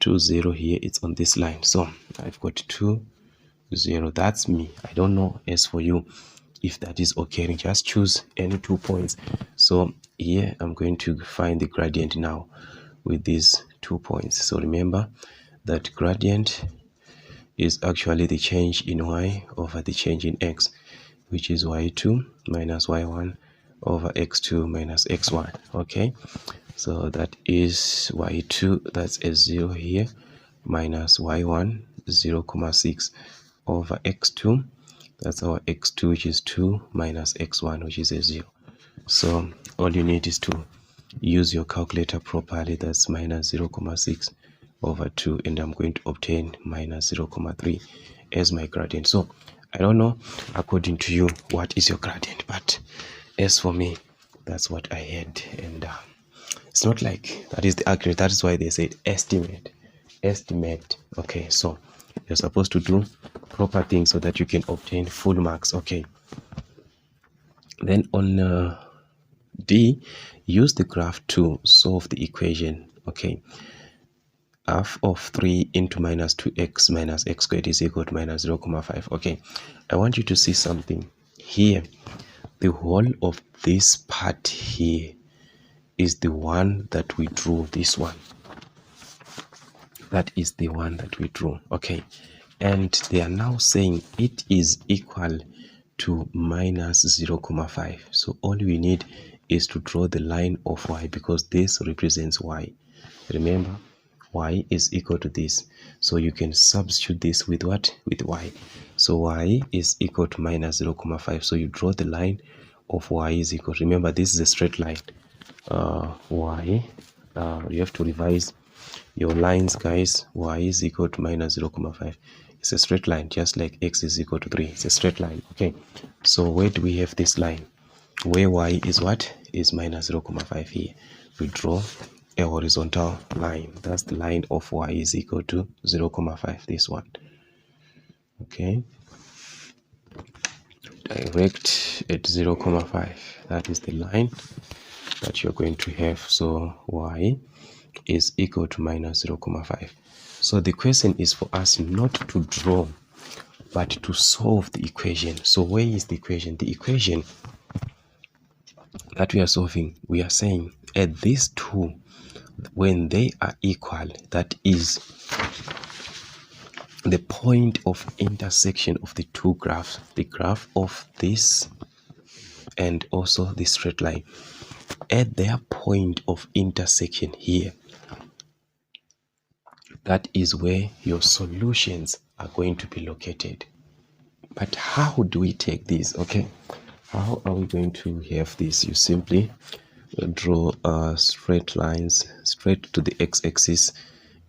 2, 0 here, it's on this line. So I've got 2, 0, that's me. I don't know as for you if that is okay. Just choose any 2 points. So here I'm going to find the gradient now with these 2 points. So remember that gradient is actually the change in y over the change in x, which is y2 minus y1 over x2 minus x1. Okay, so that is y2, that's a 0 here, minus y1 0,6 over x2, that's our x2, which is 2, minus x1, which is a 0. So all you need is to use your calculator properly. That's minus 0,6 over 2, and I'm going to obtain minus 0,3 as my gradient. So I don't know according to you what is your gradient, but as for me, that's what I had. And it's not like that is the accurate. That is why they said estimate. Okay, so you're supposed to do proper things so that you can obtain full marks. Okay, then on D, use the graph to solve the equation. Okay, f of 3 into minus 2x minus x squared is equal to minus 0,5. Okay, I want you to see something here. The whole of this part here is the one that we drew. This one, that is the one that we drew. Okay, and they are now saying it is equal to minus 0,5. So all we need is to draw the line of y, because this represents y. Remember, y is equal to this, so you can substitute this with what, with y. So y is equal to minus 0,5. So you draw the line of y is equal, remember this is a straight line. You have to revise your lines, guys. Y is equal to minus 0,5. It's a straight line, just like x is equal to 3. It's a straight line. Okay, so where do we have this line where y is what, is minus 0,5 here? We draw a horizontal line. That's the line of y is equal to 0,5, this one. Okay, direct at 0,5. That is the line that you're going to have. So y is equal to minus 0,5. So the question is for us not to draw, but to solve the equation. So where is the equation? The equation that we are solving, we are saying at these two, when they are equal, that is the point of intersection of the two graphs, the graph of this and also the straight line, at their point of intersection here, that is where your solutions are going to be located. But how do we take this? Okay, how are we going to have this? You simply draw straight lines straight to the x-axis,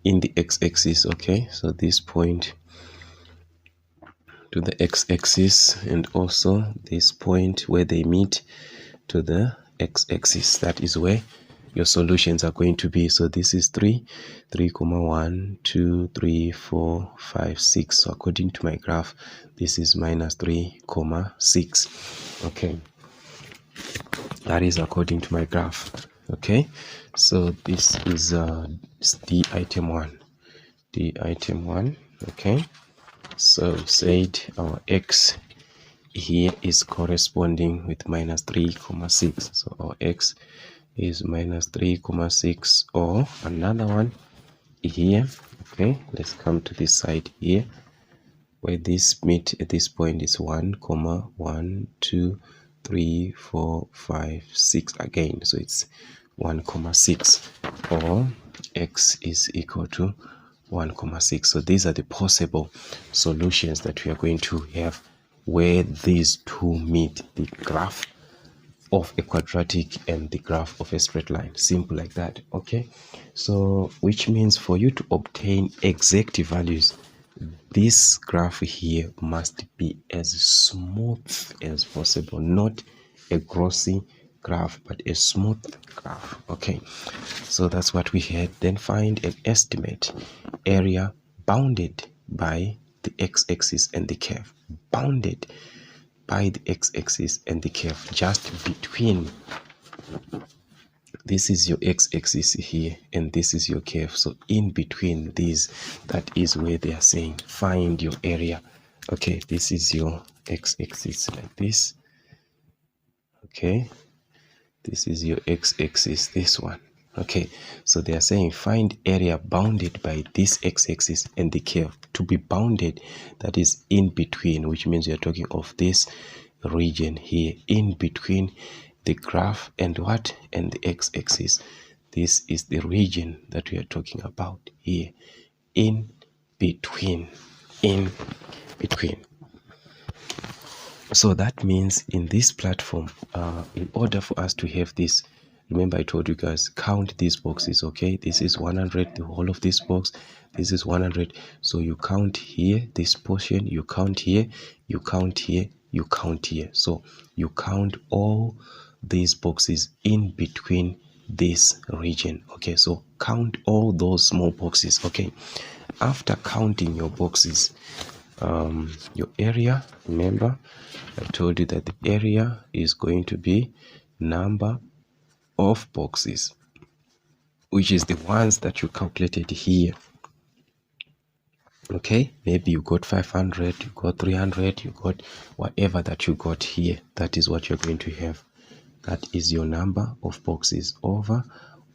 in the x-axis. Okay, so this point to the x-axis, and also this point where they meet to the x-axis. That is where your solutions are going to be. So this is 3 comma 1 2 3 4 5 6. So according to my graph, this is minus 3 comma 6. Okay, that is according to my graph. Okay, so this is the item 1. The item 1. Okay, so we said our x here is corresponding with minus 3 comma 6. So our x is minus 3 comma 6, or another one here. Okay, let's come to this side here where this meet at this point is 1 comma 1 2 3 4 5 6 again. So it's 1 comma 6, or x is equal to 1 comma 6. So these are the possible solutions that we are going to have where these two meet, the graph of a quadratic and the graph of a straight line. Simple like that. Okay, so which means for you to obtain exact values, this graph here must be as smooth as possible, not a glossy graph but a smooth graph. Okay, so that's what we had. Then find an estimate area bounded by the x-axis and the curve. Bounded by the x-axis and the curve, just between. This is your x-axis here and this is your curve. So in between these, that is where they are saying find your area. Okay, this is your x-axis like this. Okay, this is your x-axis, this one. Okay, so they are saying find area bounded by this x-axis and the curve. To be bounded, that is in between, which means we are talking of this region here in between the graph and what, and the x-axis. This is the region that we are talking about here, in between. So that means in this platform, in order for us to have this, remember I told you guys, count these boxes. Okay, this is 100, the whole of this box, this is 100. So you count here, this portion, you count here, you count here, you count here. So you count all these boxes in between this region. Okay, so count all those small boxes. Okay, after counting your boxes, your area, remember I told you that the area is going to be number of boxes, which is the ones that you calculated here. Okay, maybe you got 500, you got 300, you got whatever that you got here. That is what you're going to have. That is your number of boxes over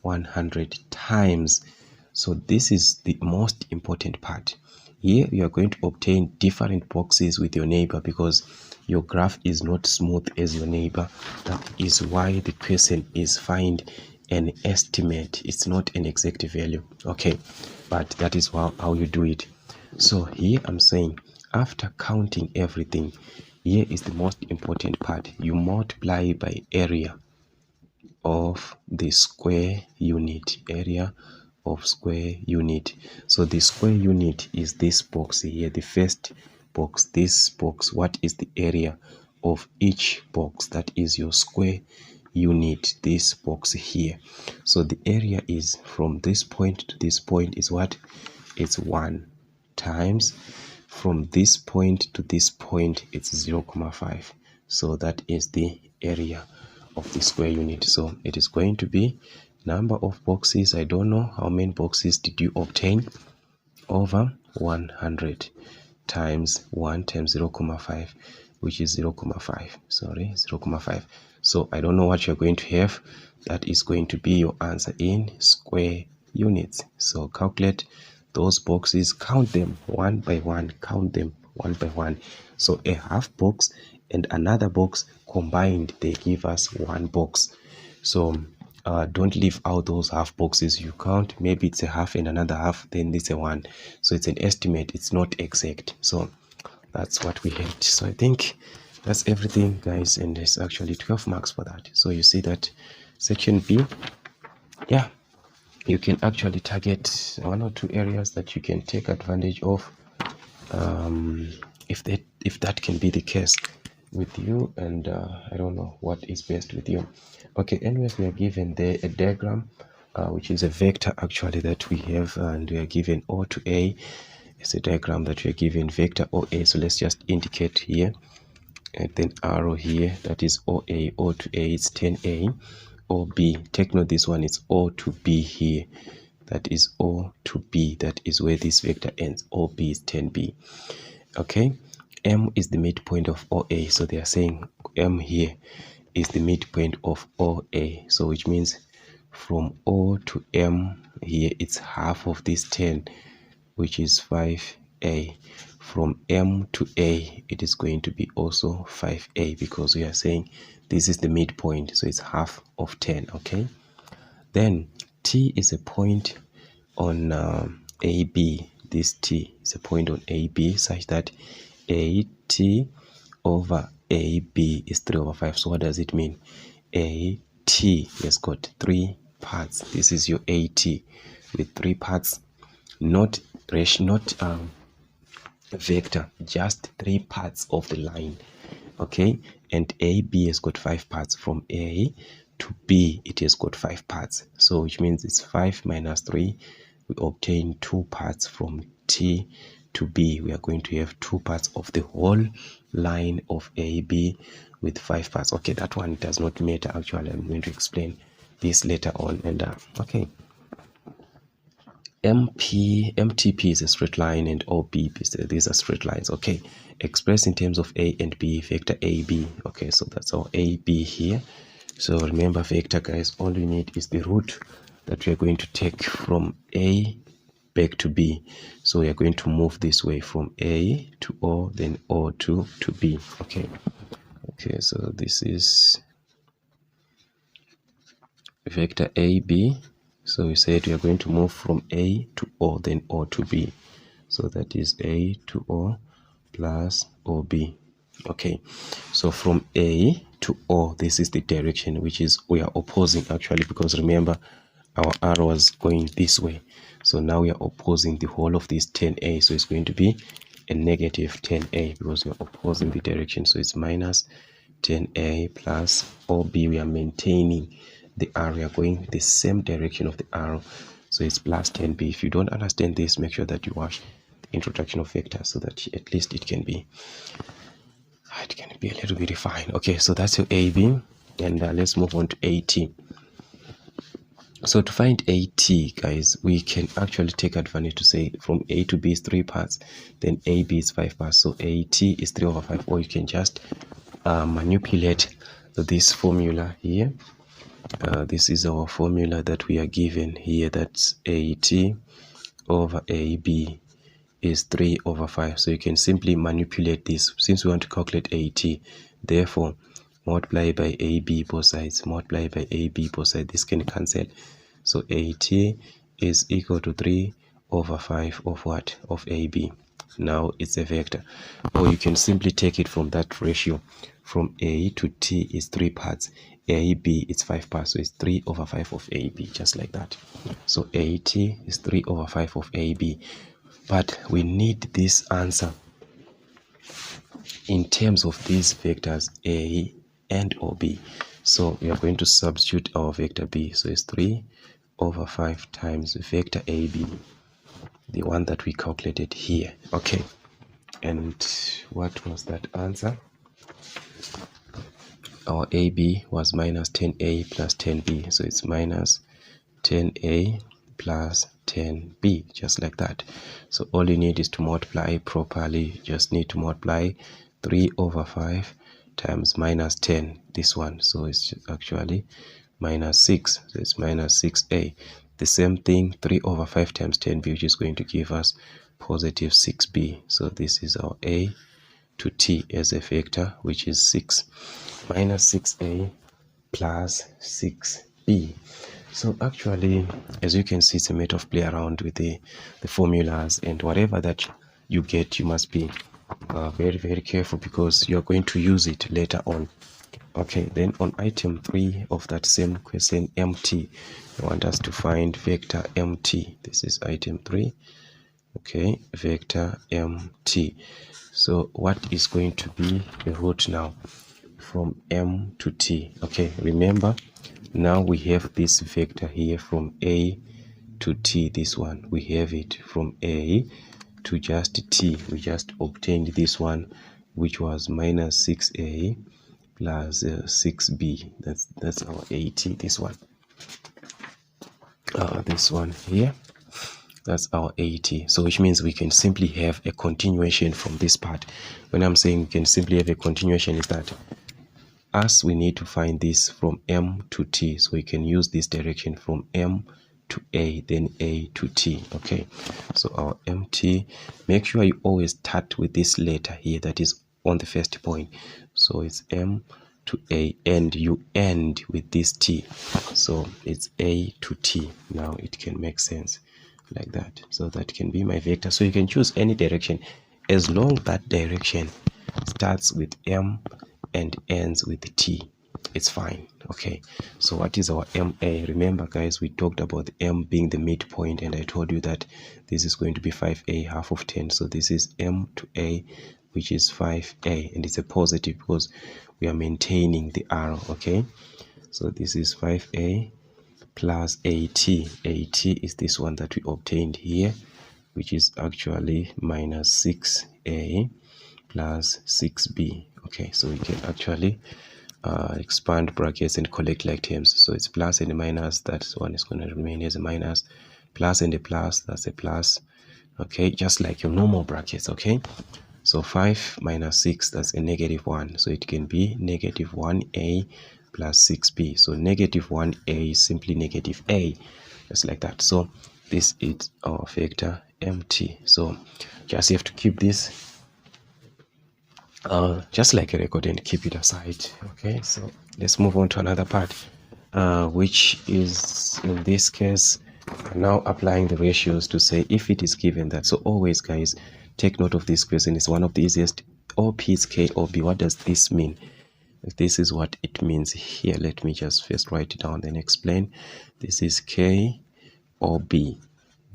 100 times. So this is the most important part. Here you are going to obtain different boxes with your neighbor because your graph is not smooth as your neighbor. That is why the question is find an estimate. It's not an exact value. Okay, but that is how you do it. So here I'm saying after counting everything, here is the most important part. You multiply by area of the square unit, area of square unit. So the square unit is this box here, the first box, this box. What is the area of each box? That is your square unit, this box here. So the area is from this point to this point is what? It's 1 times from this point to this point it's 0.5. So that is the area of the square unit. So it is going to be number of boxes. I don't know how many boxes did you obtain, over 100 times 1 times 0.5, which is 0.5. Sorry, 0.5. So I don't know what you're going to have. That is going to be your answer in square units. So calculate those boxes, count them one by one, count them one by one. So a half box and another box combined, they give us 1 box. So don't leave out those half boxes. You count, maybe it's a half and another half, then it's a 1. So it's an estimate, it's not exact. So that's what we had. So I think that's everything, guys, and there's actually 12 marks for that. So you see that section B, yeah, you can actually target 1 or 2 areas that you can take advantage of, if that can be the case. with you, and I don't know what is best with you. Okay, anyways, we are given there a diagram which is a vector actually that we have, and we are given O to A. It's a diagram that we are given vector OA. So let's just indicate here and then arrow here, that is OA. O to A is 10A. OB, take note this one is O to B here, that is O to B, that is where this vector ends. OB is 10B. Okay, M is the midpoint of OA, so they are saying M here is the midpoint of OA, so which means from O to M here it's half of this 10, which is 5A. From M to A it is going to be also 5A, because we are saying this is the midpoint, so it's half of 10. Okay, then T is a point on AB. This T is a point on AB such that AT over AB is 3 over 5. So what does it mean? AT has got 3 parts. This is your AT with 3 parts, not vector, just 3 parts of the line. Okay, and AB has got 5 parts. From A to B it has got 5 parts, so which means it's 5 minus 3. We obtain 2 parts. From T to B we are going to have 2 parts of the whole line of AB with 5 parts. Okay, that one does not matter actually. I'm going to explain this later on. And okay, MTP is a straight line, and OB these are straight lines. Okay, expressed in terms of A and B, vector AB. Okay, so that's our AB here. So remember, vector, guys, all you need is the route that we are going to take from A back to B. So we are going to move this way from A to O, then O to B. Okay, so this is vector AB. So we said we are going to move from A to O, then O to B. So that is A to O plus OB. Okay, so from A to O, this is the direction which is we are opposing actually, because remember our arrow was going this way. So now we are opposing the whole of this 10A. So it's going to be a negative 10A because we are opposing the direction. So it's minus 10A plus OB. We are maintaining the area going the same direction of the arrow, so it's plus 10B. If you don't understand this, make sure that you watch the introduction of vectors so that at least it can be a little bit refined. Okay, so that's your AB, and let's move on to AT. So to find AT, guys, we can actually take advantage to say from A to B is 3 parts, then AB is 5 parts, so AT is 3 over 5, or you can just manipulate this formula here. This is our formula that we are given here, that's AT over AB is 3 over 5. So you can simply manipulate this since we want to calculate AT. Therefore, multiply by AB both sides, multiply by AB both sides. This can cancel. So AT is equal to 3 over 5 of what? Of AB. Now it's a vector. Or you can simply take it from that ratio. From A to T is 3 parts. AB is 5 parts, so it's 3 over 5 of AB, just like that. So AT is 3 over 5 of AB. But we need this answer in terms of these vectors A and OB. So we are going to substitute our vector B. So it's 3 over 5 times vector AB, the one that we calculated here. Okay, and what was that answer? Our AB was minus 10A plus 10B, so it's minus 10A plus 10B, just like that. So all you need is to multiply properly. You just need to multiply 3 over 5 times minus 10, this one, so it's actually minus 6, so it's minus 6A. The same thing, 3 over 5 times 10B, which is going to give us positive 6B. So this is our A to T as a vector, which is 6 minus 6A plus 6B. So actually, as you can see, it's a matter of play around with the formulas, and whatever that you get, you must be very, very careful because you're going to use it later on. Okay, then on item 3 of that same question, MT, I want us to find vector MT. This is item 3. Okay, vector MT. So what is going to be the root now from M to T? Okay, remember now we have this vector here from A to T. This one we have it from A to just T. We just obtained this one, which was minus 6A plus 6B. That's our AT. This one here, that's our AT. So which means we can simply have a continuation from this part. When I'm saying we can simply have a continuation, is that as we need to find this from M to T, so we can use this direction from M to A, then A to T. Okay, so our MT, make sure you always start with this letter here that is on the first point. So it's M to A, and you end with this T, so it's A to T. Now it can make sense like that. So that can be my vector. So you can choose any direction as long that direction starts with M and ends with T, it's fine. Okay, so what is our MA? Remember guys, we talked about M being the midpoint, and I told you that this is going to be 5A, half of 10. So this is M to A, which is 5A, and it's a positive because we are maintaining the arrow. Okay, so this is 5A plus AT. AT is this one that we obtained here, which is actually minus 6A plus 6B. Okay, so we can actually expand brackets and collect like terms. So it's plus and minus, that one is going to remain as a minus, plus and a plus, that's a plus. Okay, just like your normal brackets. Okay, so 5 minus 6, that's a negative 1, so it can be negative 1A plus 6B. so negative 1A is simply negative A, just like that. So this is our vector MT. So just have to keep this just like a record and keep it aside. Okay, so let's move on to another part, which is in this case now applying the ratios to say if it is given that. So always guys, take note of this question. It's one of the easiest. OP is K or B. What does this mean? This is what it means here. Let me just first write it down, then explain. This is K or B.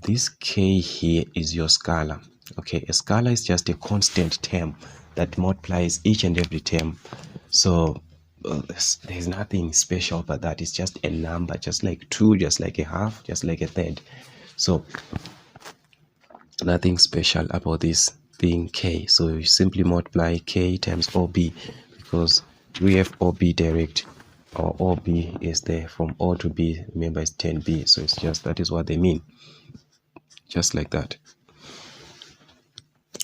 This K here is your scalar. Okay, a scalar is just a constant term that multiplies each and every term. So there's nothing special about that. It's just a number, just like 2, just like a half, just like a third. So nothing special about this being K. So you simply multiply K times OB, because we have OB direct, or OB is there from O to B. Remember, it's 10B. So it's just, that is what they mean, just like that.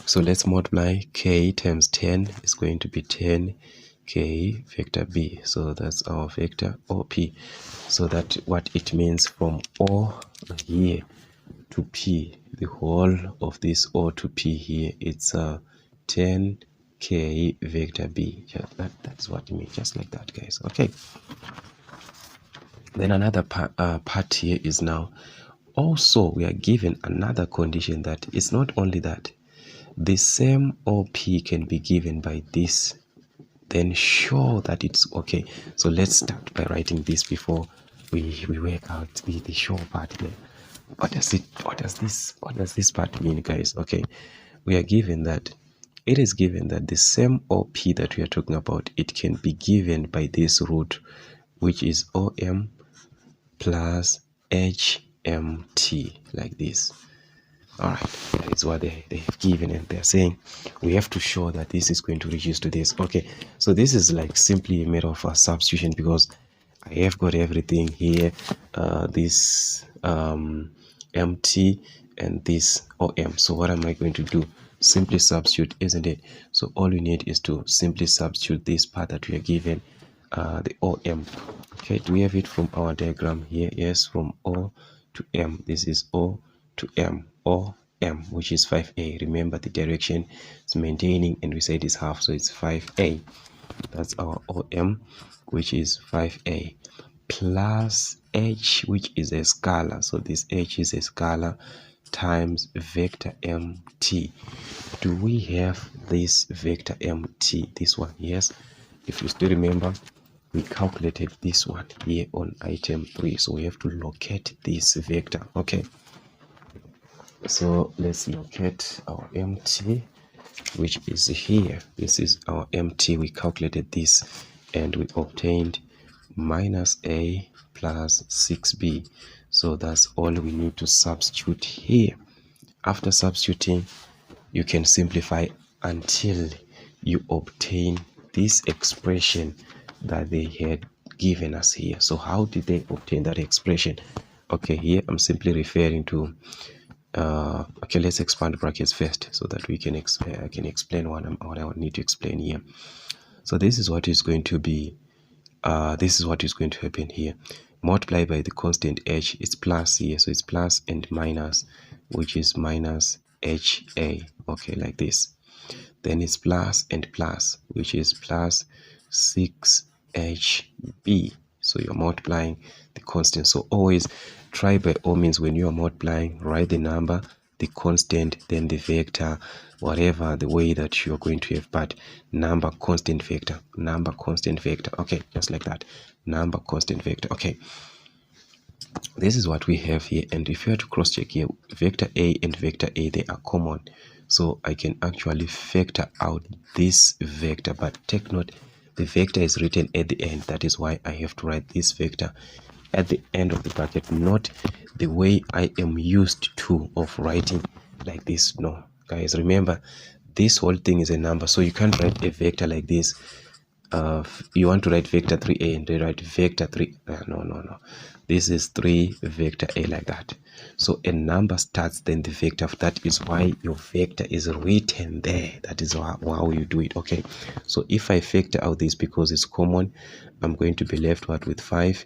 So let's multiply K times 10 is going to be 10K vector B. So that's our vector OP. So that what it means from O here to P, the whole of this O to P here, it's 10K vector B. That's what it means, just like that guys. Okay, then another part here is now also we are given another condition, that it's not only that the same OP can be given by this, then show that it's okay. So let's start by writing this before we work out the show part there. What does this part mean guys? Okay, we are given that it is given that the same OP that we are talking about, it can be given by this root, which is OM plus HMT, like this. All right, that is what they have given, and they're saying we have to show that this is going to reduce to this. Okay, so this is like simply a matter of a substitution, because I have got everything here, this MT and this OM. So what am I going to do? Simply substitute, isn't it? So all you need is to simply substitute this part that we are given, the OM. Okay, do we have it from our diagram here? Yes, from O to M. This is O to M, or M, which is 5A. Remember the direction is maintaining, and we said it's half, so it's 5A. That's our OM, which is 5A, plus H, which is a scalar. So this H is a scalar, times vector MT. Do we have this vector MT, this one? Yes, if you still remember, we calculated this one here on item 3, so we have to locate this vector. Okay, so let's locate our MT. which is here. This is our MT. We calculated this and we obtained minus A plus 6B. So that's all we need to substitute here. After substituting, you can simplify until you obtain this expression that they had given us here. So how did they obtain that expression? Okay, here I'm simply referring to okay, let's expand brackets first so that we can I can explain what I need to explain here. So this is what is going to be this is what is going to happen here. Multiply by the constant h, it's plus here, so it's plus and minus, which is minus HA, okay, like this. Then it's plus and plus, which is plus 6HB. So you're multiplying the constant. So always try by all means when you are multiplying, write the number, the constant, then the vector, whatever the way that you're going to have, but number, constant, vector, number, constant, vector. Okay, just like that. Number, constant, vector. Okay. This is what we have here, and if you were to cross check here, vector A and vector A, they are common, so I can actually factor out this vector, but take note the vector is written at the end. That is why I have to write this vector at the end of the bracket, not the way I am used to of writing like this. No, guys, remember this whole thing is a number, so you can't write a vector like this. You want to write vector 3a and they write vector 3. No. This is 3 vector a like that. So a number starts, then the vector. That is why your vector is written there. That is how you do it. Okay. So if I factor out this because it's common, I'm going to be left out with 5.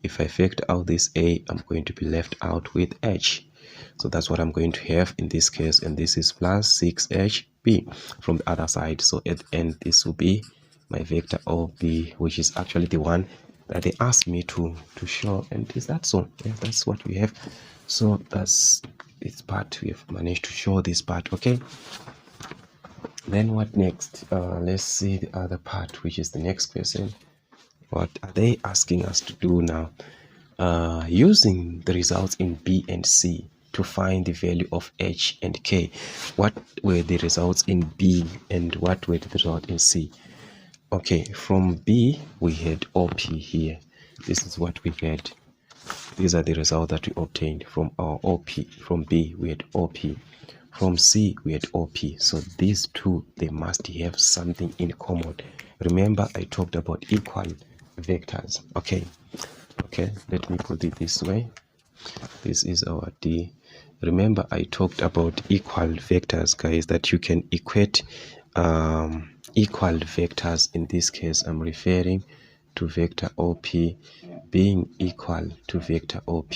If I factor out this a, I'm going to be left out with h. So that's what I'm going to have in this case, and this is plus 6hb from the other side. So at the end, this will be my vector OB, which is actually the one that they asked me to show, and is that so? Yeah, that's what we have. So that's this part. We have managed to show this part. Okay, then what next? Let's see the other part, which is the next question. What are they asking us to do now? Using the results in B and C to find the value of H and K. What were the results in B and what were the results in C? Okay, from B we had OP here. This is what we had. These are the results that we obtained from our OP. From B we had OP. From C we had OP. So these two, they must have something in common. Remember I talked about equal vectors. Okay, let me put it this way. This is our D. Remember I talked about equal vectors, guys, that you can equate equal vectors. In this case I'm referring to vector OP being equal to vector OP.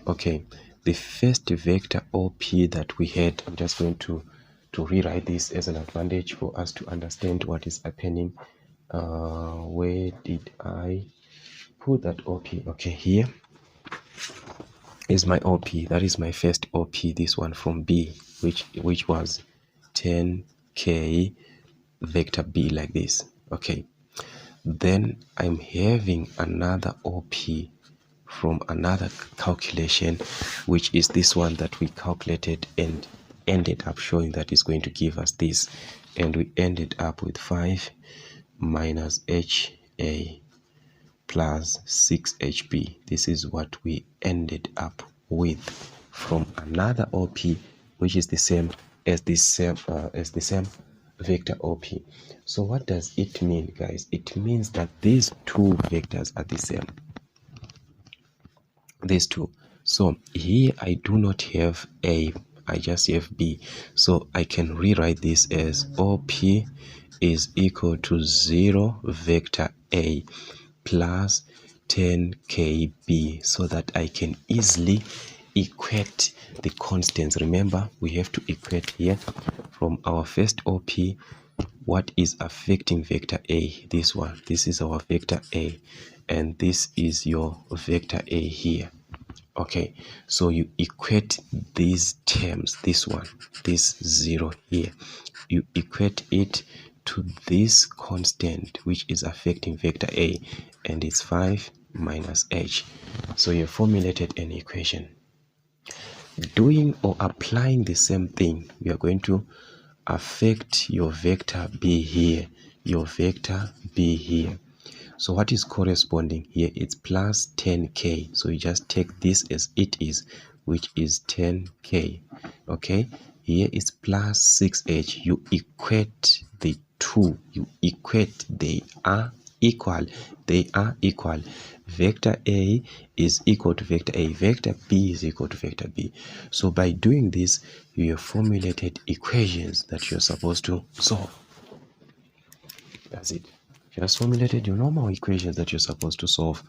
Okay, the first vector OP that we had, I'm just going to rewrite this as an advantage for us to understand what is happening. Where did I put that OP? Okay, here is my OP. That is my first OP, this one from B, which was 10k vector B, like this. Okay, then I'm having another OP from another calculation, which is this one that we calculated and ended up showing that is going to give us this, and we ended up with 5 minus HA plus 6HB. This is what we ended up with from another OP, which is the same as the same vector OP. So what does it mean, guys? It means that these two vectors are the same. These two. So here I do not have A, I just have B. So I can rewrite this as OP is equal to 0 vector A plus 10kb, so that I can easily equate the constants. Remember, we have to equate here from our first OP what is affecting vector A. This one, this is our vector A, and this is your vector A here. Okay, so you equate these terms, this one, this 0 here, you equate it to this constant which is affecting vector A, and it's 5 minus h. So you formulated an equation. Doing or applying the same thing, we are going to affect your vector B here, your vector B here. So what is corresponding here? It's plus 10k. So you just take this as it is, which is 10k. Okay, here is plus 6h. You equate the two. You equate, they are equal. They are equal. Vector A is equal to vector A. Vector B is equal to vector B. So by doing this, you have formulated equations that you're supposed to solve. That's it. Just formulated your normal equations that you're supposed to solve.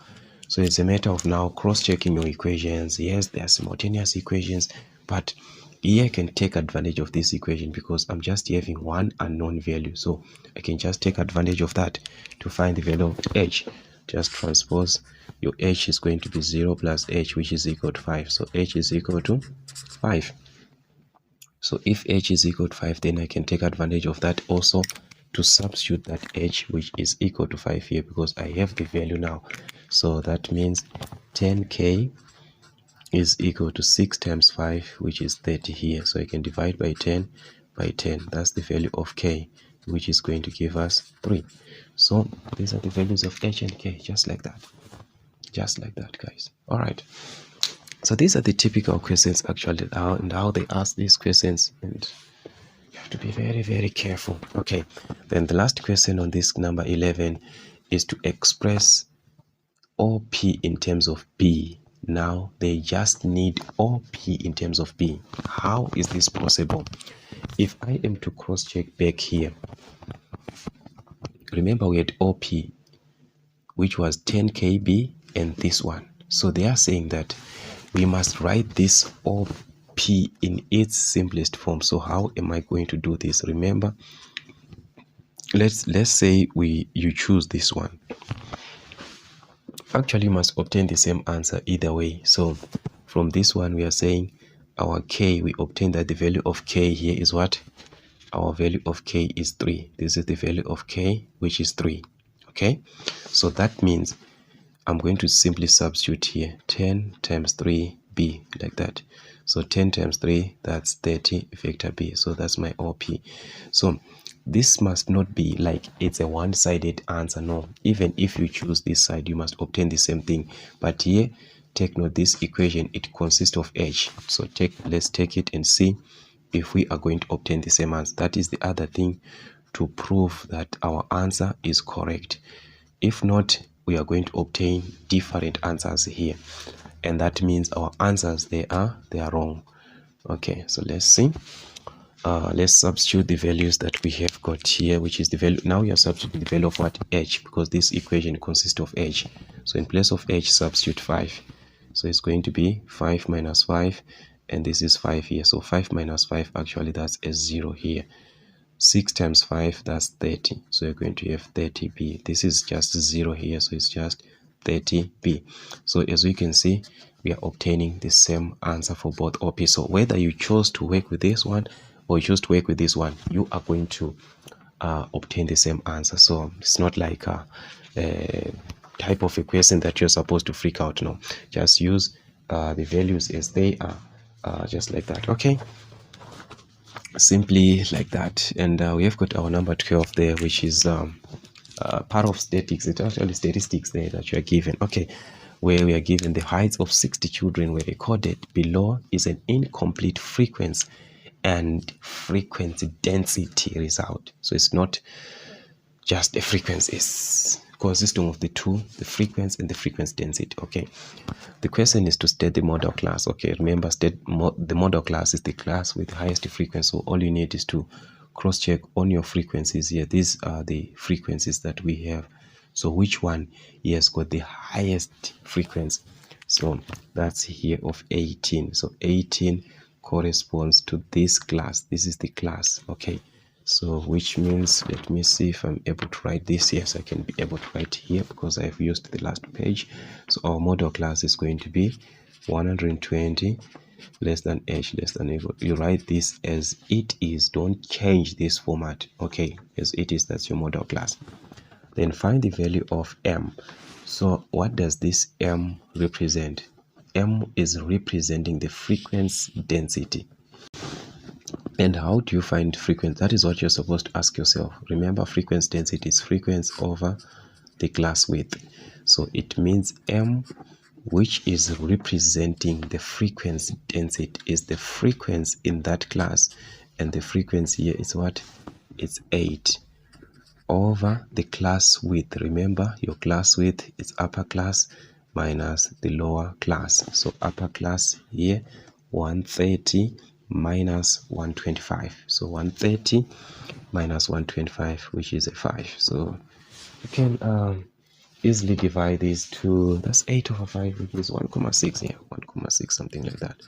So it's a matter of now cross-checking your equations. Yes, they are simultaneous equations, but here I can take advantage of this equation because I'm just having one unknown value. So I can just take advantage of that to find the value of h. Just transpose your h is going to be 0 plus h, which is equal to 5. So h is equal to 5. So if h is equal to 5, then I can take advantage of that also to substitute that h, which is equal to 5 here, because I have the value now. So that means 10k is equal to 6 times 5, which is 30 here. So I can divide by 10 by 10. That's the value of k, which is going to give us 3. So these are the values of h and k, just like that. Just like that, guys. All right. So these are the typical questions actually, how they ask these questions, and you have to be very, very careful. Okay, then the last question on this number 11 is to express OP in terms of B. Now they just need OP in terms of B. How is this possible? If I am to cross-check back here, remember we had OP, which was 10KB, and this one. So they are saying that we must write this OP in its simplest form. So how am I going to do this? Remember, let's say you choose this one. Actually, you must obtain the same answer either way. So from this one, we are saying our k, we obtain that the value of k here is what? Our value of k is 3. This is the value of k, which is 3. Okay, so that means I'm going to simply substitute here 10 times 3b, like that. So 10 times 3, that's 30 vector b. So that's my OP. So this must not be like it's a one-sided answer. No, even if you choose this side, you must obtain the same thing. But here, take note, this equation, it consists of h. So let's take it and see if we are going to obtain the same answer. That is the other thing to prove that our answer is correct. If not, we are going to obtain different answers here, and that means our answers, they are wrong. Okay, so let's see. Let's substitute the values that we have got here, which is the value. Now we are substituting the value of what? H, because this equation consists of h. So in place of h, substitute 5. So it's going to be 5 minus 5, and this is 5 here. So 5 minus 5, actually that's a 0 here. 6 times 5, that's 30. So you're going to have 30b. This is just 0 here, so it's just 30b. So as we can see, we are obtaining the same answer for both OP. So whether you chose to work with this one or you choose to work with this one, you are going to obtain the same answer. So it's not like a type of equation that you're supposed to freak out. No, just use the values as they are, just like that. Okay, simply like that. And we have got our number 12 there, which is part of statistics. It's actually statistics there that you are given. Okay, where we are given the heights of 60 children were recorded. Below is an incomplete frequency and frequency density result. So it's not just a frequency, it's consisting of the two, the frequency and the frequency density. Okay, the question is to state the model class. Okay, remember, the model class is the class with the highest frequency. So all you need is to cross-check on your frequencies here. These are the frequencies that we have. So which one has got the highest frequency? So that's here of 18. So 18 corresponds to this class. This is the class. Okay, so which means, let me see if I'm able to write this. Yes, I can be able to write here because I've used the last page. So our model class is going to be 120 less than h less than equal. You write this as it is. Don't change this format. Okay, as it is, that's your model class. Then find the value of m. So what does this m represent? M is representing the frequency density. And how do you find frequency? That is what you're supposed to ask yourself. Remember, frequency density is frequency over the class width. So it means M, which is representing the frequency density, is the frequency in that class, and the frequency here is what? It's 8 over the class width. Remember, your class width is upper class minus the lower class. So upper class here 130 minus 125. So 130 minus 125, which is a 5. So you can easily divide these two. That's 8 over 5, which is 1,6 here, 1,6, something like that.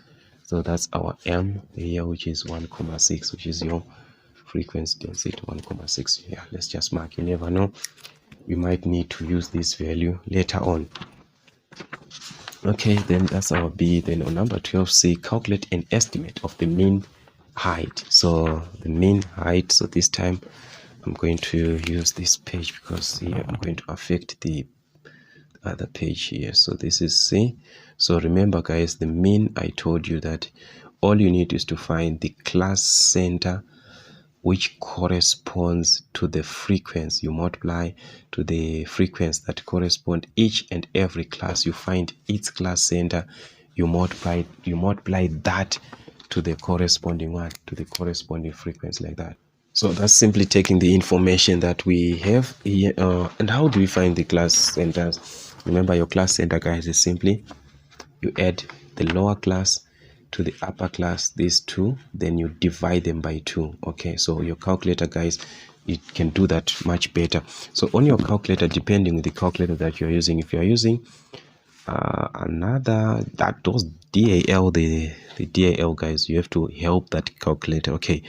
So that's our M here, which is 1,6, which is your frequency density, 1,6. Yeah, let's just mark. You never know, we might need to use this value later on. Okay, then that's our B. Then on number 12C, calculate an estimate of the mean height. So the mean height, so this time I'm going to use this page because here I'm going to affect the other page here. So this is C. So remember guys, the mean, I told you that all you need is to find the class center which corresponds to the frequency. You multiply to the frequency that correspond each and every class. You find its class center, you multiply that to the corresponding one, to the corresponding frequency, like that. So that's simply taking the information that we have here. And how do we find the class centers? Remember, your class center, guys, is simply you add the lower class to the upper class, these two, then you divide them by 2. Okay, so your calculator, guys, it can do that much better. So on your calculator, depending on the calculator that you're using, if you're using those DAL, the DAL, guys, you have to help that calculator. Okay,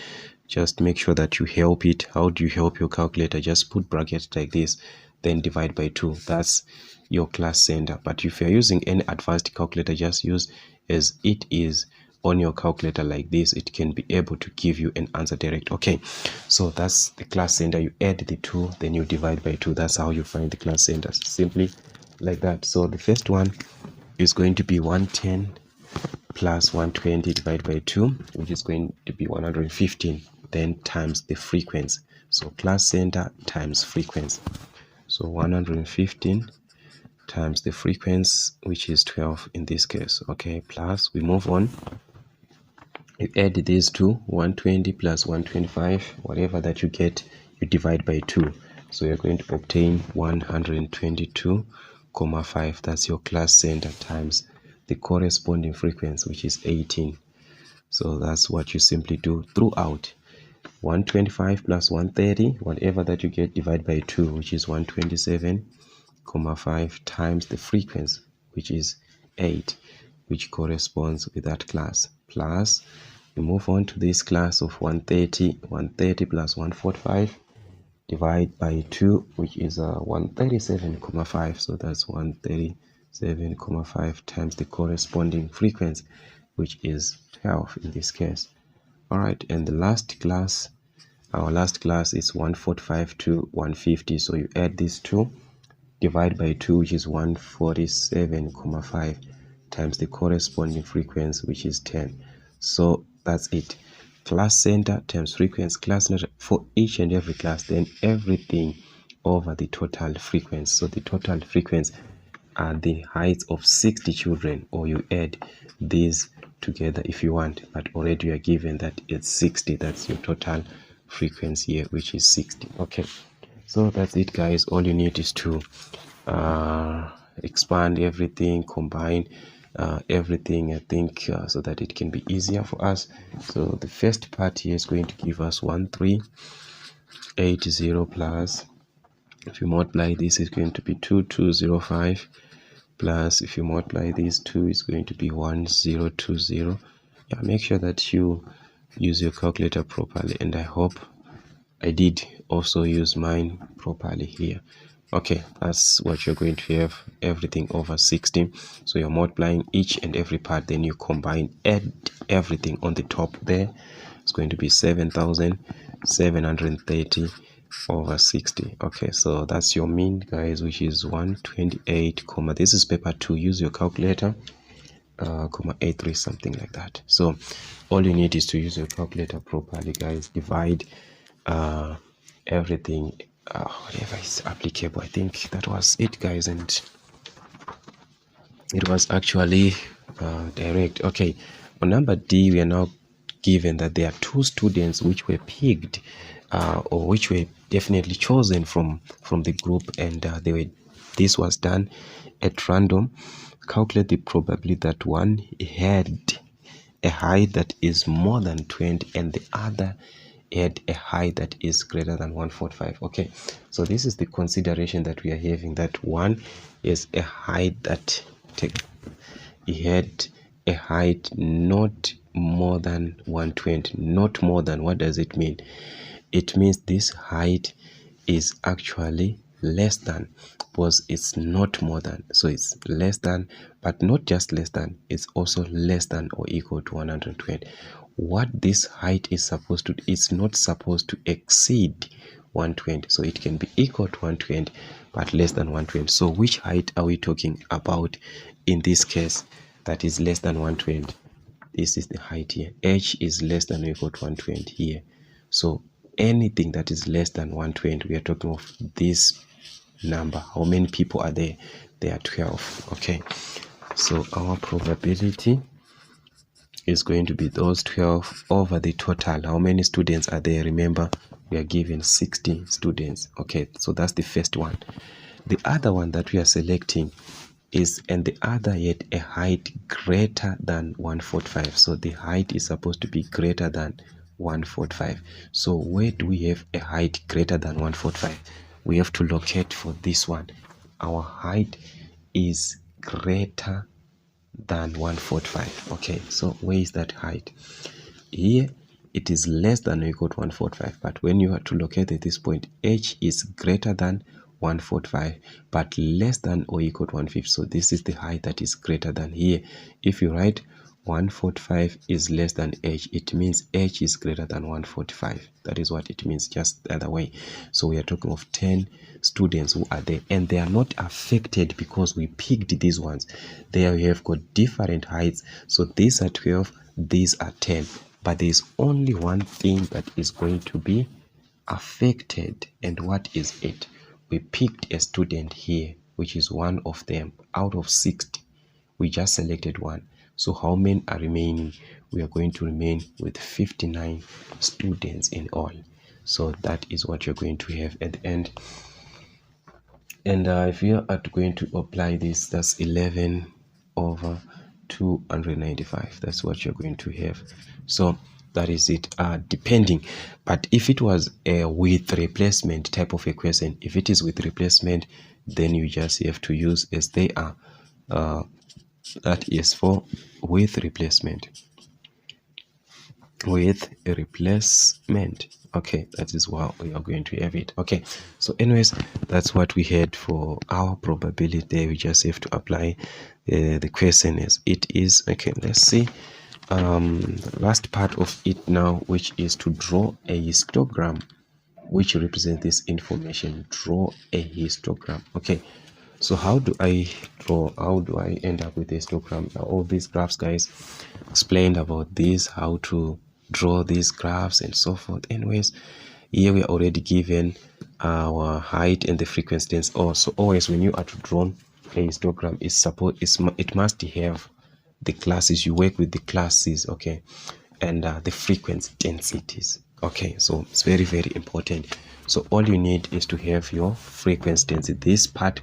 just make sure that you help it. How do you help your calculator? Just put brackets like this, then divide by 2. That's your class center. But if you're using any advanced calculator, just use as it is on your calculator like this. It can be able to give you an answer direct. Okay, so that's the class center. You add the 2, then you divide by 2. That's how you find the class centers, simply like that. So the first one is going to be 110 plus 120 divided by 2, which is going to be 115, then times the frequency. So class center times frequency. So 115 times the frequency, which is 12 in this case. Okay, plus we move on. You add these two, 120 plus 125, whatever that you get, you divide by 2. So you're going to obtain 122,5. That's your class center times the corresponding frequency, which is 18. So that's what you simply do throughout. 125 plus 130, whatever that you get, divide by 2, which is 127,5 times the frequency, which is 8, which corresponds with that class. Plus, we move on to this class of 130. 130 plus 145, divide by 2, which is 137,5. So that's 137,5 times the corresponding frequency, which is 12 in this case. All right, and the last class, our last class is 145 to 150. So you add these two, divide by 2, which is 147,5 times the corresponding frequency, which is 10. So that's it. Class center times frequency, class center for each and every class, then everything over the total frequency. So the total frequency are the heights of 60 children, or you add these together if you want, but already you are given that it's 60. That's your total frequency here, which is 60. Okay, so that's it, guys. All you need is to expand everything, combine everything, I think, so that it can be easier for us. So the first part here is going to give us 1380 plus, if you multiply this, is going to be 2205 plus, if you multiply these two, is going to be 1020. Yeah, make sure that you use your calculator properly, and I hope I did also use mine properly here. Okay, that's what you're going to have, everything over 60. So you're multiplying each and every part, then you combine, add everything on the top there. It's going to be 7,730 over 60. Okay, so that's your mean, guys, which is 128, this is paper 2. Use your calculator comma 83, something like that. So all you need is to use your calculator properly, guys. Divide everything, whatever is applicable. I think that was it, guys, and it was actually direct. Okay, on number D, we are now given that there are 2 students which were picked or which were definitely chosen from the group, and this was done at random. Calculate the probability that one had a height that is more than 20 and the other had a height that is greater than 145. Okay, so this is the consideration that we are having, that one is a height that he had a height not more than 120. Not more than, what does it mean? It means this height is actually less than, because it's not more than, so it's less than, but not just less than, it's also less than or equal to 120. What this height is supposed to, it's not supposed to exceed 120, so it can be equal to 120 but less than 120. So which height are we talking about in this case that is less than 120? This is the height here. H is less than or equal to 120 here. So anything that is less than 120, we are talking of this number. How many people are there? There are 12. Okay, so our probability is going to be those 12 over the total. How many students are there? Remember, we are given 60 students. Okay, so that's the first one. The other one that we are selecting is, and the other yet a height greater than 145. So the height is supposed to be greater than 145. So where do we have a height greater than 145? We have to locate for this one. Our height is greater than 145. Okay, so where is that height? Here it is less than or equal to 145, but when you have to locate at this point, H is greater than 145 but less than or equal to 150. So this is the height that is greater than. Here if you write 145 is less than H, it means H is greater than 145. That is what it means, just the other way. So we are talking of 10 students who are there, and they are not affected because we picked these ones. There we have got different heights, so these are 12, these are 10, but there is only one thing that is going to be affected. And what is it? We picked a student here, which is one of them out of 60. We just selected one. So how many are remaining? We are going to remain with 59 students in all. So that is what you're going to have at the end. And if you are going to apply this, that's 11 over 295. That's what you're going to have. So that is it, depending. But if it was a with replacement type of equation, if it is with replacement, then you just have to use as they are. That is for with replacement. With a replacement. Okay, that is what we are going to have it. Okay, so anyways, that's what we had for our probability. We just have to apply the question as it is. Okay, let's see the last part of it now, which is to draw a histogram which represents this information. Draw a histogram. Okay, so how do I draw, how do I end up with a histogram? All these graphs, guys, explained about this, how to draw these graphs and so forth. Anyways, here we are already given our height and the frequency density. Also, always when you are to draw a histogram, it must have the classes. You work with the classes, okay, and the frequency densities. Okay, so it's very, very important. So all you need is to have your frequency density. This part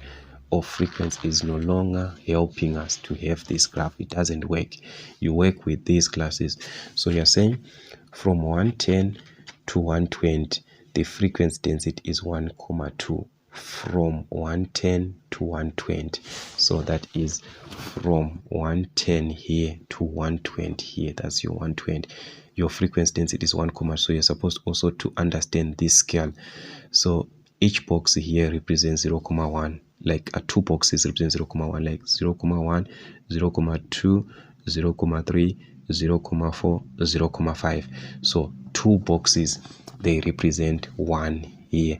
of frequency is no longer helping us to have this graph. It doesn't work. You work with these classes. So you're saying from 110 to 120, the frequency density is 1,2. From 110 to 120, so that is from 110 here to 120 here. That's your 120. Your frequency density is 1, so you're supposed also to understand this scale. So each box here represents 0,1, like 2 boxes represent 0,1, like 0,1, 0,2, 0,3, 0,4, 0,5. So 2 boxes, they represent 1 here,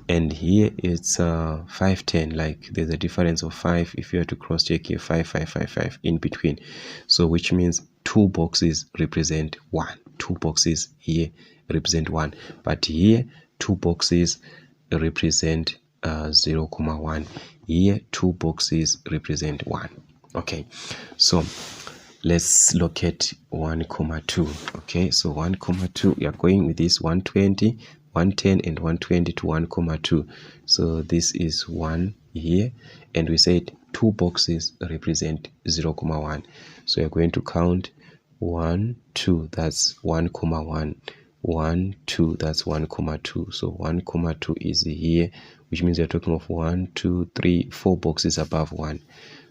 and here it's 5 10, like there's a difference of 5. If you have to cross check here, 5 5 5 5 in between, so which means 2 boxes represent 1. 2 boxes here represent 1, but here 2 boxes represent 0, 1. Here 2 boxes represent 1. Okay, so let's locate 1, 2. Okay, so 1, 2, we are going with this 120, 110 and 120 to 1, 2. So this is 1 here, and we said 2 boxes represent 0, 1. So we are going to count 1 2, that's 1, 1, 1 2, that's 1, 2. So 1, 2 is here, which means we are talking of 1 2 3 4 boxes above 1.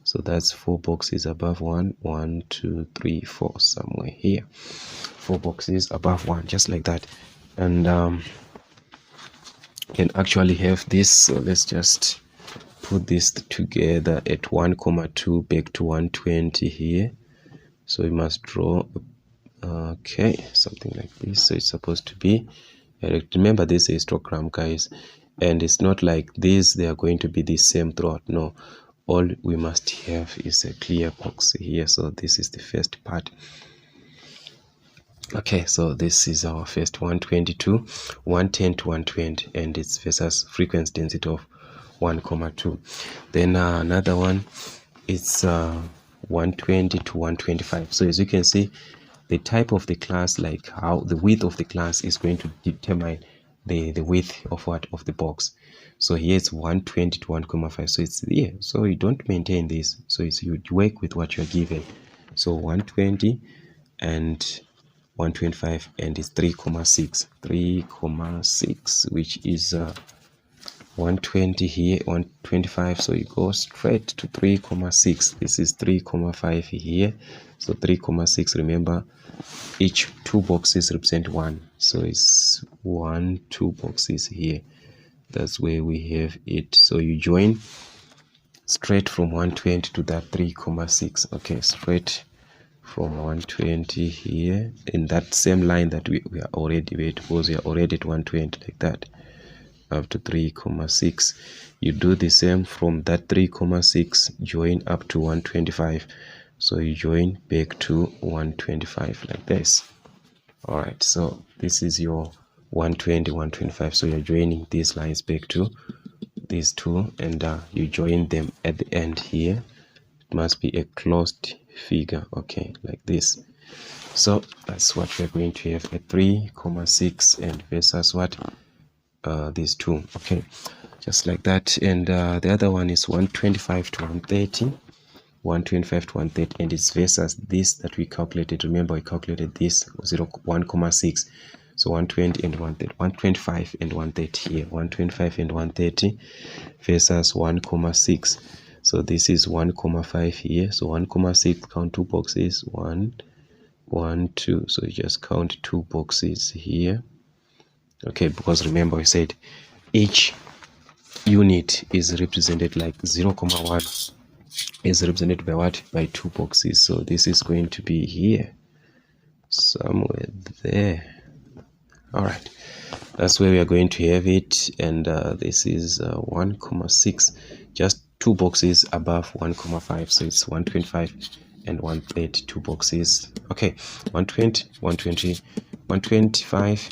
So that's 4 boxes above 1. 1 2 3 4, somewhere here, 4 boxes above 1, just like that. And can actually have this. So let's just put this together at 1, 2 back to 120 here. So we must draw okay, something like this. So it's supposed to be, remember this is histogram, guys, and it's not like this they are going to be the same throughout. No, all we must have is a clear box here. So this is the first part. Okay, so this is our first 122, 110 to 120, and it's versus frequency density of 1, 2. Then another one, it's 120 to 125. So as you can see, the type of the class, like how the width of the class is going to determine the width of what of the box. So here it's 120 to 1,5. So it's here. So you don't maintain this. So it's you work with what you're given. So 120 and 125, and it's 3,6. 3,6, which is 120 here, 125. So you go straight to 3,6. This is 3,5 here. So 3,6. Remember, each 2 boxes represent 1. So it's 1 2 boxes here. That's where we have it. So you join straight from 120 to that 3,6. Okay, straight from 120 here in that same line that we are already with, because we are already at 120, like that, up to 3,6. You do the same from that 3,6, join up to 125. So you join back to 125 like this. All right, so this is your 120, 125. So you're joining these lines back to these two, and you join them at the end here. It must be a closed figure, okay, like this. So that's what we're going to have, a 3,6 and versus what, these two. Okay, just like that. And the other one is 125 to 130, 125 to 130, and it's versus this that we calculated. Remember, we calculated this 1,6. So 120 and 130, 125 and 130 here, 125 and 130 versus 1,6. So this is 1,5 here. So 1,6, count 2 boxes, 1 1 2. So you just count 2 boxes here. Okay, because remember we said each unit is represented, like 0,1 is represented by what, by 2 boxes. So this is going to be here somewhere there. All right, that's where we are going to have it. And this is 1,6, just 2 boxes above 1,5. So it's 125 and 130, 2 boxes. Okay, 120, 120, 125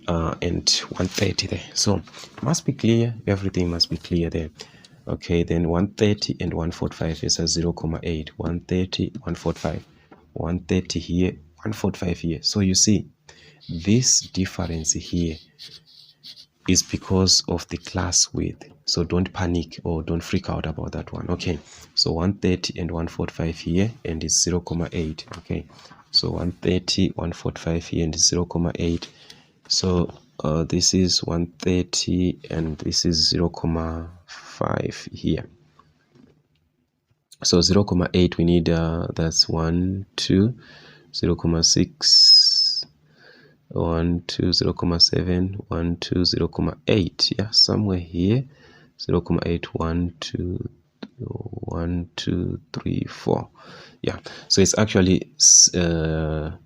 and 130 there. So it must be clear, everything must be clear there. Okay, then 130 and 145 is a 0,8. 130, 145, 130 here, 145 here. So you see, this difference here is because of the class width. So don't panic or don't freak out about that one. Okay, so 130 and 145 here, and it's 0,8. Okay, so 130, 145 here, and it's 0,8. So this is 130 and this is 0,5 here. So 0,8 we need, that's 1 2, 0,6, 1 2, 0,7, 1 2, 0,8. Yeah, somewhere here, 0,8, 1 2, 1 2 3 4. Yeah, so it's actually something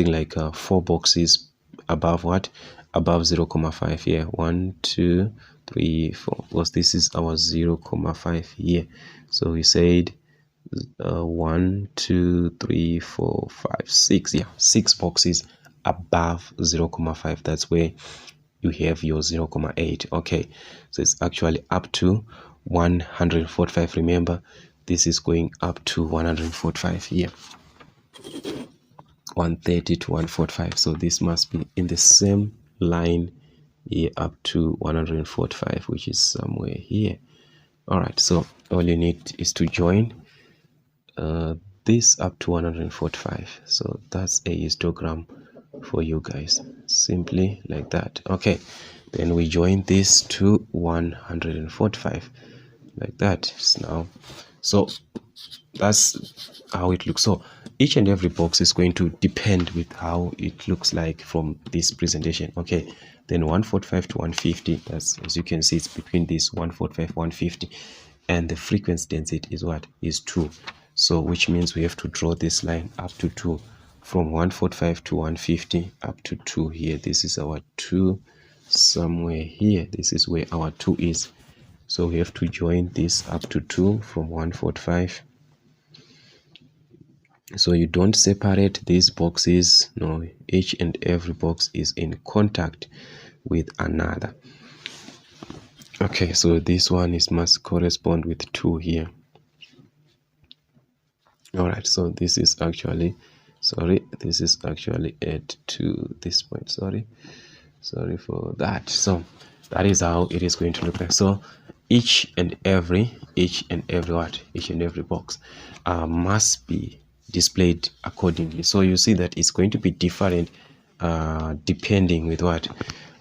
like 4 boxes above what, above 0.5 here. 1 2 3 4, because this is our 0.5 here. So we said 1 2 3 4 5 6, yeah, 6 boxes above 0.5. That's where you have your 0.8. Okay, so it's actually up to 145. Remember, this is going up to 145 here, 130 to 145. So this must be in the same line here up to 145, which is somewhere here. All right, so all you need is to join this up to 145. So that's a histogram for you guys, simply like that. Okay, then we join this to 145 like that now. So that's how it looks. So each and every box is going to depend with how it looks like from this presentation. Okay, then 145 to 150, that's, as you can see, it's between this 145 150, and the frequency density is what is 2. So which means we have to draw this line up to 2, from 145 to 150 up to 2 here. This is our 2 somewhere here. This is where our 2 is. So we have to join this up to 2 from 145. So you don't separate these boxes. No, each and every box is in contact with another. Okay, so this one must correspond with 2 here. All right, so this is actually, this is actually at to this point. Sorry for that. So that is how it is going to look like. So each and every box must be displayed accordingly. So you see that it's going to be different depending with what.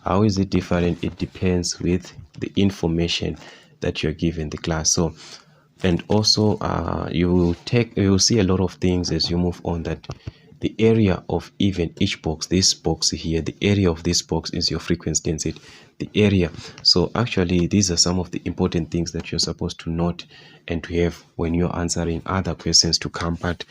How is it different? It depends with the information that you're given the class. So, and also you will see a lot of things as you move on, that the area of even each box, this box here, the area of this box is your frequency density, the area. So actually these are some of the important things that you're supposed to note and to have when you're answering other questions to come. But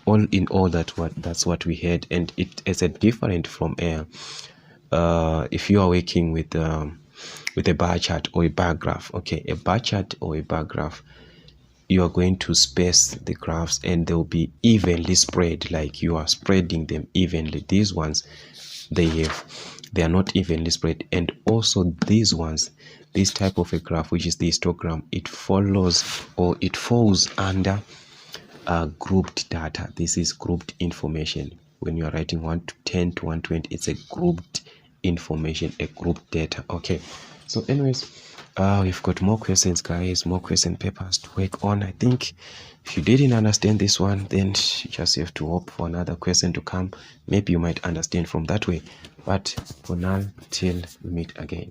all in all, that's what we had, and it is a different from if you are working with a bar chart or a bar graph. Okay, a bar chart or a bar graph, you are going to space the graphs and they'll be evenly spread, like you are spreading them evenly. These ones, they are not evenly spread. And also these ones, this type of a graph, which is the histogram, it follows, or it falls under grouped data. This is grouped information. When you are writing 1 to 10 to 120, it's a grouped information, a grouped data. Okay, so anyways, we've got more questions, guys, more question papers to work on. I think if you didn't understand this one, then you just have to hope for another question to come. Maybe you might understand from that way. But for now, till we meet again.